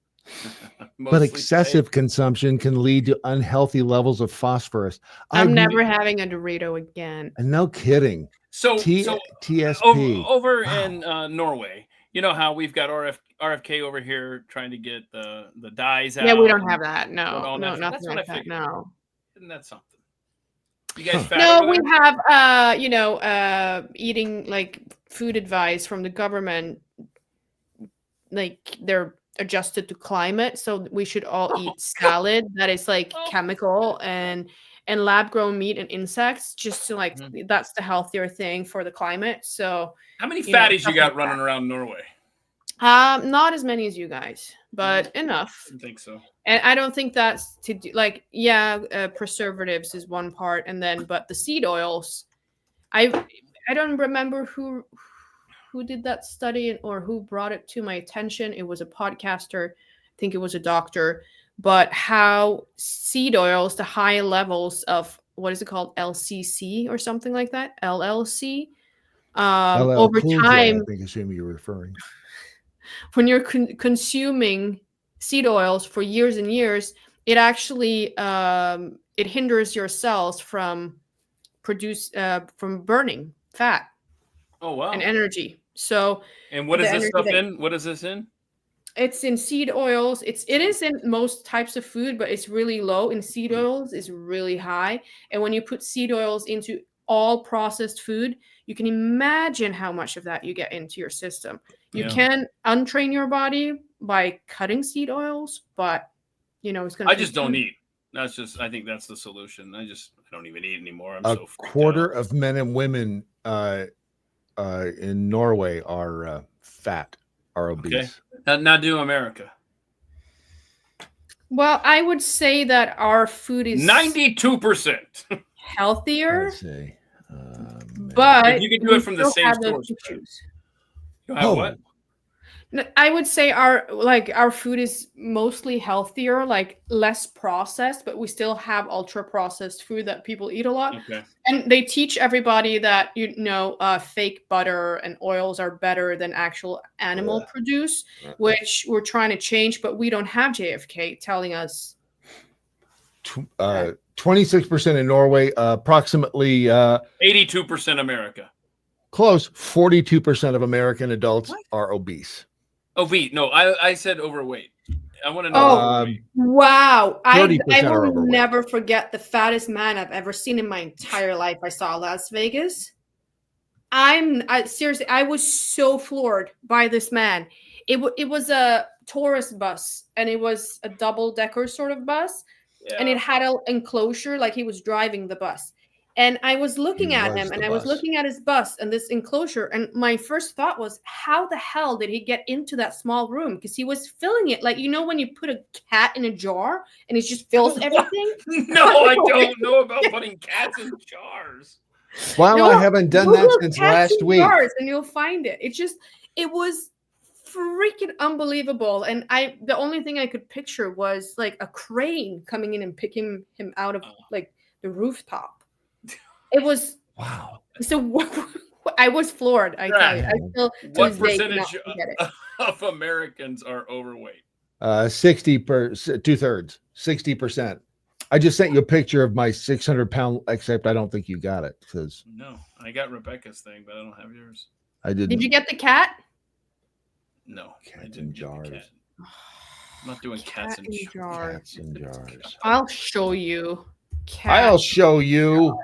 But Mostly excessive safe. consumption can lead to unhealthy levels of phosphorus. I'm I've never having a Dorito again. No kidding. So TSP. over Wow. in Norway, you know how we've got RFK over here trying to get the dyes out. Yeah, we don't have that. and No, all no, that. nothing That's what like I that. figured. No. Isn't that something? You guys fat No, over we there? have eating like food advice from the government, like they're adjusted to climate, so we should all eat salad that is like chemical and lab grown meat and insects, just to like that's the healthier thing for the climate. So How many you know, fatties you stuff got like running that. around Norway? Not as many as you guys, but enough. I don't think so. And I don't think that's to do, like, preservatives is one part, and then but the seed oils, I don't remember who did that study or who brought it to my attention. It was a podcaster, I think it was a doctor, but how seed oils, the high levels of what is it called, LCC or something like that, LLC, LL over Cool J, time, I think is whom you're referring. when you're consuming seed oils for years and years, it actually it hinders your cells from burning fat Oh wow. and energy. So And what is the this energy stuff that- in? What is this in? it's in seed oils. It is in most types of food, but it's really low. In seed oils is really high. And when you put seed oils into all processed food, you can imagine how much of that you get into your system. You Yeah. can untrain your body by cutting seed oils, but it's going to I just don't eat. That's just. I think that's the solution. I don't even eat anymore. I'm A so freaked quarter out. of men and women in Norway are fat, are obese. Okay. Now do America. Well, I would say that our food is 92%. healthier, Let's see. but If you can do we it from the still same have those source, issues. You have what? No, I would say our food is mostly healthier, like less processed, but we still have ultra processed food that people eat a lot. Okay. And they teach everybody that fake butter and oils are better than actual animal produce, which we're trying to change, but we don't have JFK telling us. 26% in Norway, approximately 82% America. close. 42% of American adults are obese. Obese. No, I said overweight. I want to know. Oh, wow. I 30% are will overweight. never forget the fattest man I've ever seen in my entire life. I saw Las Vegas. Seriously, I was so floored by this man. It was a tourist bus, and it was a double-decker sort of bus, and it had an enclosure, like he was driving the bus. And I was looking at him, and I was looking at his bus and this enclosure, and my first thought was, how the hell did he get into that small room? Because he was filling it, like, you know when you put a cat in a jar and it just fills everything? No, I don't know about putting cats in jars. Wow, No, I haven't done Google that since cats last in week. jars and you'll find it. It was freaking unbelievable. And the only thing I could picture was like a crane coming in and picking him out of like the rooftop. It was wow. So I was floored. I tell you. I still to What this day cannot percentage forget it. of Americans are overweight? 2/3, 60%. I just sent you a picture of my 600-pound, except I don't think you got it because No, I got Rebecca's thing, but I don't have yours. I didn't. Did you get the cat? No, Cats in jars. I'm not doing cats in jars. Cats in jars. I'll show you. I'll show you.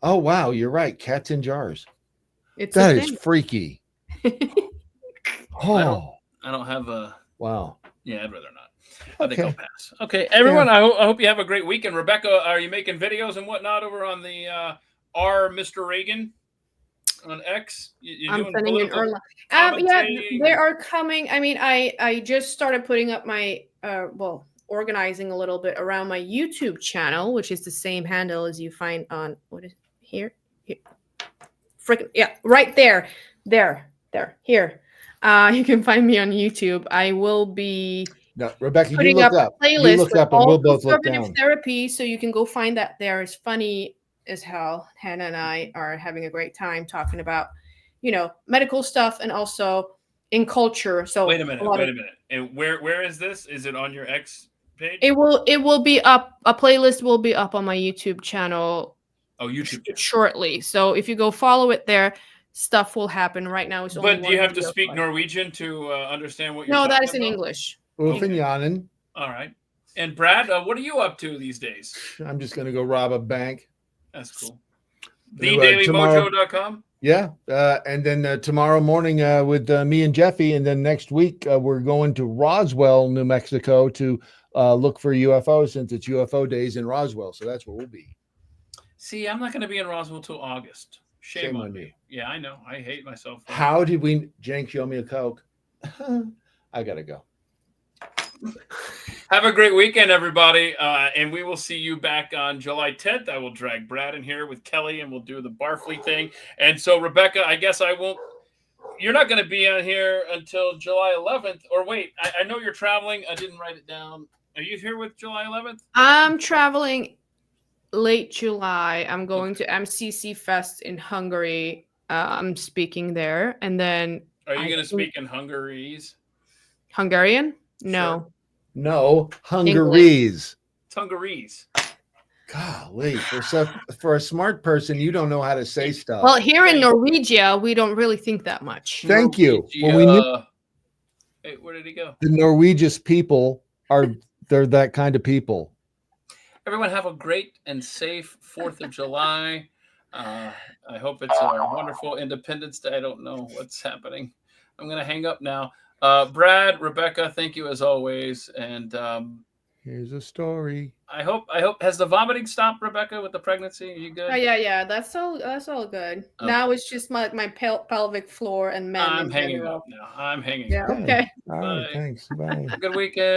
Oh wow, you're right. Cats in jars. It's That a is thing. freaky. Oh I don't have a. wow. Yeah, I'd rather not. I think I'll pass. Okay, everyone. I hope you have a great weekend. Rebecca, are you making videos and whatnot over on the R Mistereggen on X? I'm sending an early. Yeah, they are coming. I mean, I just started putting up my organizing a little bit around my YouTube channel, which is the same handle as you find on what is here. Freaking yeah, right there, here. You can find me on YouTube. I will be. No, Rebecca, putting you up look up. a You playlist look with up, and all we'll both look conservative down. therapy, so you can go find that there. It's funny as hell. Hannah and I are having a great time talking about, medical stuff and also in culture. So wait a minute. And where is this? Is it on your X page? It will be up. A playlist will be up on my YouTube channel. Oh, YouTube shortly. So if you go follow it there, stuff will happen. Right now, it's only. But do you have to speak Norwegian to understand what you're No, talking that is in about? English. Ulfinjanen. All right. And Brad, what are you up to these days? I'm just going to go rob a bank. That's cool. Tomorrow- TheDailyMojo.com? Yeah. And then tomorrow morning with me and Jeffy. And then next week, we're going to Roswell, New Mexico to look for UFOs since it's UFO days in Roswell. So that's where we'll be. See, I'm not going to be in Roswell till August. Shame on me. Yeah, I know. I hate myself. How did we, Jank, show me a Coke? I got to go. Have a great weekend, everybody. And we will see you back on July 10th. I will drag Brad in here with Kelly and we'll do the Barfley thing. And so, Rebecca, I guess I won't. You're not going to be on here until July 11th. Or wait, I know you're traveling. I didn't write it down. Are you here with July 11th? I'm traveling late July. I'm going to MCC Fest in Hungary. I'm speaking there. And then. Are you going to speak in Hungarese? Hungarian? No. Sure. No, Hungarese. It's Hungarese. Golly, for a smart person, you don't know how to say stuff. Well, here in Norwegia, we don't really think that much. Thank you. Well, we knew hey, where did he go? the Norwegian people they're that kind of people. Everyone have a great and safe 4th of July. I hope it's a wonderful Independence Day. I don't know what's happening. I'm going to hang up now. Brad, Rebecca, thank you as always. And here's a story. I hope has the vomiting stopped, Rebecca, with the pregnancy? Are you good? Oh, yeah. That's all good. Okay. Now it's just my pelvic floor and men. I'm hanging up now. I'm hanging up. Okay. All right, thanks. Bye. Good weekend.